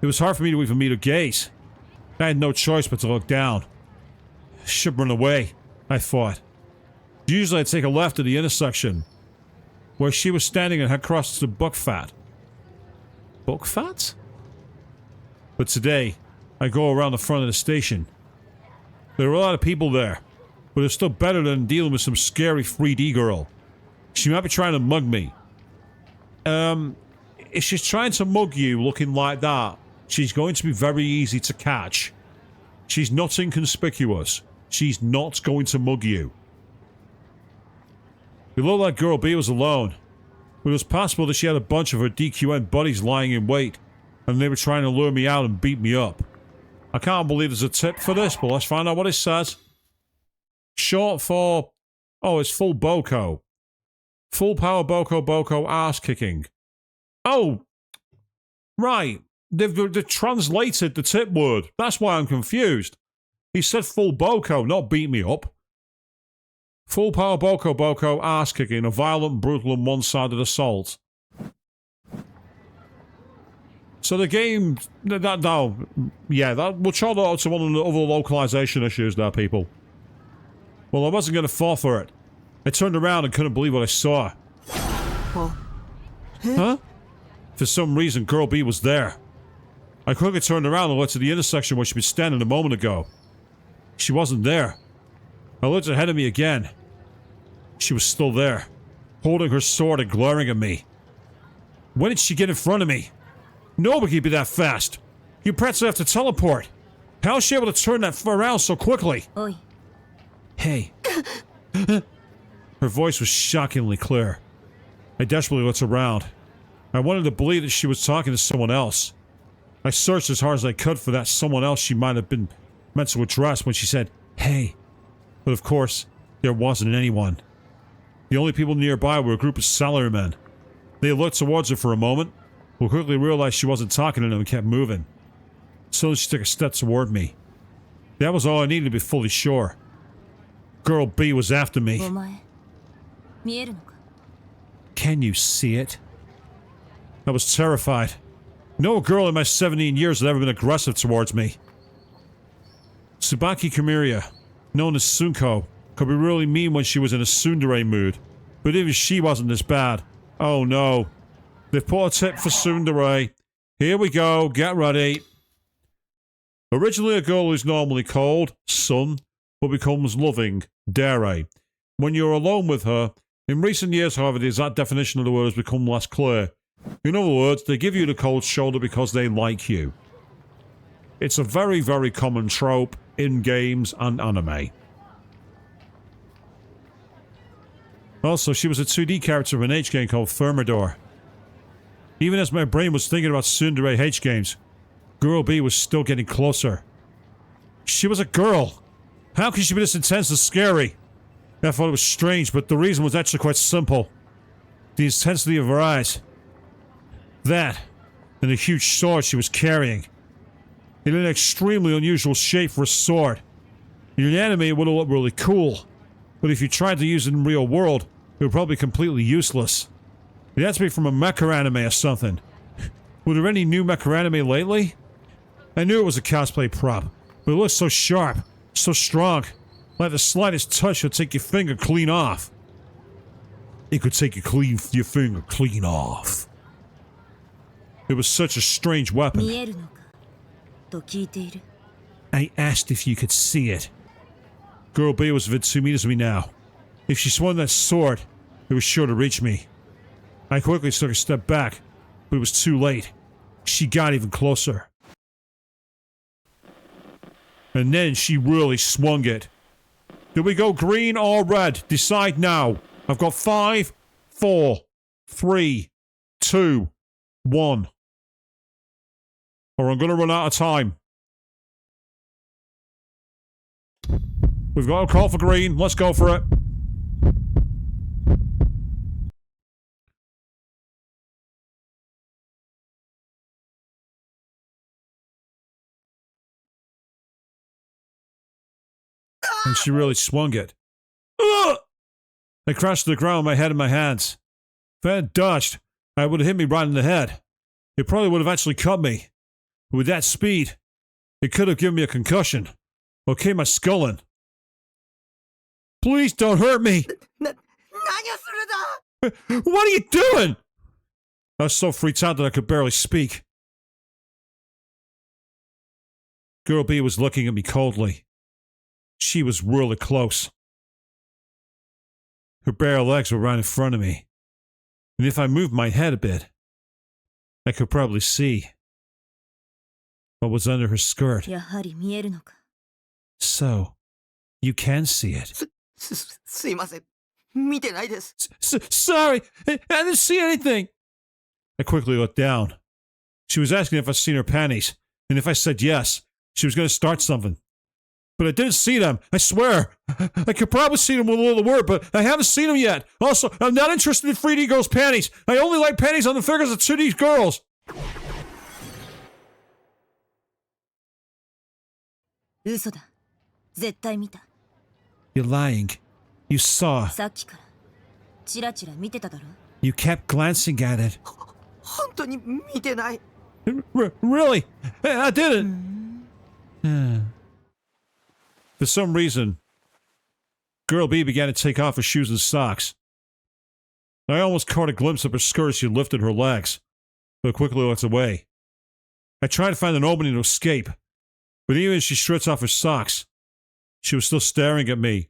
It was hard for me to even meet her gaze. I had no choice but to look down. Should run away, I thought. Usually I'd take a left at the intersection, where she was standing and had crossed to Buckfat. Buckfat? But today, I go around the front of the station. There were a lot of people there, but it's still better than dealing with some scary 3D girl. She might be trying to mug me. If she's trying to mug you looking like that, she's going to be very easy to catch. She's not inconspicuous. She's not going to mug you. It looked like Girl B was alone, but it was possible that she had a bunch of her DQN buddies lying in wait, and they were trying to lure me out and beat me up. I can't believe there's a tip for this, but let's find out what it says. Short for... oh, it's full Boko. Full power Boko ass kicking. Oh! Right. They've translated the tip word. That's why I'm confused. He said full Boko, not beat me up. Full power Boko ass kicking, a violent, brutal, and one-sided assault. So the game... we'll chalk that up to one of the other localization issues there, people. Well, I wasn't going to fall for it. I turned around and couldn't believe what I saw. Huh? For some reason, Girl B was there. I quickly turned around and looked at the intersection where she'd been standing a moment ago. She wasn't there. I looked ahead of me again. She was still there, holding her sword and glaring at me. When did she get in front of me? Nobody could be that fast. You practically have to teleport. How is she able to turn that around so quickly? Oi. Hey. Her voice was shockingly clear. I desperately looked around. I wanted to believe that she was talking to someone else. I searched as hard as I could for that someone else she might have been meant to address when she said, "Hey." But of course, there wasn't anyone. The only people nearby were a group of salarymen. They looked towards her for a moment, but quickly realized she wasn't talking to them and kept moving. So she took a step toward me. That was all I needed to be fully sure. Girl B was after me. Can you see it? I was terrified. No girl in my 17 years had ever been aggressive towards me. Tsubaki Kamiria, known as Sunko, could be really mean when she was in a tsundere mood, but even she wasn't this bad. Oh no. They've put a tip for tsundere. Here we go, get ready. Originally a girl who's normally cold, sun, but becomes loving, dere, when you're alone with her. In recent years, however, the exact definition of the word has become less clear. In other words, they give you the cold shoulder because they like you. It's a very, very common trope in games and anime. Also, she was a 2D character of an H game called Thermidor. Even as my brain was thinking about tsundere H games, Girl B was still getting closer. She was a girl. How could she be this intense and scary? I thought it was strange, but the reason was actually quite simple. The intensity of her eyes. That, and the huge sword she was carrying. In an extremely unusual shape for a sword. In an anime, it would have looked really cool. But if you tried to use it in the real world, it would probably be completely useless. It had to be from a mecha anime or something. Were there any new mecha anime lately? I knew it was a cosplay prop, but it looked so sharp, so strong. Like the slightest touch would take your finger clean off. It could take your finger clean off. It was such a strange weapon. 見えるのかと聞いている。 I asked if you could see it. Girl B was within 2 meters of me now. If she swung that sword, it was sure to reach me. I quickly took a step back, but it was too late. She got even closer. And then she really swung it. Do we go green or red? Decide now. I've got 5, 4, 3, 2, 1. Or I'm gonna run out of time. We've got a call for green. Let's go for it. And she really swung it. Ugh! I crashed to the ground with my head in my hands. If I had dodged, it would have hit me right in the head. It probably would have actually cut me. With that speed, it could have given me a concussion. Or came my skull in. Please don't hurt me! 何をするだ What are you doing? I was so freaked out that I could barely speak. Girl B was looking at me coldly. She was really close. Her bare legs were right in front of me. And if I moved my head a bit, I could probably see what was under her skirt. やはり見えるのか。 So, you can see it. すいません。見てないです。 Sorry, I didn't see anything. I quickly looked down. She was asking if I'd seen her panties, and if I said yes, she was going to start something. But I didn't see them, I swear. I could probably see them with a little word, but I haven't seen them yet. Also, I'm not interested in 3D girls' panties. I only like panties on the figures of 2D girls. 嘘だ。絶対見た。 You're lying. You saw. さっきからチラチラ見てただろ。 You kept glancing at it. 本当に見てない。 Really? I didn't. For some reason, Girl B began to take off her shoes and socks. I almost caught a glimpse of her skirt as she lifted her legs, but quickly looked away. I tried to find an opening to escape, but even as she stripped off her socks, she was still staring at me.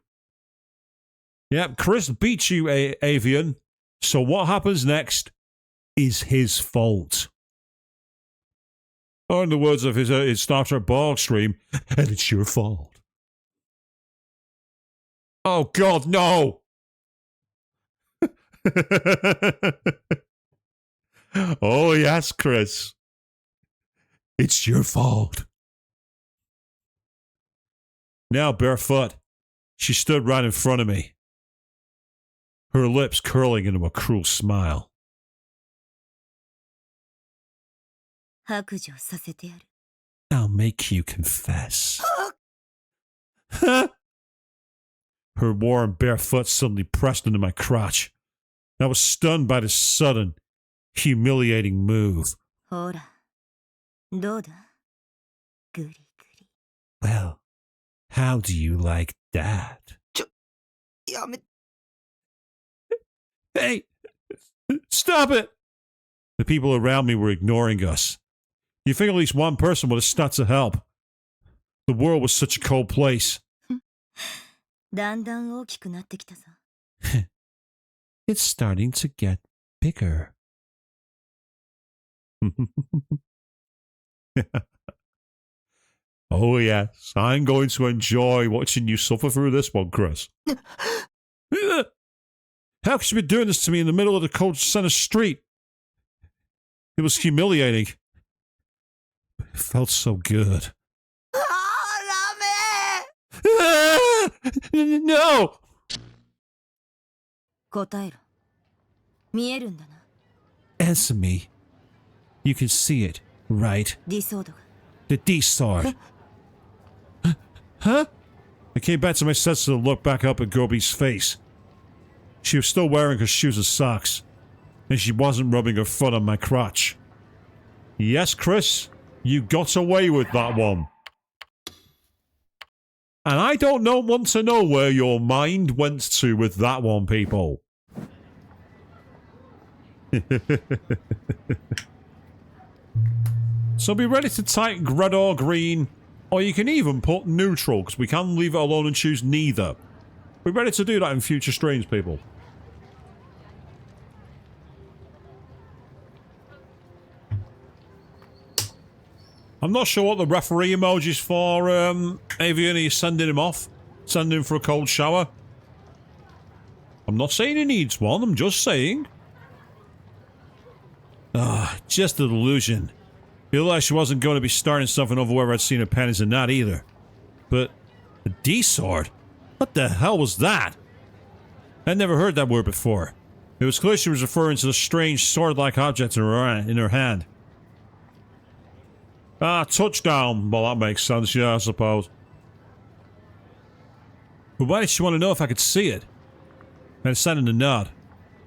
Yep, Chris beat you, Avian. So what happens next is his fault. Or in the words of his Star Trek blog stream, and it's your fault. Oh God, no! Oh yes, Chris. It's your fault. Now barefoot, she stood right in front of me, her lips curling into a cruel smile. 白状させてやる。 I'll make you confess. Her warm bare foot suddenly pressed into my crotch. I was stunned by this sudden, humiliating move. ほら、どうだグリグリ。 Well, how do you like that? やめ、 Hey! Stop it! The people around me were ignoring us. You think at least one person would have stopped to help. The world was such a cold place. だんだん大きくなってきたぞ。 It's starting to get bigger. Oh yes, I'm going to enjoy watching you suffer through this one, Chris. How could she be doing this to me in the middle of the cold center street? It was humiliating. It felt so good. あー、ダメ No! 答えろ。見えるんだな。Answer me. You can see it, right? ディソードが。The D sword. Huh? I came back to my senses to look back up at Gobi's face. She was still wearing her shoes and socks, and she wasn't rubbing her foot on my crotch. Yes, Chris, you got away with that one. And I don't want to know where your mind went to with that one, people. So be ready to type red or green, or you can even put neutral, because we can leave it alone and choose neither. Be ready to do that in future streams, people. I'm not sure what the referee emoji's for, Avian. Are you sending him off? Sending him for a cold shower? I'm not saying he needs one, I'm just saying. Ah, just a delusion. You realize she wasn't going to be starting something over where I'd seen her pennies and that either. But, a D-sword? What the hell was that? I'd never heard that word before. It was clear she was referring to the strange sword-like object in her hand. Ah, touchdown. Well, that makes sense, yeah, I suppose. But why did she want to know if I could see it? I decided to nod.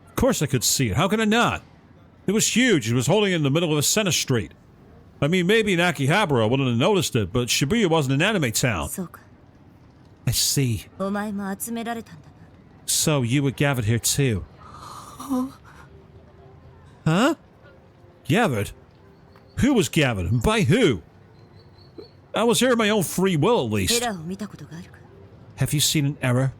Of course I could see it. How could I not? It was huge. It was holding it in the middle of the center street. I mean, maybe in Akihabara I wouldn't have noticed it, but Shibuya wasn't an anime town. そうか。 I see. お前も集められたんだな。 So you were gathered here too. Huh? Gathered? Who was gathered? And by who? I was here of my own free will, at エ least. ラーを見たことがあるか。 Have you seen an error?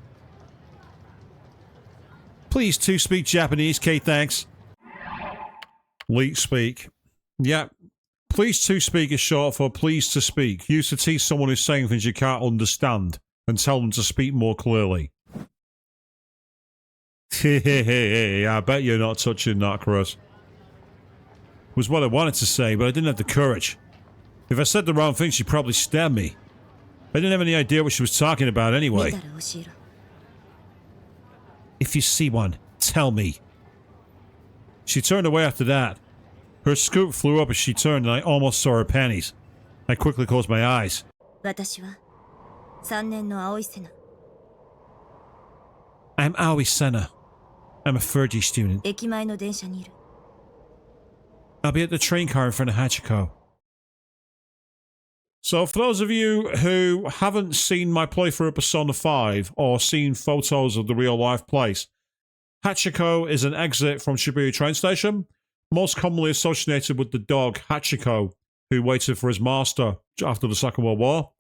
Please to speak Japanese, Kate, thanks. Leet speak. Yeah. Please to speak is short for please to speak. Used to tease someone who's saying things you can't understand and tell them to speak more clearly. I bet you're not touching that, Chris. Was what I wanted to say, but I didn't have the courage. If I said the wrong thing, she'd probably stab me. I didn't have any idea what she was talking about 見 anyway. たら教えろ。 If you see one, tell me. She turned away after that. Her scoop flew up as she turned and I almost saw her panties. I quickly closed my eyes. 私は3年の青い瀬名。 I'm Aoi Senna. I'm a Fergie student. 駅前の電車にいる。 I'll be at the train car in front of Hachiko. So for those of you who haven't seen my playthrough of Persona 5 or seen photos of the real life place, Hachiko is an exit from Shibuya train station, most commonly associated with the dog Hachiko, who waited for his master after the Second World War.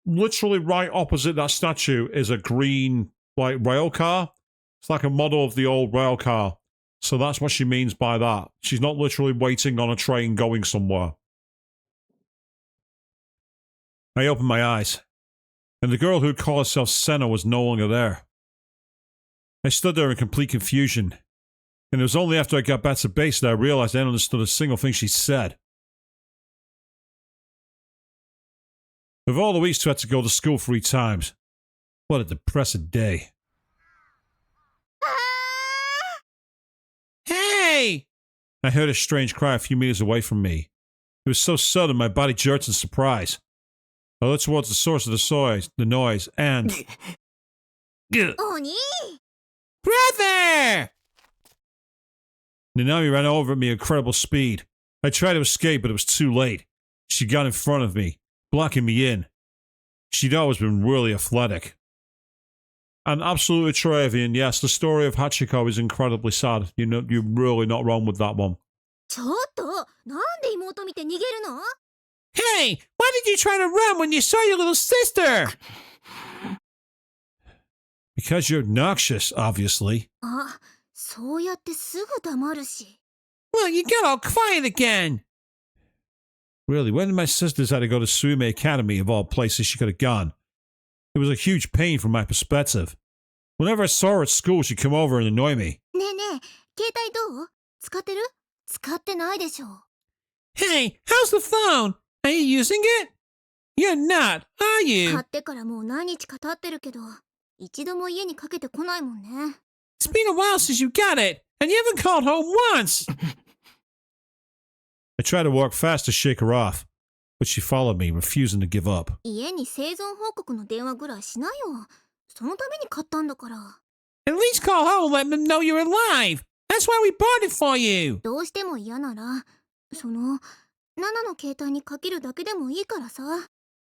Literally right opposite that statue is a green, rail car. It's like a model of the old rail car. So that's what she means by that. She's not literally waiting on a train going somewhere. I opened my eyes, and the girl who called herself Senna was no longer there. I stood there in complete confusion, and it was only after I got back to base that I realized I hadn't understood a single thing she said. Of all the weeks who had to go to school 3 times, what a depressing day. Hey! I heard a strange cry a few meters away from me. It was so sudden my body jerked in surprise. I looked towards the source of the noise, and... Oni! Brother! Nanami ran over at me at incredible speed. I tried to escape, but it was too late. She got in front of me, blocking me in. She'd always been really athletic. And absolutely true, Avian, yes, the story of Hachiko is incredibly sad. You're really not wrong with that one. ちょっとなんで妹見て逃げるの Hey, why did you try to run when you saw your little sister? Because you're obnoxious, obviously. あ、そうやってすぐ黙るし。 Well, you got all quiet again. Really, when my sisters had to go to Suime Academy, of all places she could have gone, it was a huge pain from my perspective. Whenever I saw her at school, she'd come over and annoy me. ねえねえ、携帯どう？使ってる？使ってないでしょ。 Hey, how's the phone? Are you using it? You're not, are you? 買ってからもう何日か経ってるけど、一度も家にかけてこないもんね。 It's been a while since you got it, and you haven't called home once. I tried to walk fast to shake her off, but she followed me, refusing to give up. 家に生存報告の電話ぐらいしなよ。そのために買ったんだから。 At least call home and let them know you're alive. That's why we bought it for you. どうしても嫌なら、ナナの携帯にかけるだけでもいいからさ。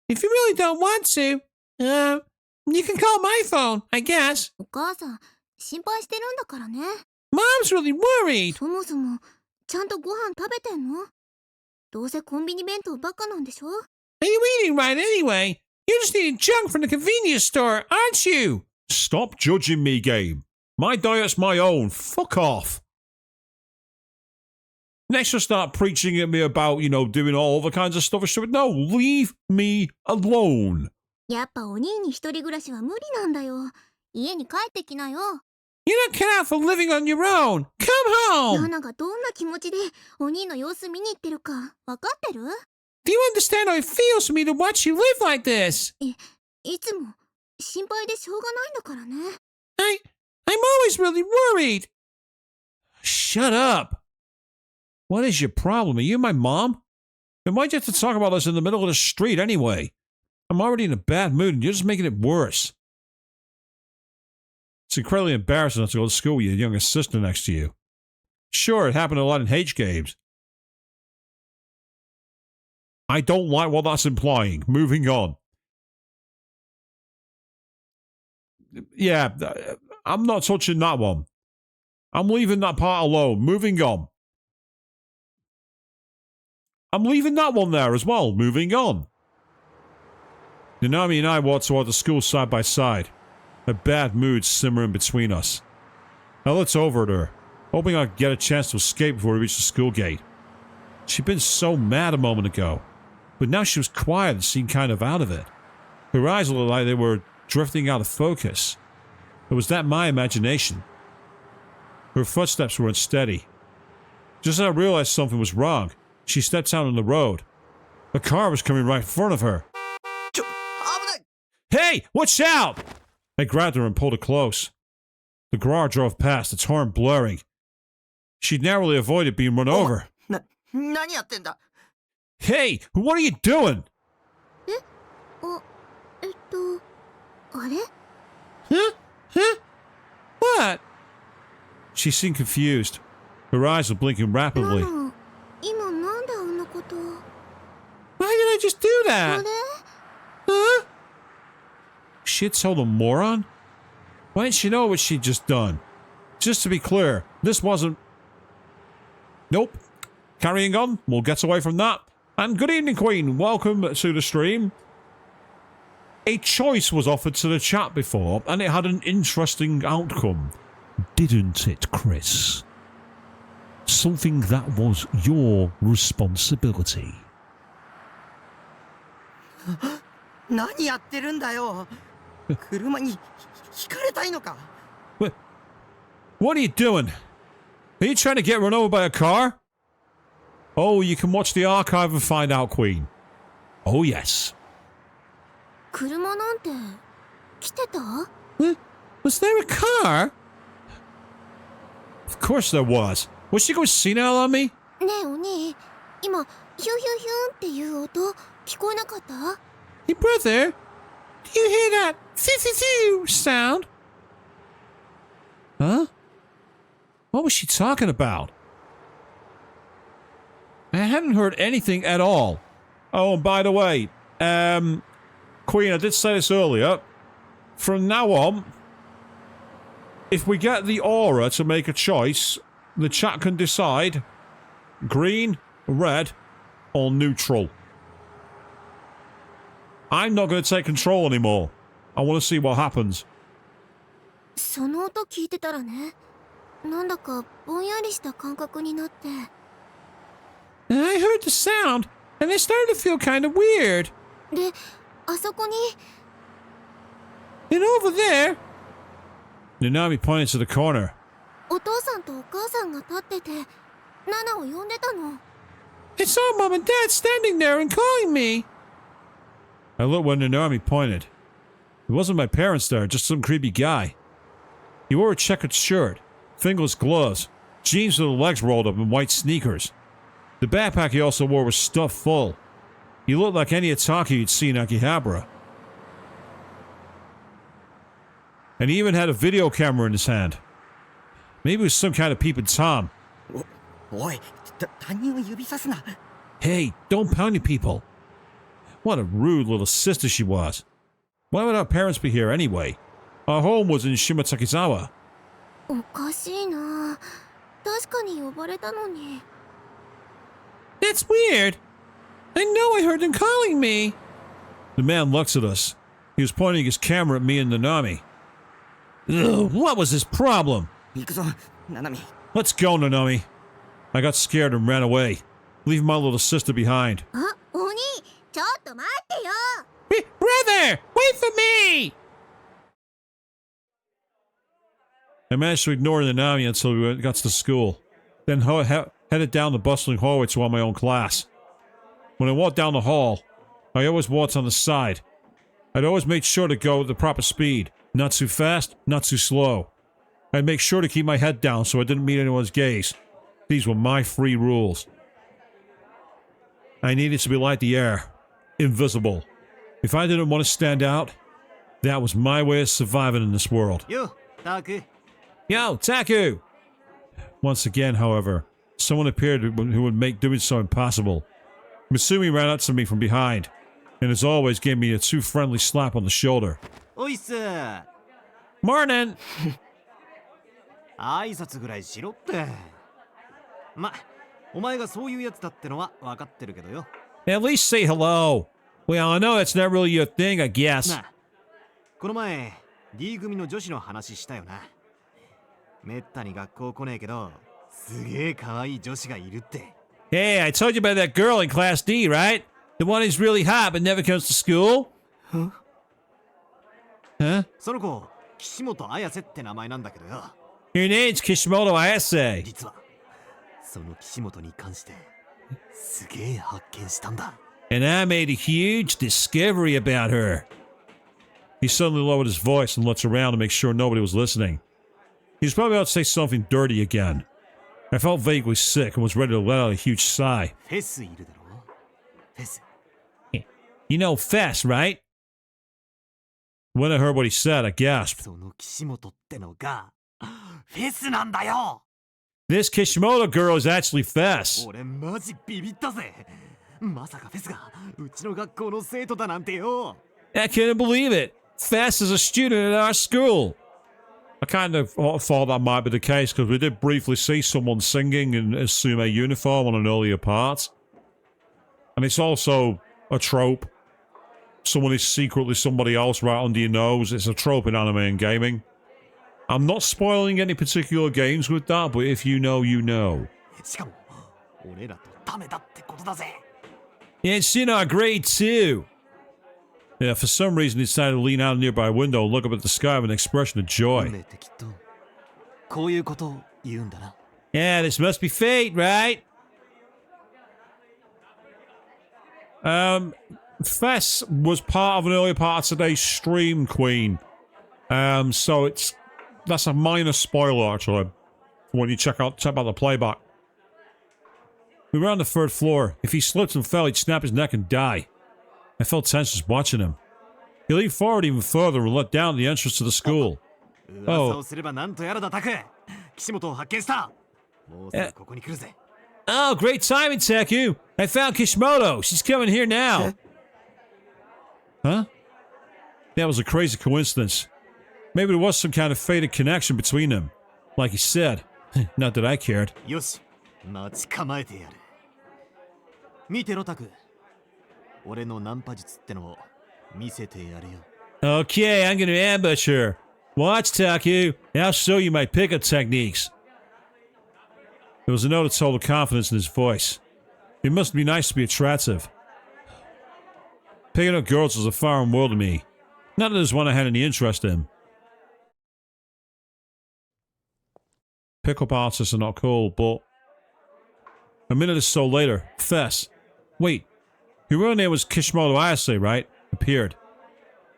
If you really don't want to, you can call my phone, I guess. お母さん、心配してるんだからね。 Mom's really worried. そもそも、ちゃんとご飯食べてんの？どうせコンビニ弁当ばっかなんでしょ？ Are you eating right anyway? You're just eating junk from the convenience store, aren't you? Stop judging me, game. My diet's my own. Fuck off. Next, she'll start preaching at me about, doing all the kinds of stuff. No, leave me alone. やっぱお兄に一人暮らしは無理なんだよ。家に帰ってきなよ。 You're not cut out for living on your own. Come ナ home. ナがどんな気持ちでお兄の様子見に行ってるかわかってる？ Do you understand how it feels for me to watch you live like this? いつも心配でしょうがないんだからね。I'm always really worried. Shut up. What is your problem? Are you my mom? And why'd you have to talk about this in the middle of the street anyway? I'm already in a bad mood and you're just making it worse. It's incredibly embarrassing not to go to school with your younger sister next to you. Sure, it happened a lot in H games. I don't like what that's implying. Moving on. Yeah, I'm not touching that one. I'm leaving that part alone. Moving on. I'm leaving that one there as well. Moving on. Nanami and I walked toward the school side by side, a bad mood simmering between us. I looked over at her, hoping I'd get a chance to escape before we reached the school gate. She'd been so mad a moment ago, but now she was quiet and seemed kind of out of it. Her eyes looked like they were drifting out of focus. Or was that my imagination? Her footsteps were unsteady. Just as I realized something was wrong, she stepped out on the road. A car was coming right in front of her. 危ない！ Hey, watch out! I grabbed her and pulled her close. The car drove past, its horn blaring. She'd narrowly avoided being run over. 何やってんだ？ Hey, what are you doing? あれ？ Huh? What? She seemed confused. Her eyes were blinking ナ rapidly. ナ、今なんであんなこと？ Why did I just do あ that? れ？ Huh? She had told a moron? Why didn't she know what she'd just done? Just to be clear, this wasn't... Nope. Carrying on, we'll get away from that. And good evening, Queen. Welcome to the stream. A choice was offered to the chat before, and it had an interesting outcome. Didn't it, Chris? Something that was your responsibility. 何やってるんだよ。車にひかれたいのか？ What are you doing? Are you trying to get run over by a car? Oh, you can watch the archive and find out, Queen. Oh, yes. 車なんて来てた？ Was there a car? Of course there was. Was she going senile on me? ねえお兄、今ヒュンヒュンヒュンっていう音聞こえなかった？ Hey, brother, do you hear that phew sound? Huh? What was she talking about? I hadn't heard anything at all. Oh, and by the way, Queen, I did say this earlier. From now on, if we get the aura to make a choice, the chat can decide green, red, or neutral. I'm not going to take control anymore. I want to see what happens. その音聞いてたらね、なんだかぼんやりした感覚になって。 I heard the sound, and it started to feel kind of weird. で、あそこに And over there, Nanami pointed to the corner. お父さんとお母さんが立っててナナを呼んでたの。 I saw Mom and Dad standing there and calling me. I looked when Nanami pointed. It wasn't my parents there, just some creepy guy. He wore a checkered shirt, fingerless gloves, jeans with the legs rolled up, and white sneakers. The backpack he also wore was stuffed full. He looked like any Ataki you'd seen in Akihabara. And he even had a video camera in his hand. Maybe it was some kind of peeping Tom. おい、他人を指さすな。 Hey, don't pound at people. What a rude little sister she was. Why would our parents be here anyway? Our home was in Shimatakizawa. おかしいな。確かに呼ばれたのに。 That's weird. I know I heard them calling me. The man looks at us. He was pointing his camera at me and Nanami. Ugh, what was his problem? 行くぞ、ナナミ。 Let's go, Nanami. I got scared and ran away, leaving my little sister behind. あ、お兄、ちょっと待ってよ。 Brother, wait for me. I managed to ignore Nanami until we got to school, then headed down the bustling hallway to my own class. When I walked down the hall, I always walked on the side. I'd always make sure to go at the proper speed, not too fast, not too slow. I'd make sure to keep my head down so I didn't meet anyone's gaze. These were my free rules. I needed to be like the air, invisible. If I didn't want to stand out, that was my way of surviving in this world. よ、タク。 Yo, Taku! Once again, however, someone appeared who would make doing so impossible. Misumi ran up to me from behind, and as always gave me a too friendly slap on the shoulder. おいっす。 Morning. 挨拶ぐらいしろって。ま、お前がそういうやつだってのは分かってるけどよ。 At least say hello. Well, I know that's not really your thing, I guess. なあ、この前 D 組の女子の話したよな。めったに学校来ねえけど、すげえ可愛い女子がいるって。 Hey, I told you about that girl in Class D, right? The one who's really hot but never comes to school? Huh? その子、岸本綾瀬って名前なんだけどよ。 Your name's Kishimoto Ayase. 実は、その岸本に関して、すげえ発見したんだ。 And I made a huge discovery about her. He suddenly lowered his voice and looked around to make sure nobody was listening. He was probably about to say something dirty again. I felt vaguely sick and was ready to let out a huge sigh. フェスいるだろ？フェス。 You know Fess, right? When I heard what he said, I gasped. その岸本ってのが、フェスなんだよ。 This Kishimoto girl is actually Fess. 俺マジビビったぜ。まさかフェスがうちの学校の生徒だなんてよ。 I couldn't believe it. Fess is a student at our school. I kind of thought that might be the case because we did briefly see someone singing in a sume uniform on an earlier part. And it's also a trope. Someone is secretly somebody else right under your nose. It's a trope in anime and gaming. I'm not spoiling any particular games with that, but if you know, you know. しかも俺らとタメだってことだぜ。 It's in our grade too. Yeah, for some reason he decided to lean out a nearby window and look up at the sky with an expression of 運 joy. 命ってきっとこういうことを言うんだな。 Yeah, this must be fate, right? Fess was part of an earlier part of today's stream, Queen. So that's a minor spoiler actually. When you check out the playback. We were on the third floor. If he slipped and fell, he'd snap his neck and die. I felt tense just watching him. He leaned forward even further and looked down at the entrance to the school. 噂をすればなんとやらだタク。岸本を発見した。もうすぐここに来るぜ。 Oh, great timing, Teku! I found Kishimoto! She's coming here now! Huh? That was a crazy coincidence. Maybe there was some kind of fated connection between them. Like he said. Not that I cared. よし、待ち構えてやる。見てろタク。俺のナンパ術ってのを見せてやるよ。 Okay, I'm gonna ambush her. Watch, Taku. I'll show you my pickup techniques. There was a note of total confidence in his voice. It must be nice to be attractive. Picking up girls was a foreign world to me. Not that it was one I had any interest in. Pickup artists are not cool, but... A minute or so later, Fess. Wait. Her real name was Kishimoto Ayase, right? Appeared.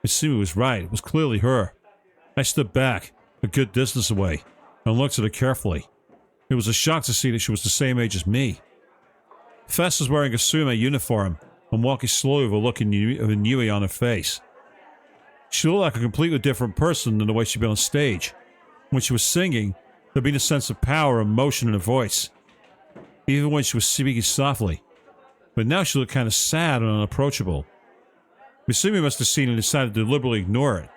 Misumi was right. It was clearly her. I stood back, a good distance away, and looked at her carefully. It was a shock to see that she was the same age as me. Fess was wearing a sume uniform and walking slowly with a look of ennui on her face. She looked like a completely different person than the way she'd been on stage. When she was singing, there'd been a sense of power and motion in her voice, even when she was speaking softly. But now she looked kind of sad and unapproachable. Misumi must have seen and decided to deliberately ignore it,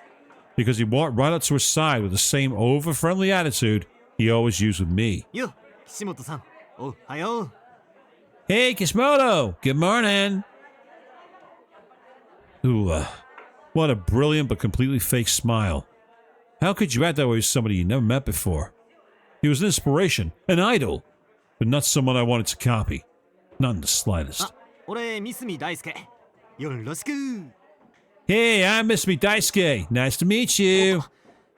because he walked right up to her side with the same over-friendly attitude he always used with me. Yo, Kishimoto-san. Oh, hayo. Hey, Kishimoto! Good morning! Ooh, what a brilliant but completely fake smile. How could you act that way with somebody you never met before? He was an inspiration, an idol, but not someone I wanted to copy. Not in the slightest. あ、俺、三角大輔。よろしく。 Hey, I'm Misumi Daisuke. Nice to meet you.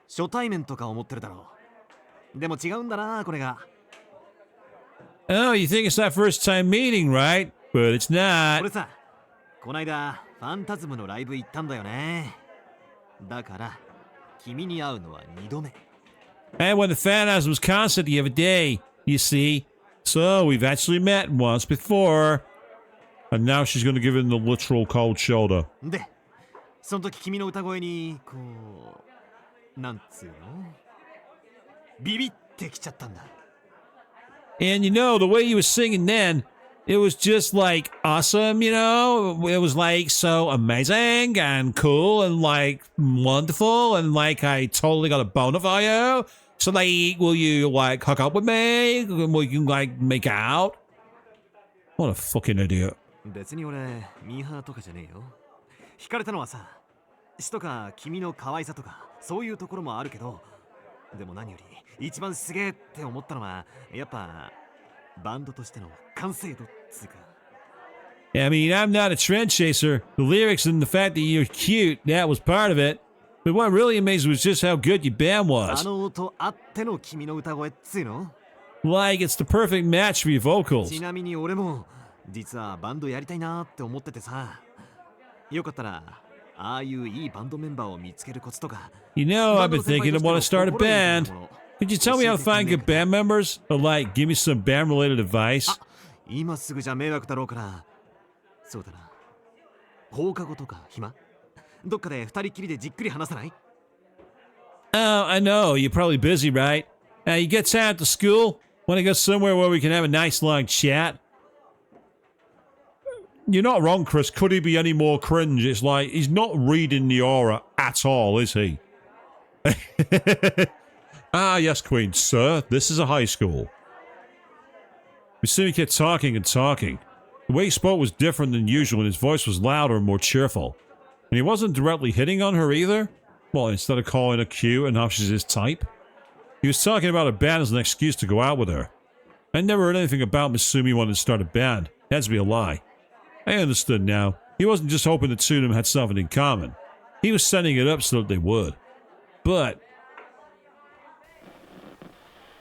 初対面とか思ってるだろう。でも違うんだな、これが。 Oh, you think it's that first time meeting, right? But it's 俺 not. さ、こないだファンタズムのライブ行ったんだよね。だから、君に会うのは2度目。 I went to Phantasm's concert the other day, you see. So we've actually met once before. And now she's going to give him the literal cold shoulder. で、その時君の歌声に、こう、なんつうのビビってきちゃったんだ。 And you know, the way you were singing then, it was just like awesome, you know? It was like so amazing and cool and like wonderful and like I totally got a boner for you. So like, will you like hook up with me? Will you like make out? What a fucking idiot. 別に俺、ミーハーとかじゃねえよ。惹かれたのはさ、詩とか君の可愛さとか、そういうところもあるけど、でも何より一番すげえって思ったのはやっぱバンドとしての完成度っつうか。 I mean, I'm not a trend chaser. The lyrics and the fact that you're cute, that was part of it. But what really amazed me was just how good your band あ was. の音あっての君の歌声っつうの。 Like, it's the perfect match for your vocals. ちなみに俺も実はバンドやりたいなって思っててさ。よかったらああいういいバンドメンバーを見つけるコツとか。 You know, I've been thinking I want to start a band. Could you tell me how to find good band members? Or like, give me some band-related advice? 今すぐじゃ迷惑だろうから。そうだな。放課後とか暇？どっかで二人きりでじっくり話さない？ Oh, I know. You're probably busy, right? You get time to school? Want to go somewhere where we can have a nice long chat? You're not wrong, Chris. Could he be any more cringe? It's like, he's not reading the aura at all, is he? Ah, yes, Queen. Sir, this is a high school. Misumi kept talking and talking. The way he spoke was different than usual, and his voice was louder and more cheerful. And he wasn't directly hitting on her either. Well, instead of calling her cute and how she's his type. He was talking about a band as an excuse to go out with her. I never heard anything about Misumi wanting to start a band. It had to be a lie. I understood now. He wasn't just hoping the two of them had something in common. He was setting it up so that they would. But...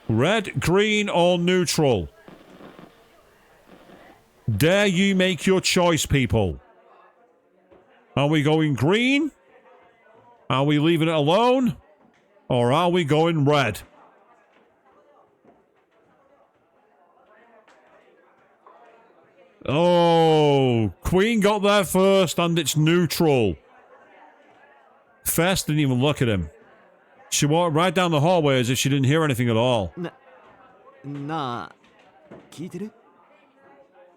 red, green, or neutral? Dare you make your choice, people? Are we going green? Are we leaving it alone? Or are we going red? Oh, Queen got there first and it's neutral. Fess didn't even look at him. She walked right down the hallway as if she didn't hear anything at all. なあ、聞いてる？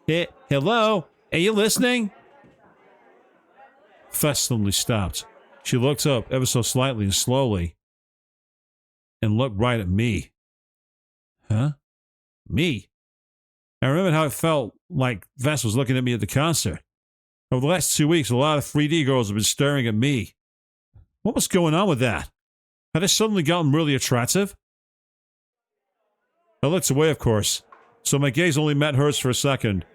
Hey, hello? Are you listening? Fess suddenly stopped. She looked up ever so slightly and slowly and looked right at me. Huh? Me? I remembered how it felt like Fess was looking at me at the concert. Over the last 2 weeks, a lot of 3D girls have been staring at me. What was going on with that? Had I suddenly gotten really attractive? I looked away, of course, so my gaze only met hers for a second.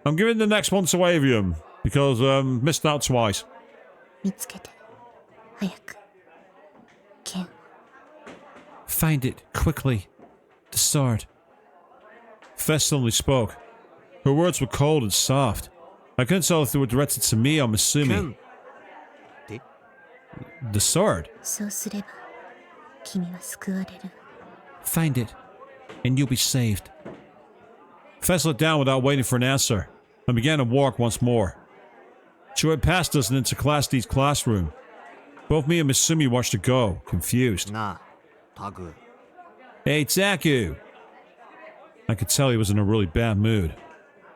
I'm giving the next one to Avium, because missed out twice. 見つけて早く剣 Find it quickly. The sword. Fess suddenly spoke. Her words were cold and soft. I couldn't tell if they were directed to me or Misumi. The sword. そうすれば君は救われる。 Find it, and you'll be saved. Fess looked down without waiting for an answer, and began to walk once more. She went past us and into Class D's classroom. Both me and Misumi watched her go, confused. なあタグ Hey, Taku! I could tell he was in a really bad mood.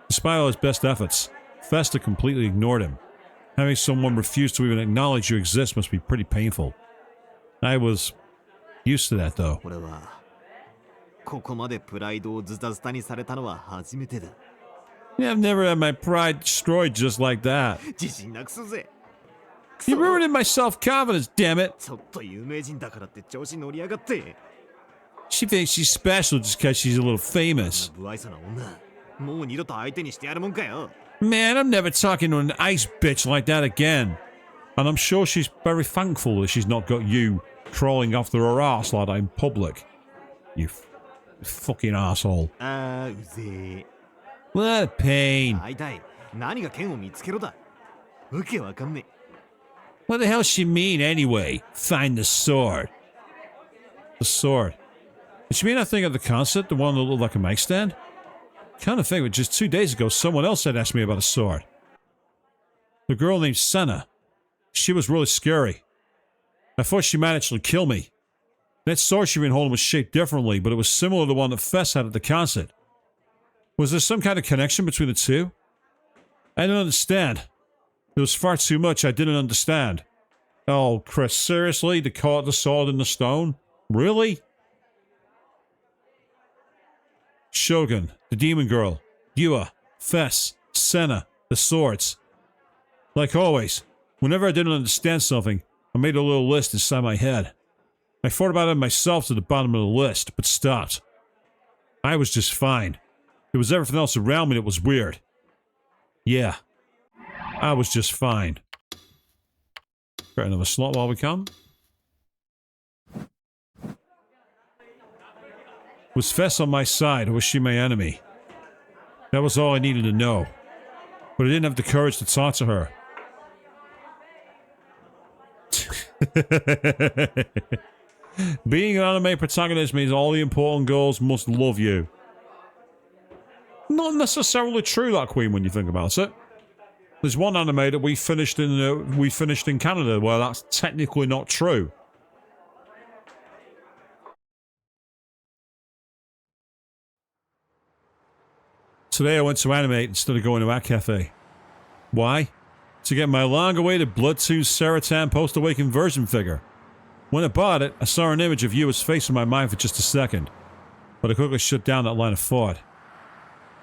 Despite all his best efforts, Festa completely ignored him. Having someone refuse to even acknowledge you exist must be pretty painful. I was used to that, though. 俺はここまでプライドをズタズタにされたのは初めてだ Yeah, I've never had my pride destroyed just like that. 自信なくすぜ You ruined my self-confidence, damn it! ちょっと有名人だからって調子乗りやがって She thinks she's special just because she's a little famous. 不愛想な女もう二度と相手にしてやるもんかよ Man, I'm never talking to an ice bitch like that again. And I'm sure she's very thankful that she's not got you crawling after her arse like that in public. You fucking asshole. あーうぜえ What a pain. 大体何が剣を見つけろだわけわかんね What the hell does she mean anyway? Find the sword. The sword. Did she mean that thing at the concert? The one that looked like a mic stand? Kind of think that just 2 days ago someone else had asked me about a sword. The girl named Senna. She was really scary. I thought she might actually kill me. That sword she'd been holding was shaped differently, but it was similar to the one that Fess had at the concert. Was there some kind of connection between the two? I didn't understand. There was far too much I didn't understand. Oh, Chris, seriously? To caught the sword in the stone? Really? Shogun, the demon girl, Yua, Fess, Senna, the swords. Like always, whenever I didn't understand something, I made a little list inside my head. I thought about it myself to the bottom of the list, but stopped. I was just fine. It was everything else around me that was weird. Yeah, I was just fine. Got another slot while we come. Was Fess on my side or was she my enemy? That was all I needed to know. But I didn't have the courage to talk to her. Being an anime protagonist means all the important girls must love you. Not necessarily true, that Queen, when you think about it. There's one anime that we finished in Canada where that's technically not true. Today I went to Animate instead of going to our cafe. Why? To get my long-awaited Bloodtooth Seratan post-awakened version figure. When I bought it, I saw an image of Yua's face in my mind for just a second, but I quickly shut down that line of thought.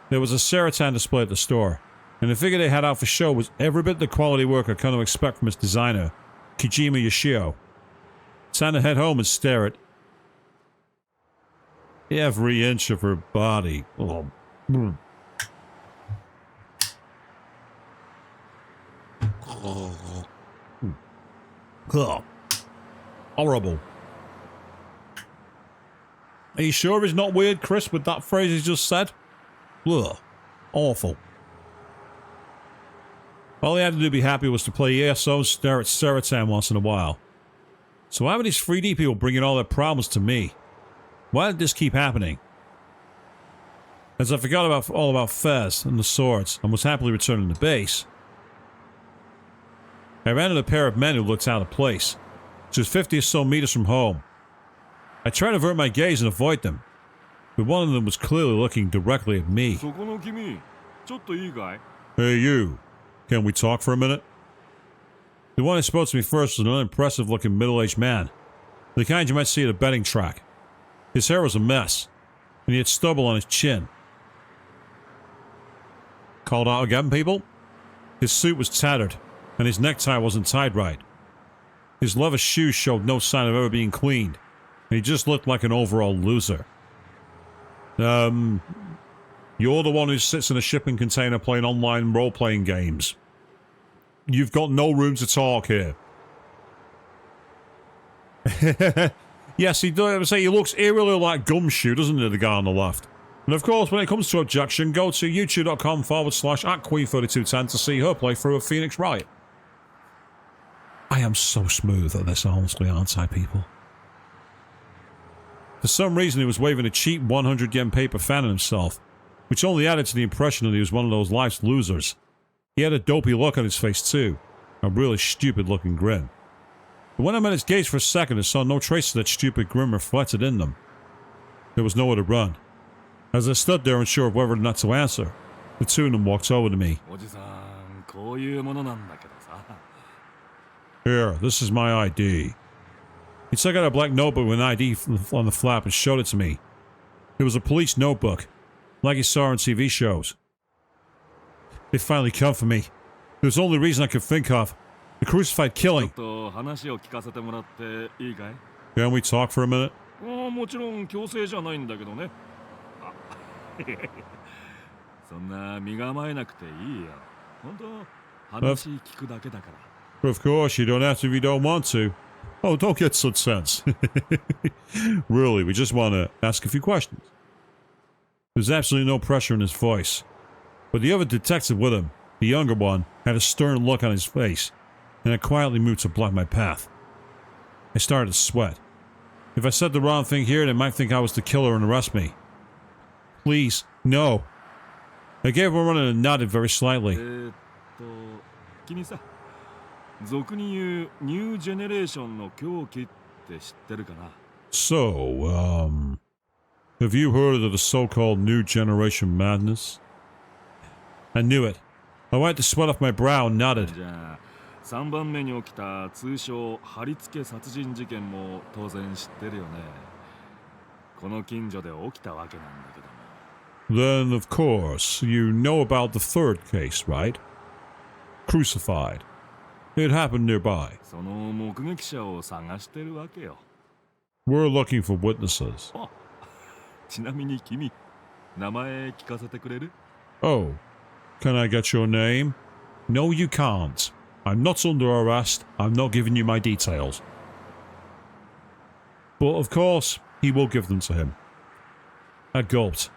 There was a Seratan display at the store, and the figure they had out for show was every bit the quality work I come to expect from its designer, Kijima Yoshio. Time to head home and stare at every inch of her body. Oh. Oh. Horrible. Are you sure it's not weird, Chris, with that phrase you just said? Ugh. Awful. All he had to do to be happy was to play ESO and stare at Seratan once in a while. So why were these 3D people bringing all their problems to me? Why did this keep happening? As I forgot all about Fez and the swords and was happily returning to base, I ran into a pair of men who looked out of place, just 50 or so meters from home. I tried to avert my gaze and avoid them, but one of them was clearly looking directly at me. Hey you, can we talk for a minute? The one who spoke to me first was an unimpressive looking middle-aged man, the kind you might see at a betting track. His hair was a mess, and he had stubble on his chin. Called out again, people? His suit was tattered, and his necktie wasn't tied right. His leather shoes showed no sign of ever being cleaned, and he just looked like an overall loser. You're the one who sits in a shipping container playing online role-playing games. You've got no room to talk here. Yes, he does. Say he looks eerily like Gumshoe, doesn't he, the guy on the left? And of course, when it comes to objection, go to youtube.com/@Queen3210 to see her playthrough of Phoenix Wright. I am so smooth at this, honestly, aren't I, people? For some reason, he was waving a cheap 100 yen paper fan at himself, which only added to the impression that he was one of those life's losers. He had a dopey look on his face, too. A really stupid-looking grin. But when I met his gaze for a second, I saw no trace of that stupid grin reflected in them. There was nowhere to run. As I stood there unsure of whether or not to answer, the two of them walked over to me. Here, this is my ID. He took out a black notebook with an ID on the flap and showed it to me. It was a police notebook, like you saw on TV shows. They finally come for me. It was the only reason I could think of. The crucified killing. Can we talk for a minute? Of course, you don't have to if you don't want to. Oh, don't get so tense. Really, we just want to ask a few questions. There's absolutely no pressure in his voice. But the other detective with him, the younger one, had a stern look on his face, and I quietly moved to block my path. I started to sweat. If I said the wrong thing here, they might think I was the killer and arrest me. Please, no. I gave him a run and nodded very slightly. So, have you heard of the so-called New Generation Madness? I knew it. I wiped the sweat off my brow and nodded. Then, of course, you know about the third case, right? Crucified. It happened nearby. We're looking for witnesses. Oh, can I get your name? No, you can't. I'm not under arrest. I'm not giving you my details. But of course, he will give them to him. I gulped.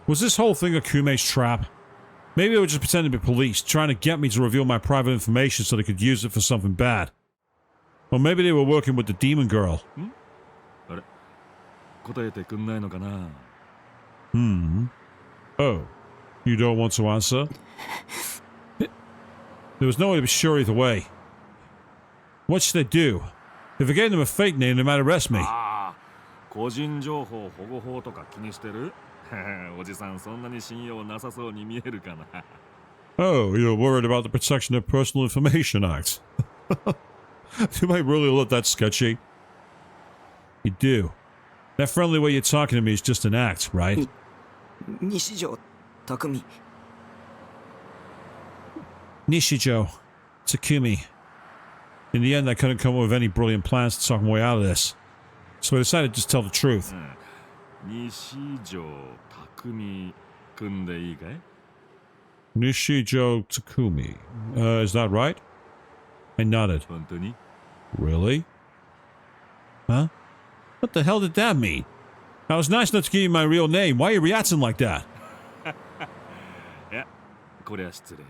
Was this whole thing a Kume's trap? Maybe they were just pretending to be police, trying to get me to reveal my private information so they could use it for something bad. Or maybe they were working with the demon girl. Oh, you don't want to answer? There was no way to be sure either way. What should I do? If I gave them a fake name, they might arrest me. Oh, you're worried about the Protection of Personal Information Act. You might really look that sketchy. You do. That friendly way you're talking to me is just an act, right? Nishijo Takumi. Nishijo Takumi. In the end, I couldn't come up with any brilliant plans to talk my way out of this. So I decided to just tell the truth. Nishijo Takumi kun de ii kai? Nishijo Takumi. Is that right? I nodded. Hontoni? Really? Huh? What the hell did that mean? I was nice enough to give you my real name. Why are you reacting like that? Yeah, これは失礼。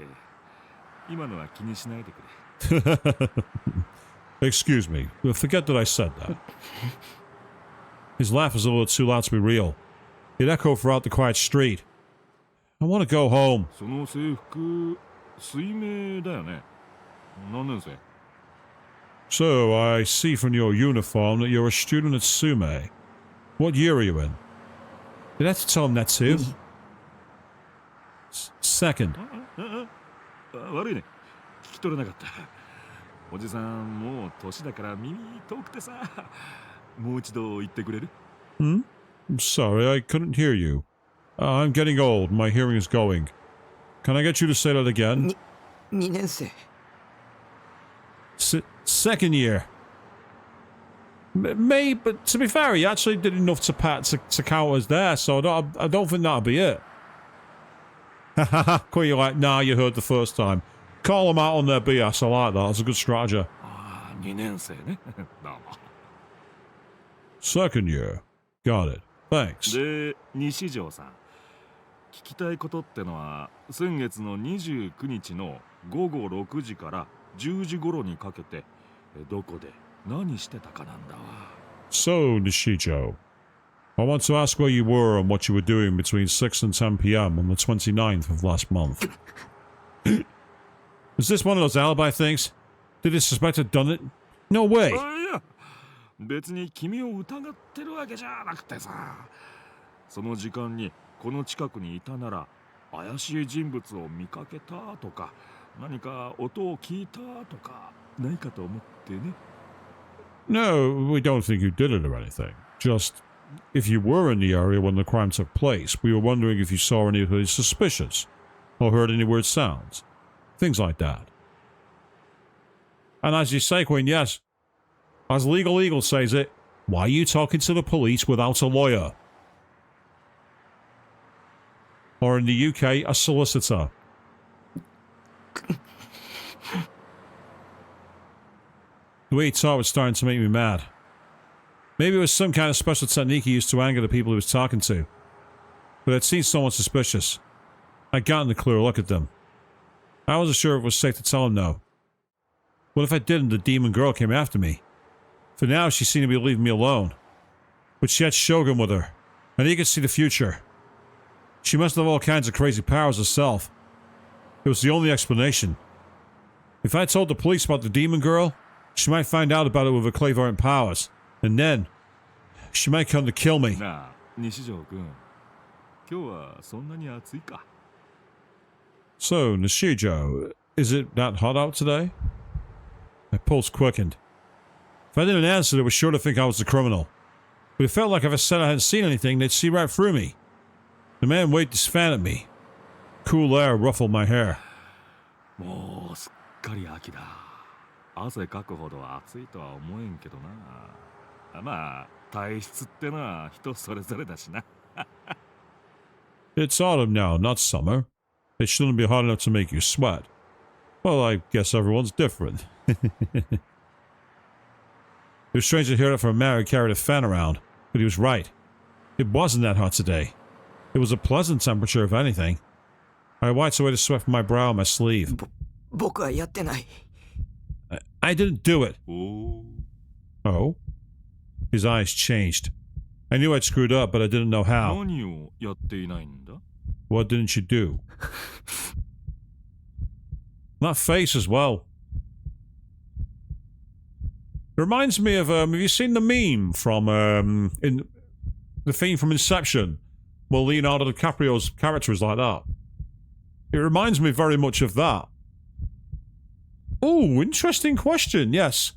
今のは気にしないでくれ。Excuse me. Forget that I said that. His laugh was a little too loud to be real. It echoed throughout the quiet street. I want to go home. その制服、水明だよね。何年生？ So, I see from your uniform that you're a student at Sume. What year are you in? Did I have to tell him that too? Second. 悪いね。聞き取れなかった。おじさん、もう年だから耳遠くてさ。もう一度言ってくれる？ I'm sorry, I couldn't hear you. I'm getting old. My hearing is going. Can I get you to say that again? 2年生。Second year. Maybe, but to be fair, he actually did enough to count as there, so I don't think that'll be it. Hahaha, quite you like, nah, you heard the first time. Call them out on their BS, I like that, that's a good strategy. 2年生ね。どうも。Second year. Got it. Thanks. で西条さん、聞きたいことってのは先月の29日の午後6時から10時頃にかけてどこで何してたかなんだわ。 So, Nishijo, I want to ask where you were and what you were doing between 6 and 10 p.m. on the 29th of last month. Is this one of those alibi things? Did he suspect I'd done it? No way! いや、別に君を疑ってるわけじゃなくてさ、その時間にこの近くにいたなら怪しい人物を見かけたとか何か音を聞いたとかないかと思ってね。 No, we don't think you did it or anything. Just, if you were in the area when the crime took place, we were wondering if you saw anything suspicious or heard any weird sounds. Things like that. And as you say, Queen, yes, as Legal Eagle says it, why are you talking to the police without a lawyer? Or in the UK, a solicitor. The way he talked was starting to make me mad. Maybe it was some kind of special technique he used to anger the people he was talking to. But I'd seen someone suspicious. I'd gotten a clear look at them. I wasn't sure if it was safe to tell him no. What if I didn't? The demon girl came after me. For now, she seemed to be leaving me alone. But she had Shogun with her, and he could see the future. She must have all kinds of crazy powers herself. It was the only explanation. If I told the police about the demon girl, she might find out about it with her clairvoyant powers, and then she might come to kill me. なあ、西条君、今日はそんなに暑いか? So, Nishijo, is it that hot out today? My pulse quickened. If I didn't answer, they were sure to think I was the criminal. But it felt like if I said I hadn't seen anything, they'd see right through me. The man waved his fan at me. Cool air ruffled my hair. もうすっかり秋だ。汗かくほど暑いとは思えんけどな。まあ、体質ってのは人それぞれだしな。It's autumn now, not summer. It shouldn't be hot enough to make you sweat. Well, I guess everyone's different. It was strange to hear that from a man who carried a fan around, but he was right. It wasn't that hot today. It was a pleasant temperature, if anything. I wiped away the sweat from my brow and my sleeve. 僕はやってない。I didn't do it. おお。 Oh? His eyes changed. I knew I'd screwed up, but I didn't know how. 何をやっていないんだ? What didn't you do? That face as well. It reminds me of, have you seen the meme from, in the theme from Inception? Well, Leonardo DiCaprio's character is like that. It reminds me very much of that. Oh, interesting question, yes.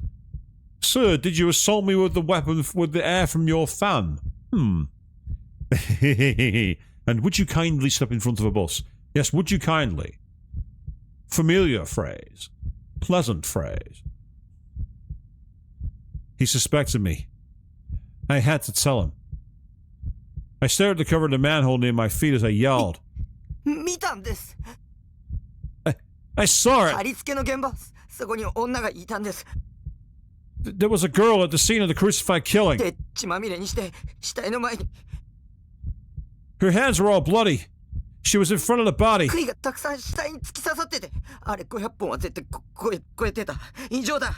Sir, did you assault me with the weapon with the air from your fan? And would you kindly step in front of a bus? Yes, would you kindly? Familiar phrase. Pleasant phrase. He suspected me. I had to tell him. I stared at the cover of the manhole near my feet as I yelled. 見たんです。 I saw 貼 it! り付けの現場、そこに女がいたんです。 There was a girl at the scene of the crucified killing. で、血まみれにして、死体の前に Her hands were all bloody. She was in front of the body. 杭がたくさん死体に突き刺さってて、あれ500本は絶対超えてた。異常だ。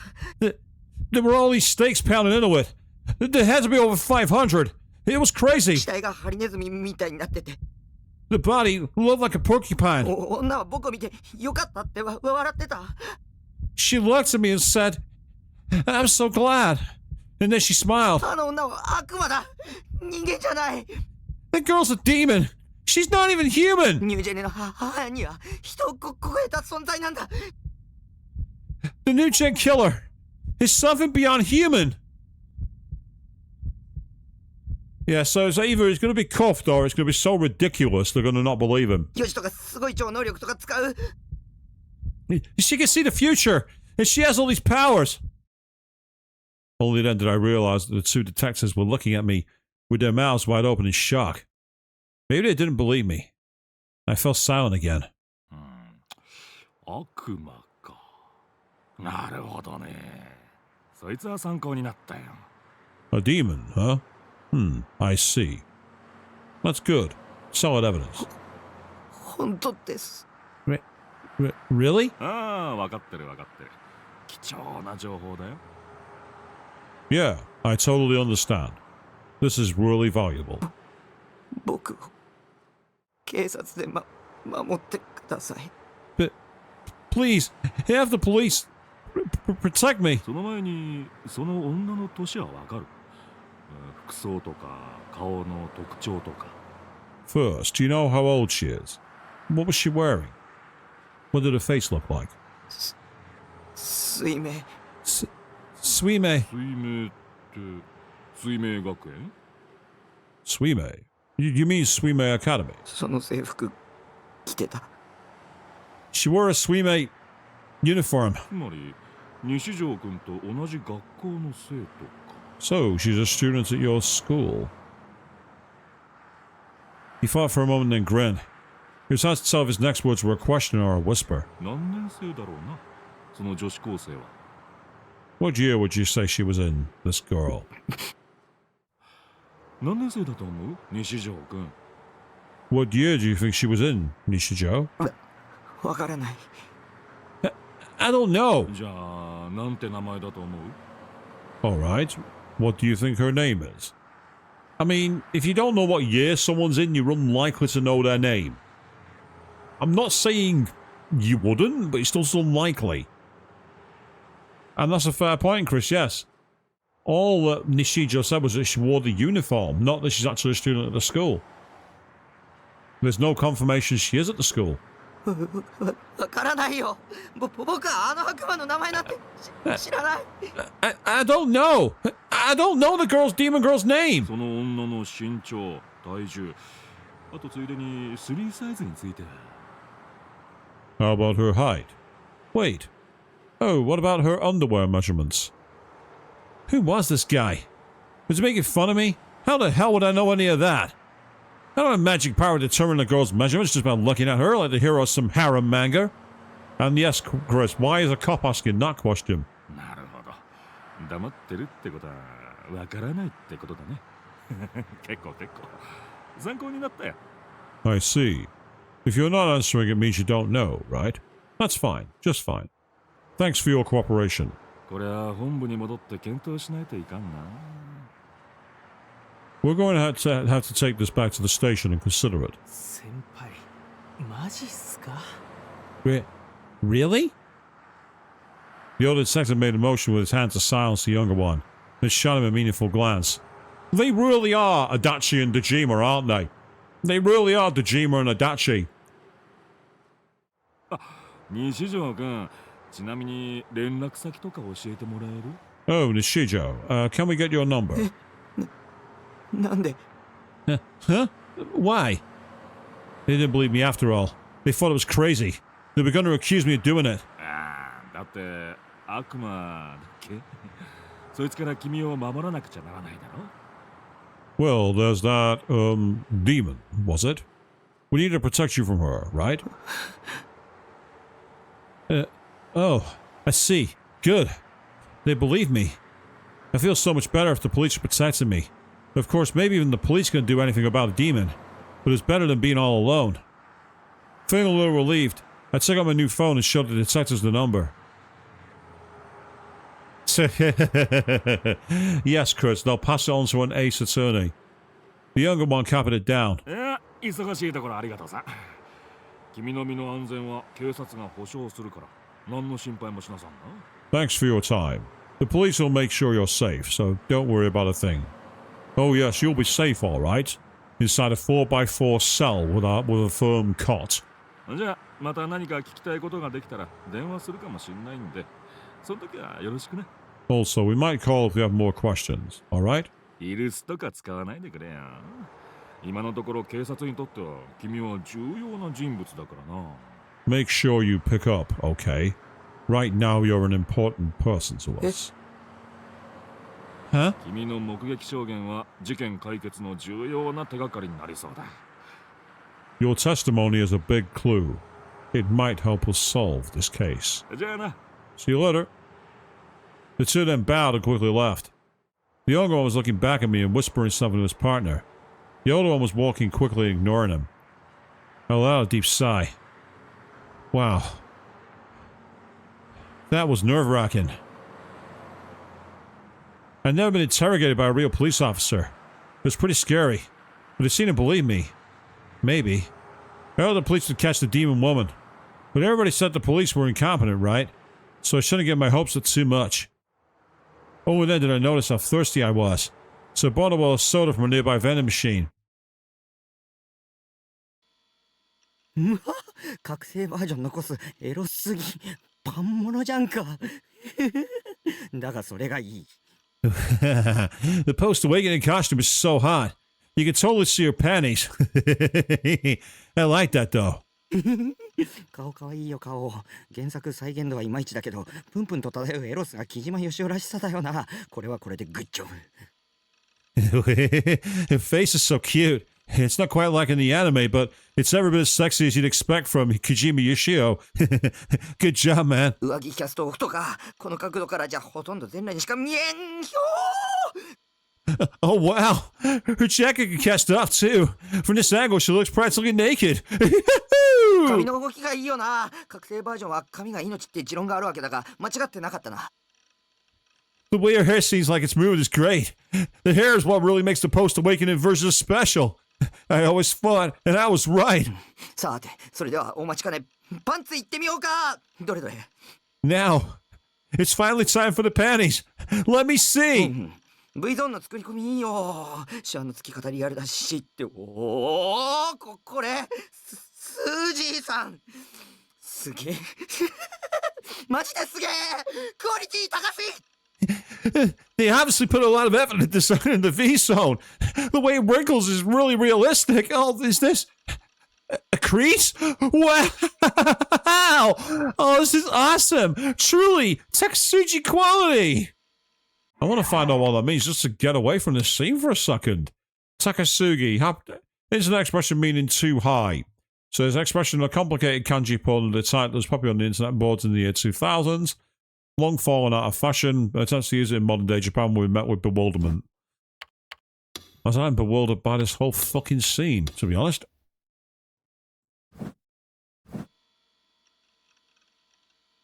There were all these stakes pounded into it. There had to be over 500. It was crazy. 死体がハリネズミみたいになってて。 The body looked like a porcupine. 女は僕を見て、よかったって笑ってた。 She looked at me and said, I'm so glad. And then she smiled. あの女は悪魔だ。人間じゃない。 The girl's a demon. She's not even human. ニュージェネの母には人を超えた存在なんだ。 The new gen killer is something beyond human. Yeah, so it's either he's going to be cuffed or it's going to be so ridiculous they're going to not believe him. ヨシとかすごい超能力とか使う。 She can see the future, and she has all these powers. Only then did I realize that the two detectives were looking at me with their mouths wide open in shock. Maybe they didn't believe me. I fell silent again. 悪魔か。なるほどね。そいつは参考になったよ。A demon, huh? I see. That's good. Solid evidence. 本当です。 Really? ああ、分かってる分かってる。貴重な情報だよ。Yeah, I totally understand. This is really valuable. 僕を警察で守ってください。 But please, have the police protect me. その前に、その女の年は分かる。服装とか、顔の特徴とか。First, do you know how old she is? What was she wearing? What did her face look like? 水明 Suime. 水明って、水明学園 Suime? You mean Suime Academy? その制服着てた。 She wore a Suime uniform. つまり、西条君と同じ学校の生徒か。So, she's a student at your school. He thought for a moment and then grinned. He was asked himself if his next words were a question or a whisper. 何年生だろうな、その女子高生は。What year would you say she was in, this girl? 何年生だと思う西条君。What year do you think she was in, Nishijo? わからない。 I don't know. じゃあ、なんて名前だと思う Alright. What do you think her name is? I mean, if you don't know what year someone's in, you're unlikely to know their name. I'm not saying you wouldn't, but it's still unlikely. And that's a fair point, Chris, yes. All that Nishijo said was that she wore the uniform, not that she's actually a student at the school. There's no confirmation she is at the school. わからないよ。僕はあの悪魔の名前なんて知らない。 I don't know. I don't know the demon girl's name. その女の身長、体重、あとついでに3サイズについて。 How about her height? Wait. Oh, what about her underwear measurements? Who was this guy? Was he making fun of me? How the hell would I know any of that? I don't have magic power to determine a girl's measurements just by looking at her like the hero of some harem manga. And yes, Chris, why is a cop asking that question? なるほど。黙ってるってことは、わからないってことだね。結構。参考になったよ。 I see. If you're not answering, it means you don't know, right? That's fine. Just fine. Thanks for your cooperation. これは本部に戻って検討しないといかんな。 We're going to have to take this back to the station and consider it. 先輩、マジっすか？ Really? The older detective made a motion with his hand to silence the younger one, then shot him a meaningful glance. They really are Adachi and Dejima, aren't they? They really are Dejima and Adachi. 西条君、ちなみに連絡先とか教えてもらえる Oh, Nishijo, can we get your number? なんで Huh? Why? They didn't believe me after all. They thought it was crazy. They were going to accuse me of doing it. ああ、だって悪魔だっけそいつから君を守らなくちゃならないだろ Well, there's that, demon, was it? We need to protect you from her, right? Oh, I see. Good. They believe me. I feel so much better if the police are protecting me. Of course, maybe even the police can do anything about a demon, but it's better than being all alone. Feeling a little relieved, I took out my new phone and showed the detectives the number. Yes, Chris, they'll pass it on to an ace attorney. The younger one copied it down. いや、忙しいところありがとうさ。君の身の安全は警察が保証するから、何の心配もしなさんな。Thanks for your time. The police will make sure you're safe, so don't worry about a thing. Oh yes, you'll be safe, all right. Inside a 4x4 cell with a firm cot. じゃあ、また何か聞きたいことができたら電話するかもしれないんで、その時はよろしくね。Also, we might call if we have more questions, all right? イルスとか使わないでくれよ。今のところ警察にとっては君は重要な人物だからな。Make sure you pick up, okay? Right now you're an important person to us. Huh? 君の目撃証言は事件解決の重要な手がかりになりそうだ。Your testimony is a big clue. It might help us solve this case. じゃあな。 See you later. The two then bowed and quickly left. The younger one was looking back at me and whispering something to his partner. The older one was walking quickly, ignoring him. I let out a deep sigh. Wow. That was nerve-wracking. I'd never been interrogated by a real police officer. It was pretty scary, but they seemed to believe me. Maybe. I heard the police would catch the demon woman, but everybody said the police were incompetent, right? So I shouldn't get my hopes up too much. Only then did I notice how thirsty I was, so I bought a bottle of soda from a nearby vending machine. うわ覚醒バージョン残すエロすぎパンモノじゃんかだがそれがいい The post-awakening costume is so hot. You can totally see her panties. I like that though. 顔かわいいよ顔原作再現度はいまいちだけどプンプンと漂うエロスが木島よしおらしさだよなこれはこれでグッジョブ Her face is so cute. It's not quite like in the anime, but it's every bit as sexy as you'd expect from Kojima Yoshio. Good job, man. 上着キャストオフとかこの角度からじゃほとんど全裸にしか見えんひょ Oh, wow. Her jacket can cast off, too. From this angle, she looks practically naked. 髪の動きがいいよな覚醒バージョンは髪が命って持論があるわけだが間違ってなかったな The way her hair seems like it's moving is great. The hair is what really makes the post-awakening version special. I always thought, and I was right. さてそれではお待ちかねパンツいってみようかどれどれ Now, it's finally time for the panties. Let me see. V ゾーンの作り込みいいよシワの付き方リアルだしっておおこれスージーさんすげえマジですげえクオリティ高す They obviously put a lot of effort into designing the V-zone. The way it wrinkles is really realistic. Oh, is this a crease? Wow! Oh, this is awesome. Truly, Teksuji quality. I want to find out what that means just to get away from this scene for a second. Takasugi. It's an expression meaning too high. So it's an expression of a complicated kanji pun the type that was popular on the internet boards in the year 2000s. Long fallen out of fashion, but attempts to use it in modern day Japan were met with bewilderment. As I'm bewildered by this whole fucking scene, to be honest.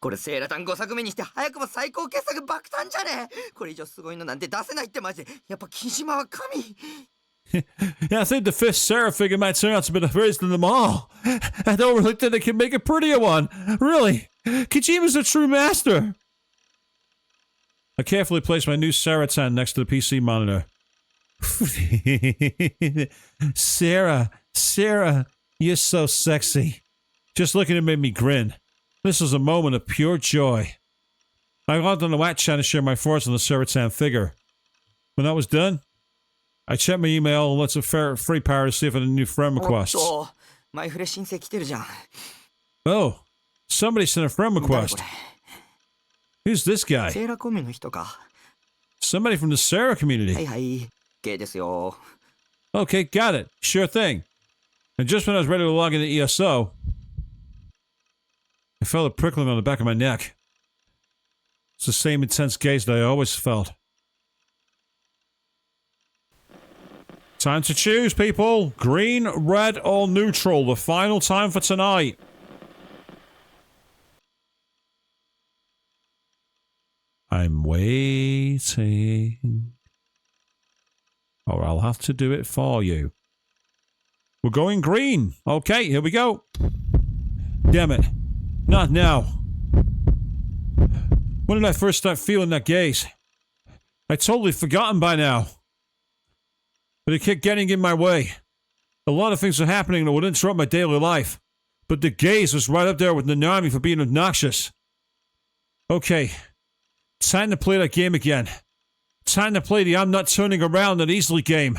これセーラタン5作目にして早くも最高傑作爆誕じゃねえこれ以上すごいのなんて出せないってマジでやっぱ木島は神 Yeah, I think the fifth Sarah figure might turn out to be the first of them all. I don't really think they can make a prettier one. Really. Kojima's a true master. I carefully placed my new Saratan next to the PC monitor. Sarah, you're so sexy. Just looking at it made me grin. This was a moment of pure joy. I logged on the Watch channel to share my thoughts on the Saratan figure. When that was done, I checked my email and looked at Free Power to see if I had any new friend requests. 前触れ申請来てるじゃん Oh, somebody sent a friend request. Who's this guy? セーラコミュの人か Somebody from the Sarah community. はいはいゲイですよ Okay, got it. Sure thing. And just when I was ready to log into ESO, I felt a prickling on the back of my neck. It's the same intense gaze that I always felt. Time to choose, people. Green, red, or neutral. The final time for tonight. I'm waiting. Or I'll have to do it for you. We're going green. Okay, here we go. Damn it. Not now. When did I first start feeling that gaze? I'd totally forgotten by now. But it kept getting in my way. A lot of things were happening that would interrupt my daily life. But the gaze was right up there with Nanami for being obnoxious. Okay. Time to play that game again. Time to play the I'm not turning around that easily game.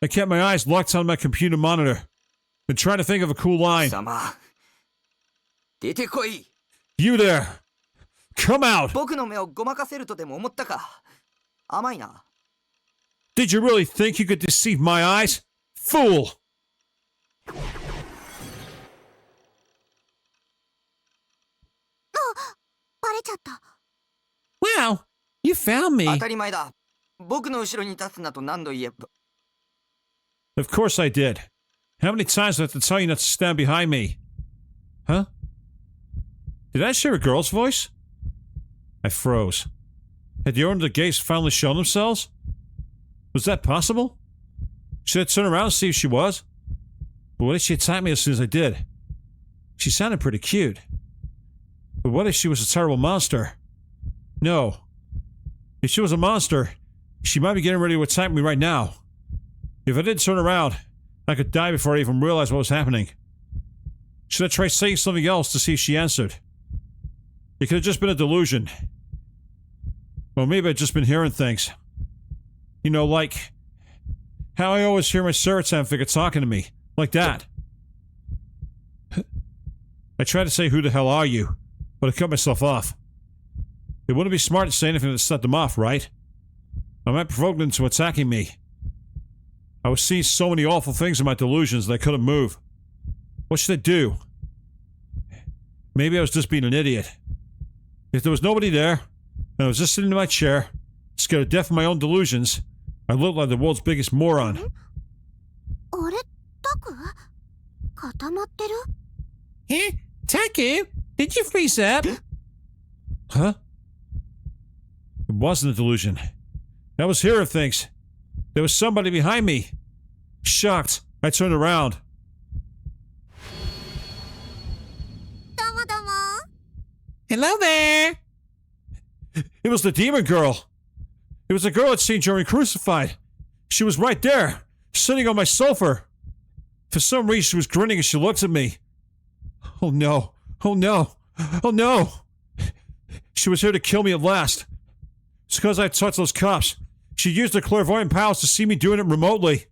I kept my eyes locked on my computer monitor. Been trying to think of a cool line. 様出てこい You there! Come out! 僕の目をごまかせるとでも思ったか甘いな Did you really think you could deceive my eyes? Fool! バレちゃった Wow, you found me. 当たり前だ僕の後ろに立つなと何度言えば。 Of course I did. How many times do I have to tell you not to stand behind me? Huh? Did I just hear a girl's voice? I froze. Had the owner of the gates finally shown themselves? Was that possible? Should I turn around and see if she was? But what if she attacked me as soon as I did? She sounded pretty cute. But what if she was a terrible monster? No. If she was a monster, she might be getting ready to attack me right now. If I didn't turn around, I could die before I even realized what was happening. Should I try saying something else to see if she answered? It could have just been a delusion. Or maybe I'd just been hearing things. You know, like how I always hear my Serotan figure talking to me. Like that. I tried to say, "Who the hell are you?" But I cut myself off. It wouldn't be smart to say anything that set them off, right? I might provoke them into attacking me. I was seeing so many awful things in my delusions that I couldn't move. What should I do? Maybe I was just being an idiot. If there was nobody there, and I was just sitting in my chair, scared to death of my own delusions, I looked like the world's biggest moron. あれタク固まってる Eh? Taku? Did you freeze up? Huh? It wasn't a delusion. I was hearing things. There was somebody behind me. Shocked, I turned around. どうもどうも Hello there. It was the demon girl. It was the girl I'd seen during Crucified. She was right there, sitting on my sofa. For some reason, she was grinning as she looked at me. Oh no. Oh no. Oh no. She was here to kill me at last. It's because I touched those cops. She used her clairvoyant powers to see me doing it remotely.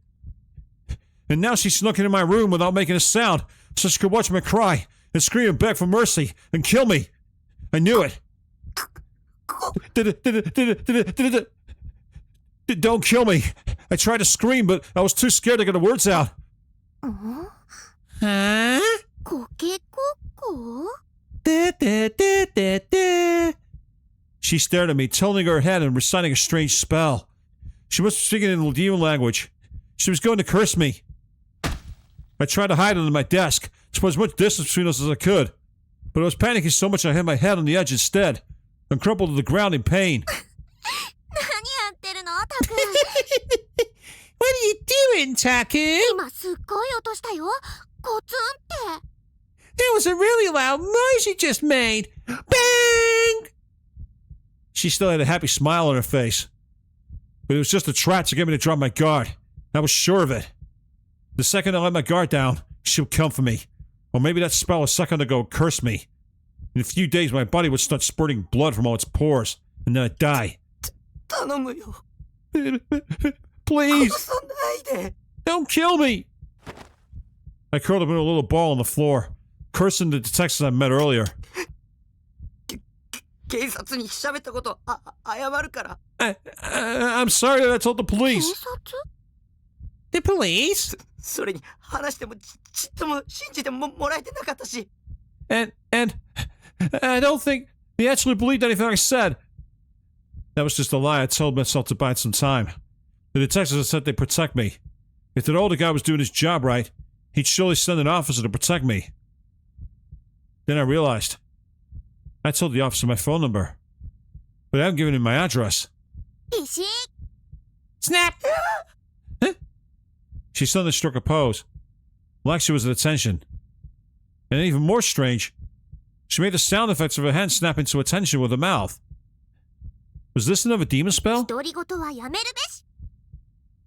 And now she snuck into my room without making a sound, so she could watch me cry and scream and beg for mercy and kill me. I knew it. Don't kill me. I tried to scream, but I was too scared to get the words out. Huh? コケコッコ Da, da, da, da, da. She stared at me, tilting her head and reciting a strange spell. She was speaking in the demon language. She was going to curse me. I tried to hide under my desk, to put as much distance between us as I could. But I was panicking so much I hit my head on the edge instead, and crumpled to the ground in pain. 何やってるのタク What are you doing, Taku? 今すっごい音したよコツンって That was a really loud noise you just made. Bang! She still had a happy smile on her face. But it was just a trap to get me to drop my guard. I was sure of it. The second I let my guard down, she would come for me. Or maybe that spell a second ago cursed me. In a few days, my body would start spurting blood from all its pores, and then I'd die. 頼むよ Please, 殺さないで don't kill me! I curled up in a little ball on the floor, cursing the detectives I met earlier. 警察に喋ったこと謝るから I'm sorry that I told the 警 police. 察 The police? それに話してもちっとも信じてもらえてなかったし And I don't think they actually believed anything I said. That was just a lie I told myself to bide some time. The detectives had said they'd protect me. If the older guy was doing his job right, he'd surely send an officer to protect me. Then I realized. I told the officer my phone number. But I haven't given him my address. ピシッ Snap! She suddenly struck a pose. Like she was at attention. And even more strange, she made the sound effects of her hand snapping to attention with her mouth. Was this another demon spell? 独り言はやめるべし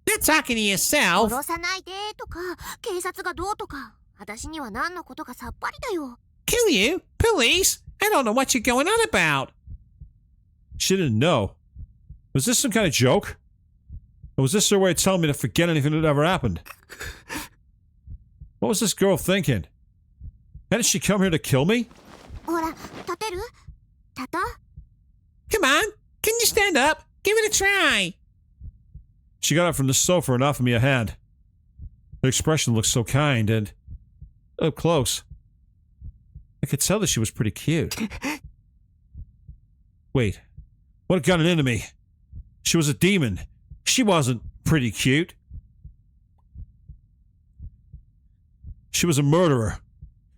You're talking to yourself. 殺さないでとか警察がどうとか私には何のことかさっぱりだよ Kill you? Police? I don't know what you're going on about. She didn't know. Was this some kind of joke? Or was this her way of telling me to forget anything that ever happened? What was this girl thinking? Hadn't she come here to kill me? ほら立てる立とう Come on. Can you stand up? Give it a try. She got up from the sofa and offered me a hand. Her expression looked so kind and up close. I could tell that she was pretty cute. Wait, what had gotten into me? She was a demon, She wasn't pretty cute. She was a murderer.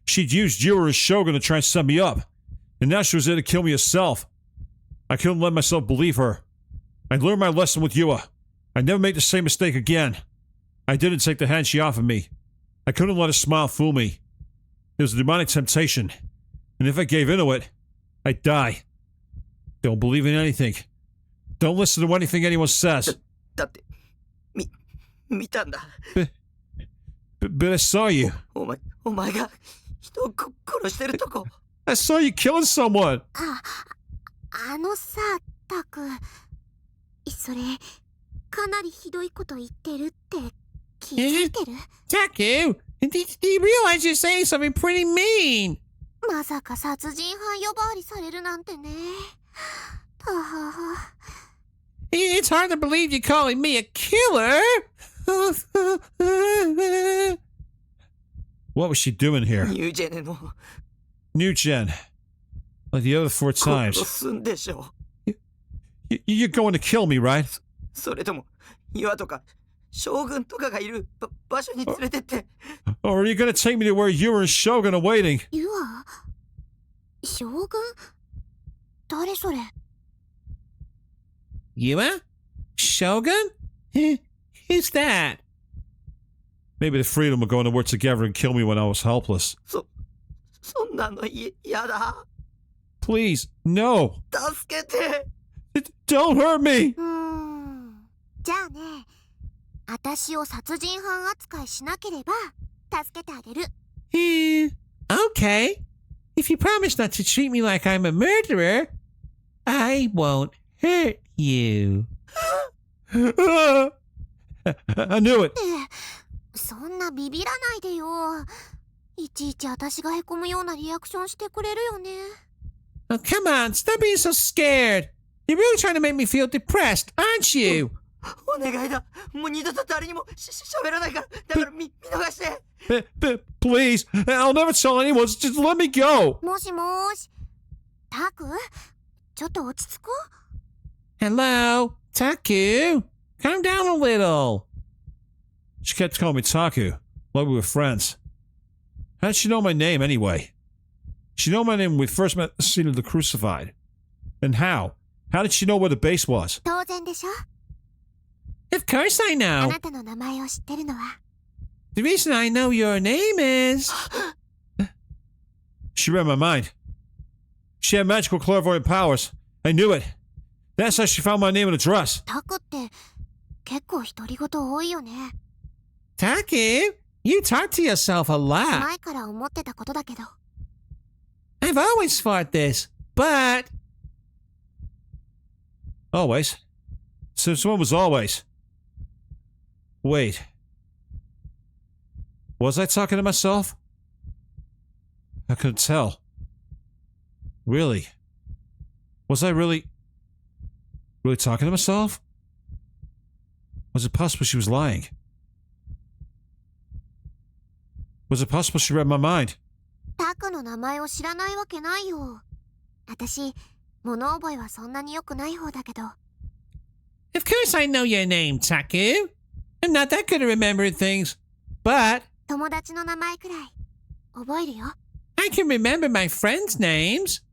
She'd used you and Shogun to try and set me up. And now she was there to kill me herself. I couldn't let myself believe her. I learned my lesson with Yua. I'd never make the same mistake again. I didn't take the hand she offered me. I couldn't let her smile fool me. It was a demonic temptation. And if I gave into it, I'd die. Don't believe in anything. Don't listen to anything anyone says. だって見たんだ。 But I saw you. お前が人を殺してるとこ。 I saw you killing someone. あのさ、タク。それ、かなりひどいこと言ってるって気づいてる？ Taku, do you realize you're saying something pretty mean? まさか殺人犯呼ばわりされるなんてね。たはは。It's hard to believe you're calling me a killer. What was she doing here? ニュージェネの New Gen. Like the other 4 times. 殺すんでしょ。 You're going to kill me, right? それとも岩とか将軍とかがいる場所に連れてって。 Or are you going to take me to where you and Shogun are waiting? ユア？将軍？誰それ？ Yua? Shogun? Who's that? Maybe the freedom of going to work together and kill me when I was helpless. そんなのやだ。 Please, no. 助けて。 Don't hurt me. じゃあね、私を殺人犯扱いしなければ助けてあげる。Okay. If you promise not to treat me like I'm a murderer, I won't hurt you. I knew it. そんなビビらないでよ。いちいち私がへこむようなリアクションしてくれるよね。Oh, come on, stop being so scared. You're really trying to make me feel depressed, aren't you? お願いだ。もう二度と誰にも喋らないから。だから見逃して。Please, I'll never tell anyone. Just let me go. もしもーし。タク？ちょっと落ち着こう。 Hello, Taku. Calm down a little. She kept calling me Taku, like we were friends. How did she know my name anyway? She knew my name when we first met at the scene of the Crucified. And how? How did she know where the base was? 当然でしょ？ Of course I あ know. なたの名前を知ってるのは。 The reason I know your name is... She read my mind. She had magical clairvoyant powers. I knew it. That's how she found my name and address. タクって結構独り言多いよね。 Taku, you talk to yourself a lot. 前から思ってたことだけど。 I've always thought this, but... Always? Since when was always? Wait. Was I talking to myself? I couldn't tell. Really? Was I really talking to myself? Was it possible she was lying? Was it possible she read my mind? タクの名前を知らないわけないよ。私、物覚えはそんなに良くない方だけど。Of course I know your name, Taku. I'm not that good at remembering things, but 友達の名前くらい覚えるよ。I can remember my friends' names.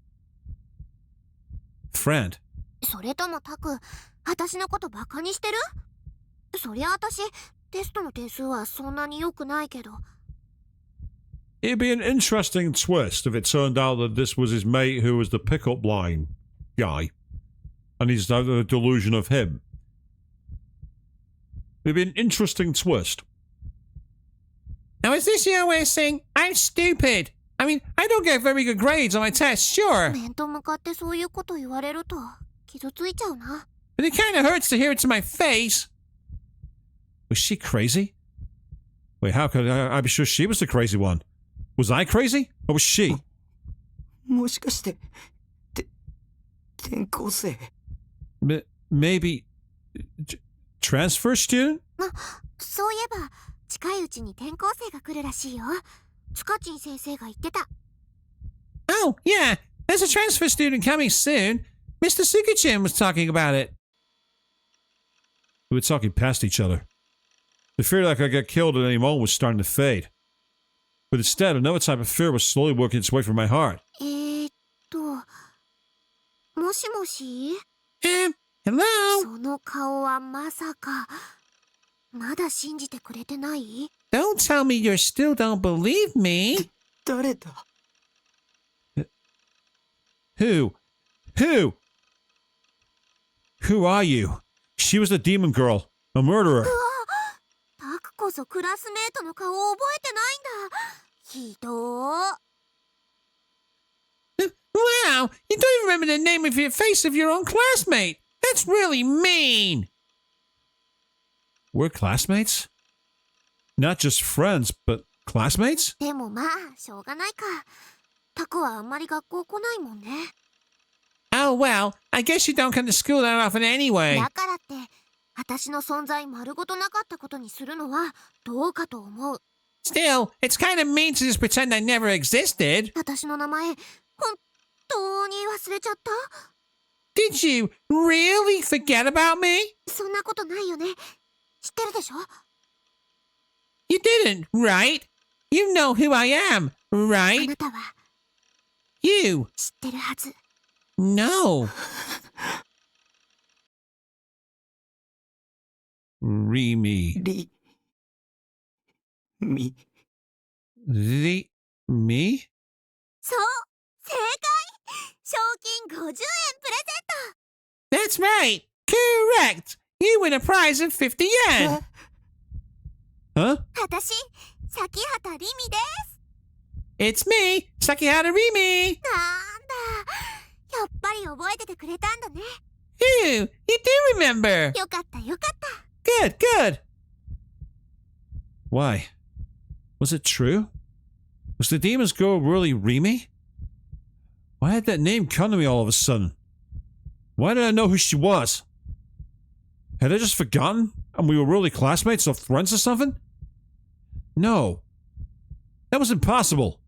Friend? それともタク、私のことバカにしてる？そりゃ私、テストの点数はそんなに良くないけど。It'd be an interesting twist if it turned out that this was his mate who was the pickup line guy, and he's now the delusion of him. It'd be an interesting twist. Now is this your way of saying I'm stupid? I mean, I don't get very good grades on my tests, sure. 面と向かってそういうこと言われると傷ついちゃうな。 But it kind of hurts to hear it to my face. Was she crazy? Wait, how could I be sure she was the crazy one? Was I crazy? Or was she? もしかして転校生。 Maybe... transfer student? そういえば近いうちに転校生が来るらしいよ。スカチン先生が言ってた。 Oh, yeah. There's a transfer student coming soon. Mr. Sukichin was talking about it. We were talking past each other. The fear like I got killed at any moment was starting to fade. But instead, another type of fear was slowly working its way from my heart. もしもし Hello? その顔はまさか、まだ信じてくれてない？ Don't tell me you still don't believe me. 誰だ？ Who? Who? Who are you? She was a demon girl. A murderer. タクこそクラスメートの顔を覚えてないんだ。ひどー。 Wow, you don't even remember the name of your face of your own classmate. That's really mean. We're classmates? Not just friends, but classmates? でもまあ、しょうがないか。タクはあんまり学校来ないもんね。 Oh well, I guess you don't come to school that often anyway. だからって、私の存在丸ごとなかったことにするのはどうかと思う。 Still, it's kind of mean to just pretend I never existed. 私の名前、本当に忘れちゃった？ Did you really forget about me? そんなことないよね。知ってるでしょ？ You didn't, right? You know who I am, あ right? なたは You. 知ってるはず。 No. Remy. み、 Me? そう、正解！賞金50円プレゼント。 That's right. Correct. You win a prize of 50 yen. Huh? 私、崎畑リミです。 It's me, Sakihara Rimi. なんだ、やっぱり覚えててくれたんだね。 Ew, you do remember. よかったよかった。 Good, good. Why? Was it true? Was the demon's girl really Remy? Why had that name come to me all of a sudden? Why did I know who she was? Had I just forgotten? And we were really classmates or friends or something? No. That was impossible.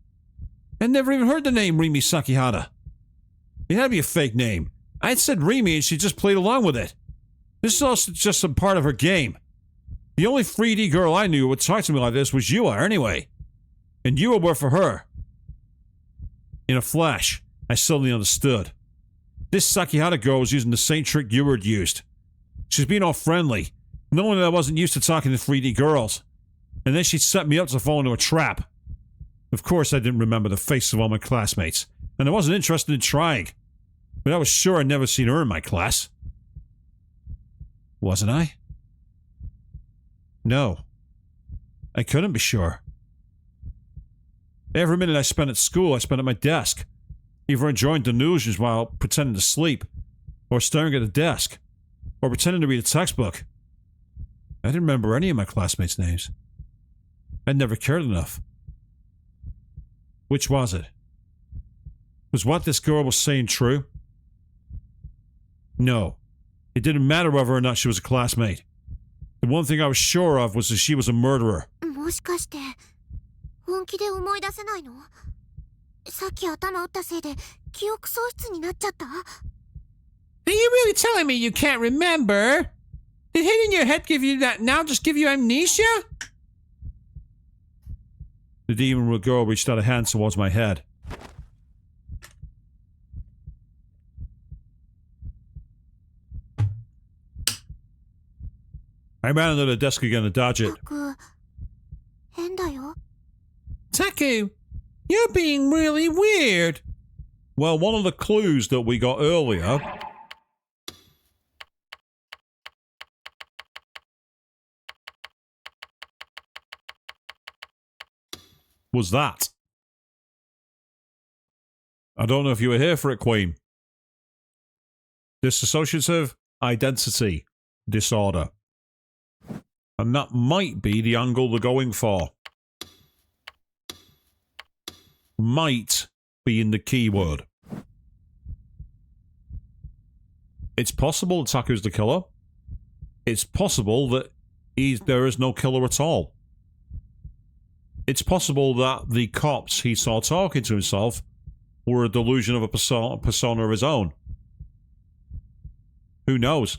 I'd never even heard the name Remy Sakihara. It had to be a fake name. I had said Remy and she just played along with it. This is also just some part of her game. The only 3D girl I knew who would talk to me like this was you are anyway. And you were for her. In a flash, I suddenly understood. This Sakihara girl was using the same trick you had used. She's being all friendly, knowing that I wasn't used to talking to 3D girls. And then she'd set me up to fall into a trap. Of course, I didn't remember the faces of all my classmates, and I wasn't interested in trying. But I was sure I'd never seen her in my class. Wasn't I? No. I couldn't be sure. Every minute I spent at school, I spent at my desk, either enjoying delusions while pretending to sleep, or staring at the desk, or pretending to read a textbook. I didn't remember any of my classmates' names. I'd never cared enough. Which was it? Was what this girl was saying true? No. It didn't matter whether or not she was a classmate. The one thing I was sure of was that she was a murderer. もしかして、本気で思い出せないの？さっき頭打ったせいで記憶喪失になっちゃった？ Are you really telling me you can't remember? Did hitting your head give you that now just give you amnesia? The demon girl reached out a hand towards my head. I ran under the desk again to dodge it. タク、変だよ。 Taku, you're being really weird. Well, one of the clues that we got earlier was that. I don't know if you were here for it, Queen. Dissociative identity disorder. And that might be the angle they're going for. Might being the keyword. It's possible that Taku's the killer. It's possible that there is no killer at all. It's possible that the cops he saw talking to himself were a delusion of a persona of his own. Who knows?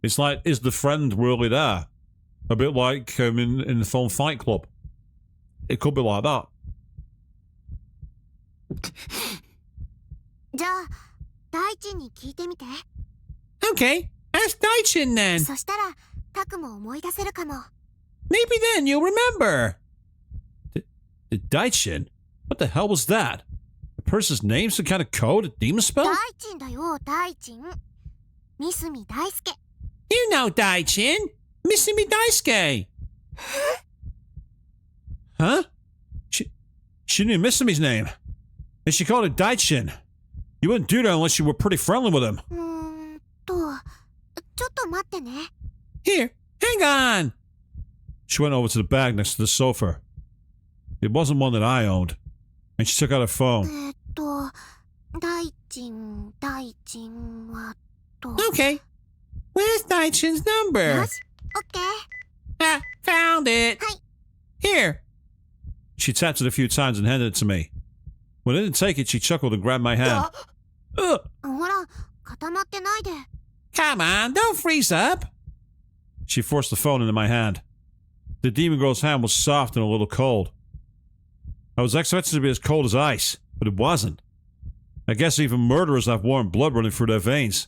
It's like, is the friend really there? A bit like in the film Fight Club. It could be like that. じゃあ大地に聞いてみて。 Okay, ask Daichin then. そしたらタクも思い出せるかも。 Maybe then you'll remember. Daichin? What the hell was that? A person's name? Some kind of code? A demon spell? 大地だよ大地。三角大輔。 You know Daichin. Missimi Daisuke. Huh? She knew Misumi's name. And she called it Daichin. You wouldn't do that unless you were pretty friendly with him. ちょっと待ってね。 Here, hang on. She went over to the bag next to the sofa. It wasn't one that I owned. And she took out her phone. 大地大地はと。 Okay. Where's Daichin's number? よし、オッケー。 Ah, found it. Hi. Here. She tapped it a few times and handed it to me. When I didn't take it, she chuckled and grabbed my hand. Ugh! ほら、固まってないで。 Come on, don't freeze up. She forced the phone into my hand. The demon girl's hand was soft and a little cold. I was expecting it to be as cold as ice, but it wasn't. I guess even murderers have warm blood running through their veins.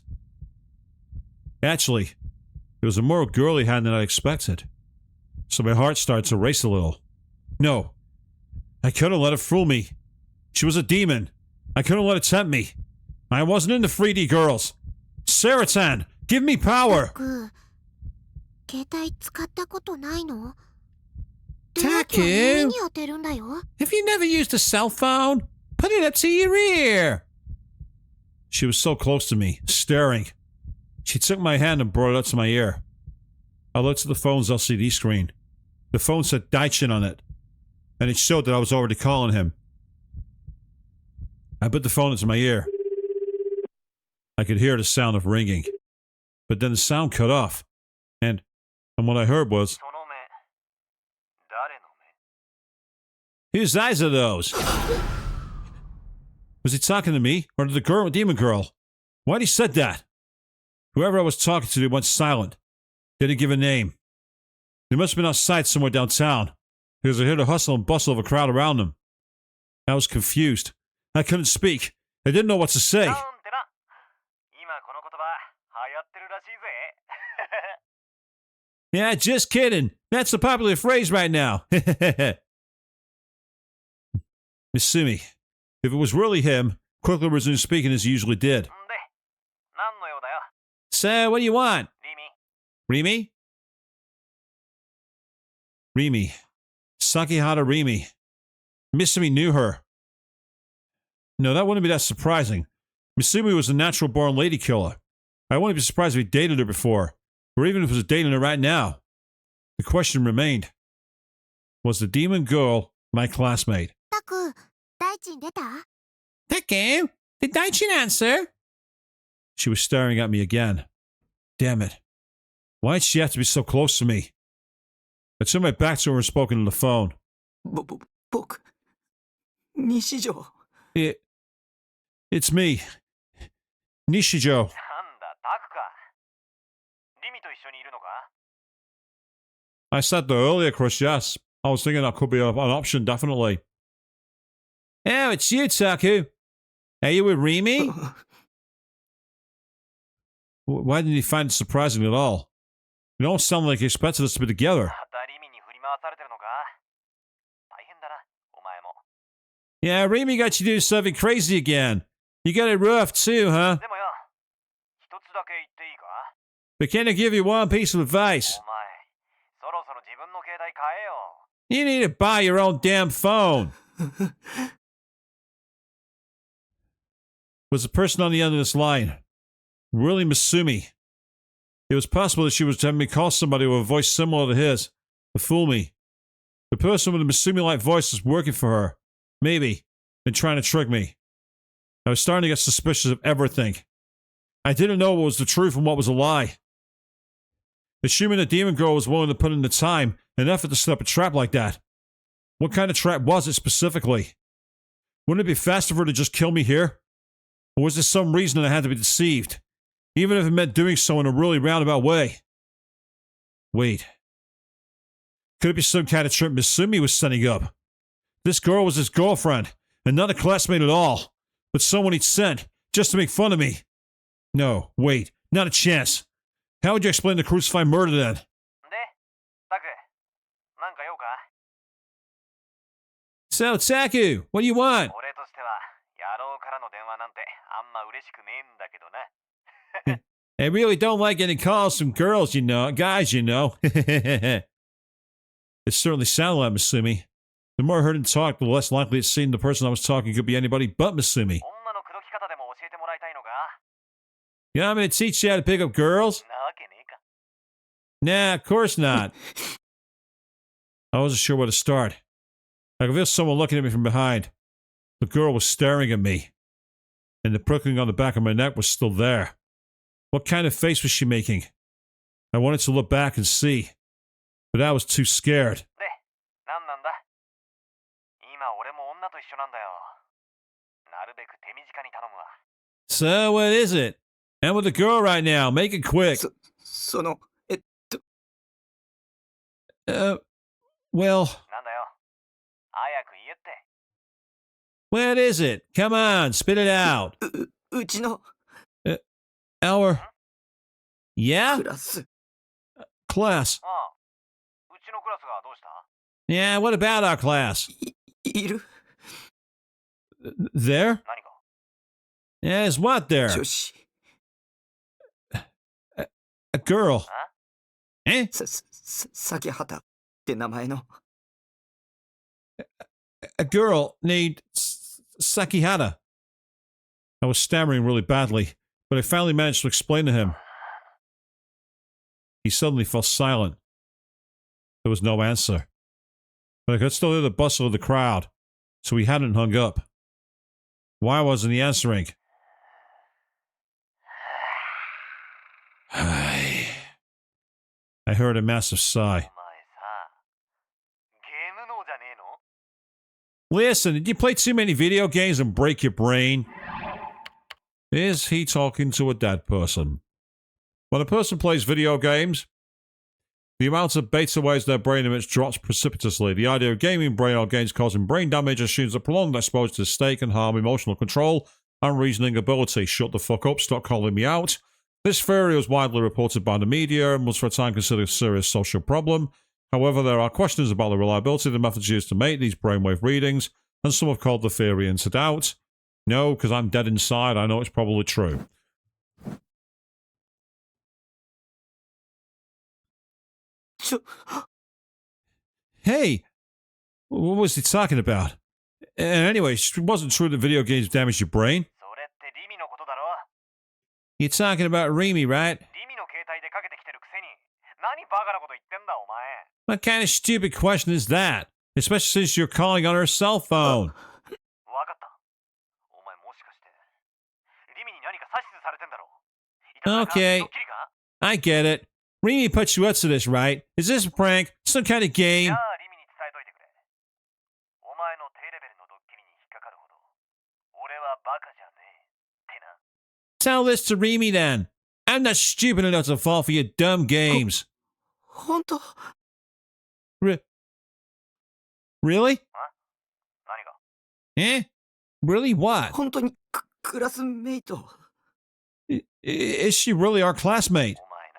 Actually, it was a more girly hand than I expected. So my heart started to race a little. No, I couldn't let it fool me. She was a demon. I couldn't let it tempt me. I wasn't into 3D girls. Saratan, give me power! 携帯使ったことないの？ Taku? 目に当てるんだよ。 Have you never used a cell phone? Put it up to your ear. She was so close to me, staring. She took my hand and brought it up to my ear. I looked at the phone's LCD screen. The phone said Daichin on it, and it showed that I was already calling him. I put the phone into my ear. I could hear the sound of ringing, but then the sound cut off, and what I heard was, その目誰の目 "Whose eyes are those?" Was he talking to me, or to the girl, demon girl? Why'd he said that? Whoever I was talking to went silent. Didn't give a name. They must have been outside somewhere downtown, because I heard the hustle and bustle of a crowd around them. I was confused. I couldn't speak. I didn't know what to say. なんてな今この言葉流行ってるらしいぜ Yeah, just kidding. That's the popular phrase right now. Mitsumi, if it was really him, quickly resumed speaking as he usually did. で何の用だよ So, what do you want? リミ Rimi? Rimi. Sakihara Rimi. Mitsumi knew her. No, that wouldn't be that surprising. Mitsumi was a natural-born lady killer. I wouldn't be surprised if he dated her before, or even if he was dating her right now. The question remained. Was the demon girl my classmate? タク、大地出た？ Taku, did Daichin answer? She was staring at me again. Damn it. Why did she have to be so close to me? I turned my back to her and spoke into the phone. 僕、西条。It's me. Nishijo. なんだタクかリミと一緒にいるのか I said that earlier, Chris, yes. I was thinking that could be an option, definitely. Oh, it's you, Taku. Are you with Rimi? Why didn't you find it surprising at all? You don't sound like you expected us to be together. またリミに振り回されてるのか大変だなお前も Yeah, Rimi got you to do something crazy again. You got it rough too, huh? でもよ一つだけ言っていいか But can I give you one piece of advice? お前そろそろ自分の携帯変えよ You need to buy your own damn phone. Was the person on the end of this line really Mitsumi? It was possible that she was having me call somebody with a voice similar to his to fool me. The person with a Mitsumi-like voice was working for her, maybe, and trying to trick me. I was starting to get suspicious of everything. I didn't know what was the truth and what was a lie. Assuming the demon girl was willing to put in the time and effort to set up a trap like that. What kind of trap was it specifically? Wouldn't it be faster for her to just kill me here? Or was there some reason that I had to be deceived? even if it meant doing so in a really roundabout way. Wait. Could it be some kind of trip Misumi was setting up? This girl was his girlfriend, and not a classmate at all, but someone he'd sent just to make fun of me. No, wait, not a chance. How would you explain the crucified murder then? で、タク、なんか用か？ So, Taku, what do you want? 俺としては、野郎からの電話なんてあんま嬉しくねえんだけどな。 I really don't like getting calls from girls, guys, It certainly sounded like Misumi. The more I heard him talk, the less likely it seemed the person I was talking to could be anybody but Misumi. 女の口説き方でも教えてもらいたいのか？ You want me to teach you how to pick up girls? なわけねえか。 Nah, of course not. I wasn't sure where to start. I could feel someone looking at me from behind. The girl was staring at me, and the prickling on the back of my neck was still there. What kind of face was she making? I wanted to look back and see, but I was too scared. で、なんなんだ？今俺も女と一緒なんだよ。なるべく手短に頼むわ。 So, what is it? I'm with the girl right now. Make it quick. その、Well, なんだよ。早く言えって。 what is it? Come on, spit it out. うちの Our... Yeah? クラス。Class. ああ。うちのクラスがどうした？ Yeah, what about our class? いる There? 何か？ Yes, what there? 女子。A girl. あ？ Eh? 先畑って名前の。A girl named Sakihata. I was stammering really badly, but I finally managed to explain to him. He suddenly fell silent. There was no answer. But I could still hear the bustle of the crowd, so he hadn't hung up. Why wasn't he answering? I heard a massive sigh. お前さ、ゲーム脳じゃねえの？ Listen, did you play too many video games and break your brain? Is he talking to a dead person? When a person plays video games, the amount of beta waves their brain emits drops precipitously. The idea of gaming brain or games causing brain damage assumes that prolonged exposure to the state can harm emotional control and reasoning ability. Shut the fuck up, stop calling me out. This theory was widely reported by the media and was for a time considered a serious social problem. However, there are questions about the reliability of the methods used to make these brainwave readings, and some have called the theory into doubt. No, because I'm dead inside, I know it's probably true. Hey! What was he talking about? Anyway, it wasn't true that video games damage your brain. それってリミのことだろ？ You're talking about Remy, right? リミの携帯でかけてきてるくせに、何バカなこと言ってんだお前。 What kind of stupid question is that? Especially since you're calling on her cell phone. わかった。お前もしかして、リミに何か指図されてんだろ？いたずらか？ Okay. ドッキリか？ I get it. Remy put you up to this, right? Is this a prank? Some kind of じ game? ゃあリミに伝えといてくれ。お前の低レベルのドッキリに引っかかるほど、俺はバカじゃねえ。ってな。 Tell this to Remy then. I'm not stupid enough to fall for your dumb games. 本当 Really? 何が？ Eh? Really what? 本当にクラスメイト。Is she really our classmate? お前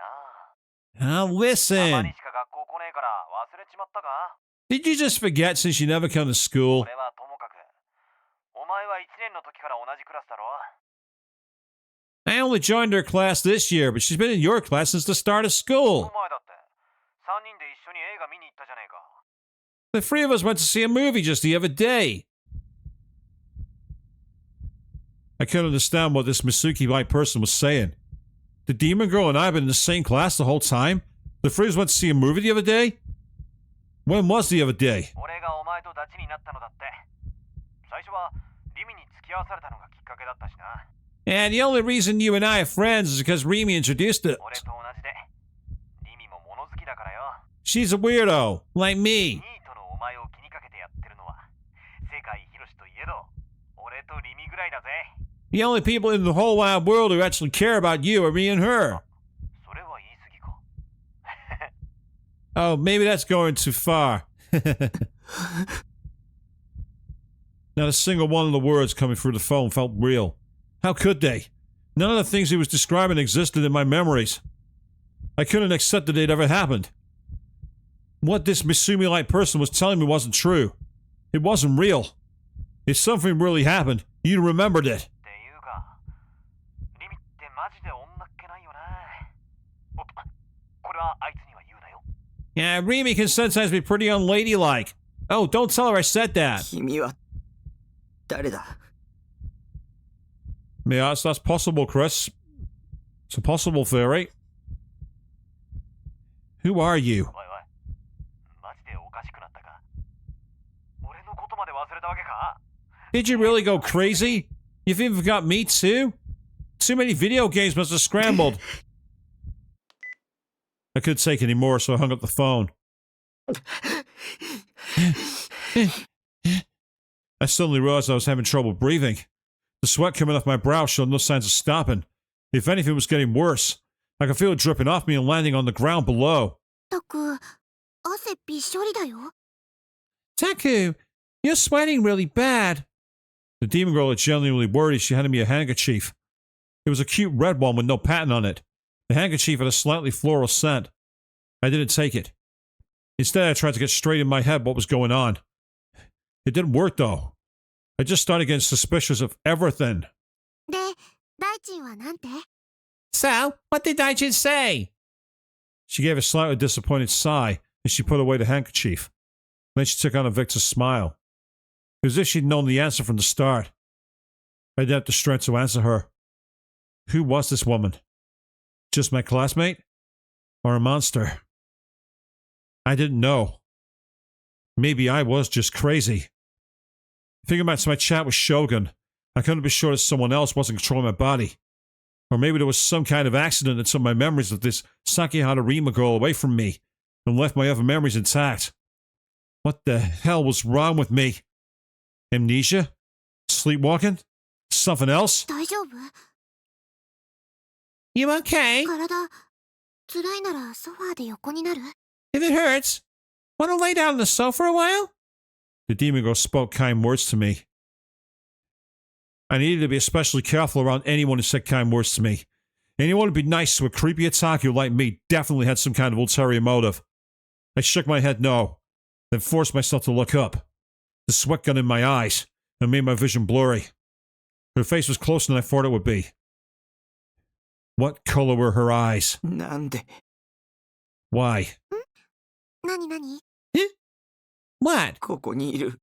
な。 Now たま listen. にしか学校来ねえから忘れちまったか？ Did you just forget since you never come to school? 俺はともかく。お前は1年の時から同じクラスだろ？ I only joined her class this year, but she's been in your class since the start of お school. 前だって3人で一緒に映画見に行ったじゃねえか。 The three of us went to see a movie just the other day. I couldn't understand what this Misuki-like person was saying. The demon girl and I have been in the same class the whole time? The three of us went to see a movie the other day? When was the other day? 俺がお前とダチになったのだって。最初はリミに付き合わされたのがきっかけだったしな。 And the only reason you and I are friends is because Remy introduced us. 俺と同じで、リミも物好きだからよ。 She's a weirdo, like ニ me. ートのお前を気にかけてやってるのは、世界広しといえど、俺とリミぐらいだぜ。The only people in the whole wide world who actually care about you are me and her. それは言い過ぎか。 Oh, maybe that's going too far. Not a single one of the words coming through the phone felt real. How could they? None of the things he was describing existed in my memories. I couldn't accept that they'd ever happened. What this Misumi-like person was telling me wasn't true. It wasn't real. If something really happened, you'd remembered it. っていうか、リミってマジで女っ気ないよな。おっと、これはあいつには言うなよ。 Yeah, Remy can sometimes be pretty unladylike. Oh, don't tell her I said that. 君は誰だ？ Yeah, that's possible, Chris. It's a possible theory. Who are you? おいおい、マジでおかしくなったか。俺のことまで忘れたわけか？ Did you really go crazy? You've even forgot me too? Too many video games must have scrambled. I couldn't take any more, so I hung up the phone. I suddenly realized I was having trouble breathing. The sweat coming off my brow showed no signs of stopping. If anything, it was getting worse. I could feel it dripping off me and landing on the ground below. たく、汗びっしょりだよ。 Taku, you're sweating really bad. The demon girl had genuinely worried. She handed me a handkerchief. It was a cute red one with no patent on it. The handkerchief had a slightly floral scent. I didn't take it. Instead, I tried to get straight in my head what was going on. It didn't work, though. I just started getting suspicious of everything. で、大臣はなんて？ So, what did Daijin say? She gave a slightly disappointed sigh as she put away the handkerchief. Then she took on a Victor's smile. It was as if she'd known the answer from the start. I didn't have the strength to answer her. Who was this woman? Just my classmate? Or a monster? I didn't know. Maybe I was just crazy. Thinking back to my chat with Shogun, I couldn't be sure that someone else wasn't controlling my body. Or maybe there was some kind of accident that took my memories of this Sakihara Rima girl away from me and left my other memories intact. What the hell was wrong with me? Amnesia? Sleepwalking? Something else? 大丈夫？ You okay? 体、辛いならソファーで横になる？ If it hurts, want to lay down on the sofa a while? The demon girl spoke kind words to me. I needed to be especially careful around anyone who said kind words to me. Anyone who'd be nice to a creepy otaku like me definitely had some kind of ulterior motive. I shook my head no, then forced myself to look up. The sweat got in my eyes and made my vision blurry. Her face was closer than I thought it would be. What color were her eyes? なんで？ Why? なになに？ What? ここにいる。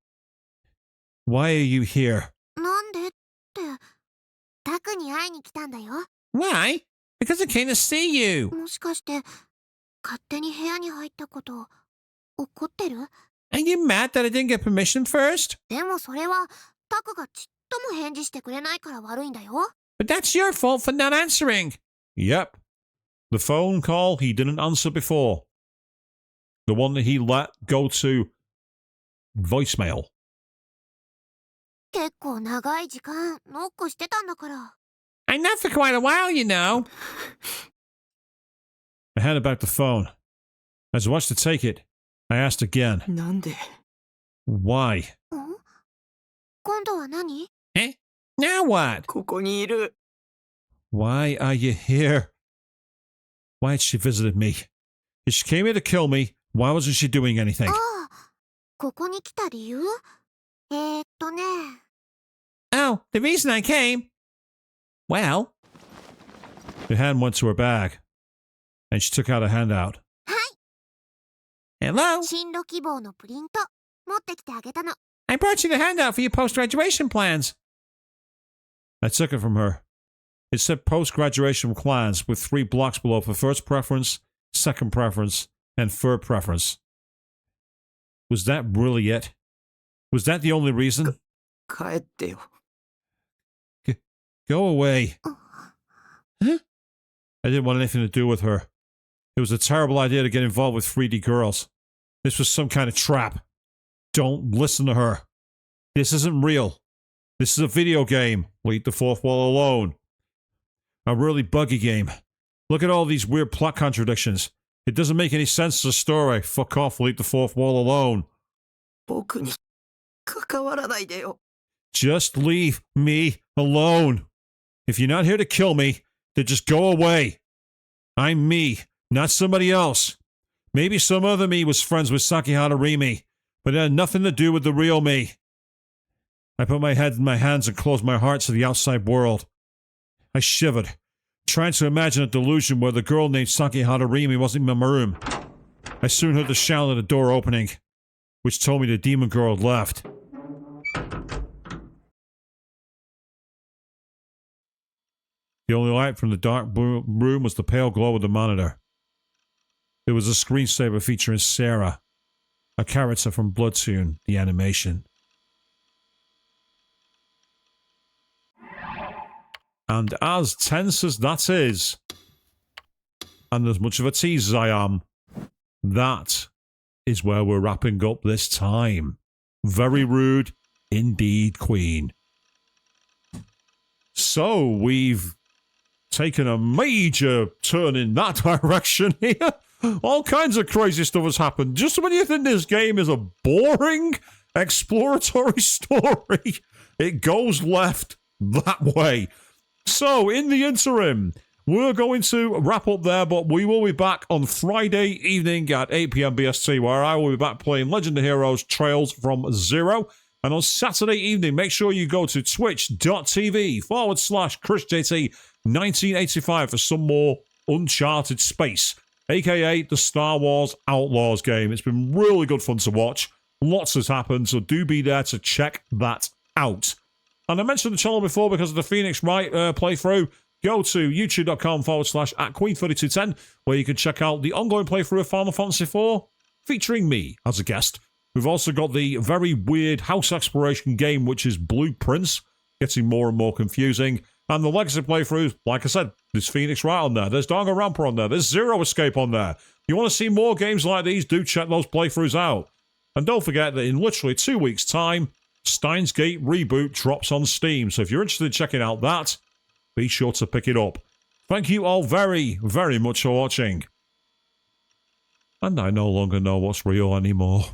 Why are you here? なんでって、タクに会いに来たんだよ。 Why? Because I came to see you. もしかして、勝手に部屋に入ったこと、怒ってる？ Are you mad that I didn't get permission first? でもそれは、タクがちっとも返事してくれないから悪いんだよ。 But that's your fault for not answering. Yep. The phone call he didn't answer before. The one that he let go to voicemail. 結構長い時間、ノックしてたんだから。 I know for quite a while, you know. I handed back the phone. As I watched her take it, I asked again. なんで？ Why? ん？今度は何？ Eh? Now what? ここにいる。 Why are you here? Why had she visited me? If she came here to kill me, why wasn't she doing anything? ああ、ここに来た理由？ね。 Oh, the reason I came? Well... Her hand went to her bag, and she took out a handout. はい。 Hello? 進路希望のプリント、持ってきてあげたの。 I brought you the handout for your post-graduation plans. I took it from her. It said post-graduation plans with 3 blocks below for first preference, second preference, and third preference. Was that really it? Was that the only reason? 帰ってよ。 Go away. Huh? I didn't want anything to do with her. It was a terrible idea to get involved with 3D girls. This was some kind of trap. Don't listen to her. This isn't real. This is a video game. Leave the fourth wall alone. A really buggy game. Look at all these weird plot contradictions. It doesn't make any sense to the story. Fuck off, leave the fourth wall alone. 僕に関わらないでよ。 Just leave me alone. If you're not here to kill me, then just go away. I'm me, not somebody else. Maybe some other me was friends with Saki Hadarimi, but it had nothing to do with the real me. I put my head in my hands and closed my heart to the outside world. I shivered, trying to imagine a delusion where the girl named Saki Hadarimi wasn't in my room. I soon heard the sound of the door opening, which told me the demon girl had left. The only light from the dark room was the pale glow of the monitor. It was a screensaver featuring Sarah, a character from Bloodtoon, the animation. And as tense as that is, and as much of a tease as I am, that is where we're wrapping up this time. Very rude indeed, Queen. So, we've taken a major turn in that direction here. All kinds of crazy stuff has happened. Just when you think this game is a boring exploratory story, it goes left that way. So, in the interim, we're going to wrap up there, but we will be back on Friday evening at 8 PM BST, where I will be back playing Legend of Heroes Trails from Zero. And on Saturday evening, make sure you go to twitch.tv/ChrisJT1985 for some more Uncharted Space, aka the Star Wars Outlaws game. It's been really good fun to watch. Lots has happened, so do be there to check that out. And I mentioned the channel before because of the Phoenix Wright playthrough. Go to youtube.com/@Queen3210, where you can check out the ongoing playthrough of Final Fantasy IV, featuring me as a guest. We've also got the very weird house exploration game, which is Blueprints, getting more and more confusing. And the Legacy playthroughs, like I said, there's Phoenix Wright on there, there's Danganronpa on there, there's Zero Escape on there. You want to see more games like these, do check those playthroughs out. And don't forget that in literally 2 weeks' time, Steins Gate Reboot drops on Steam, so if you're interested in checking out that, be sure to pick it up. Thank you all very, very much for watching. And I no longer know what's real anymore.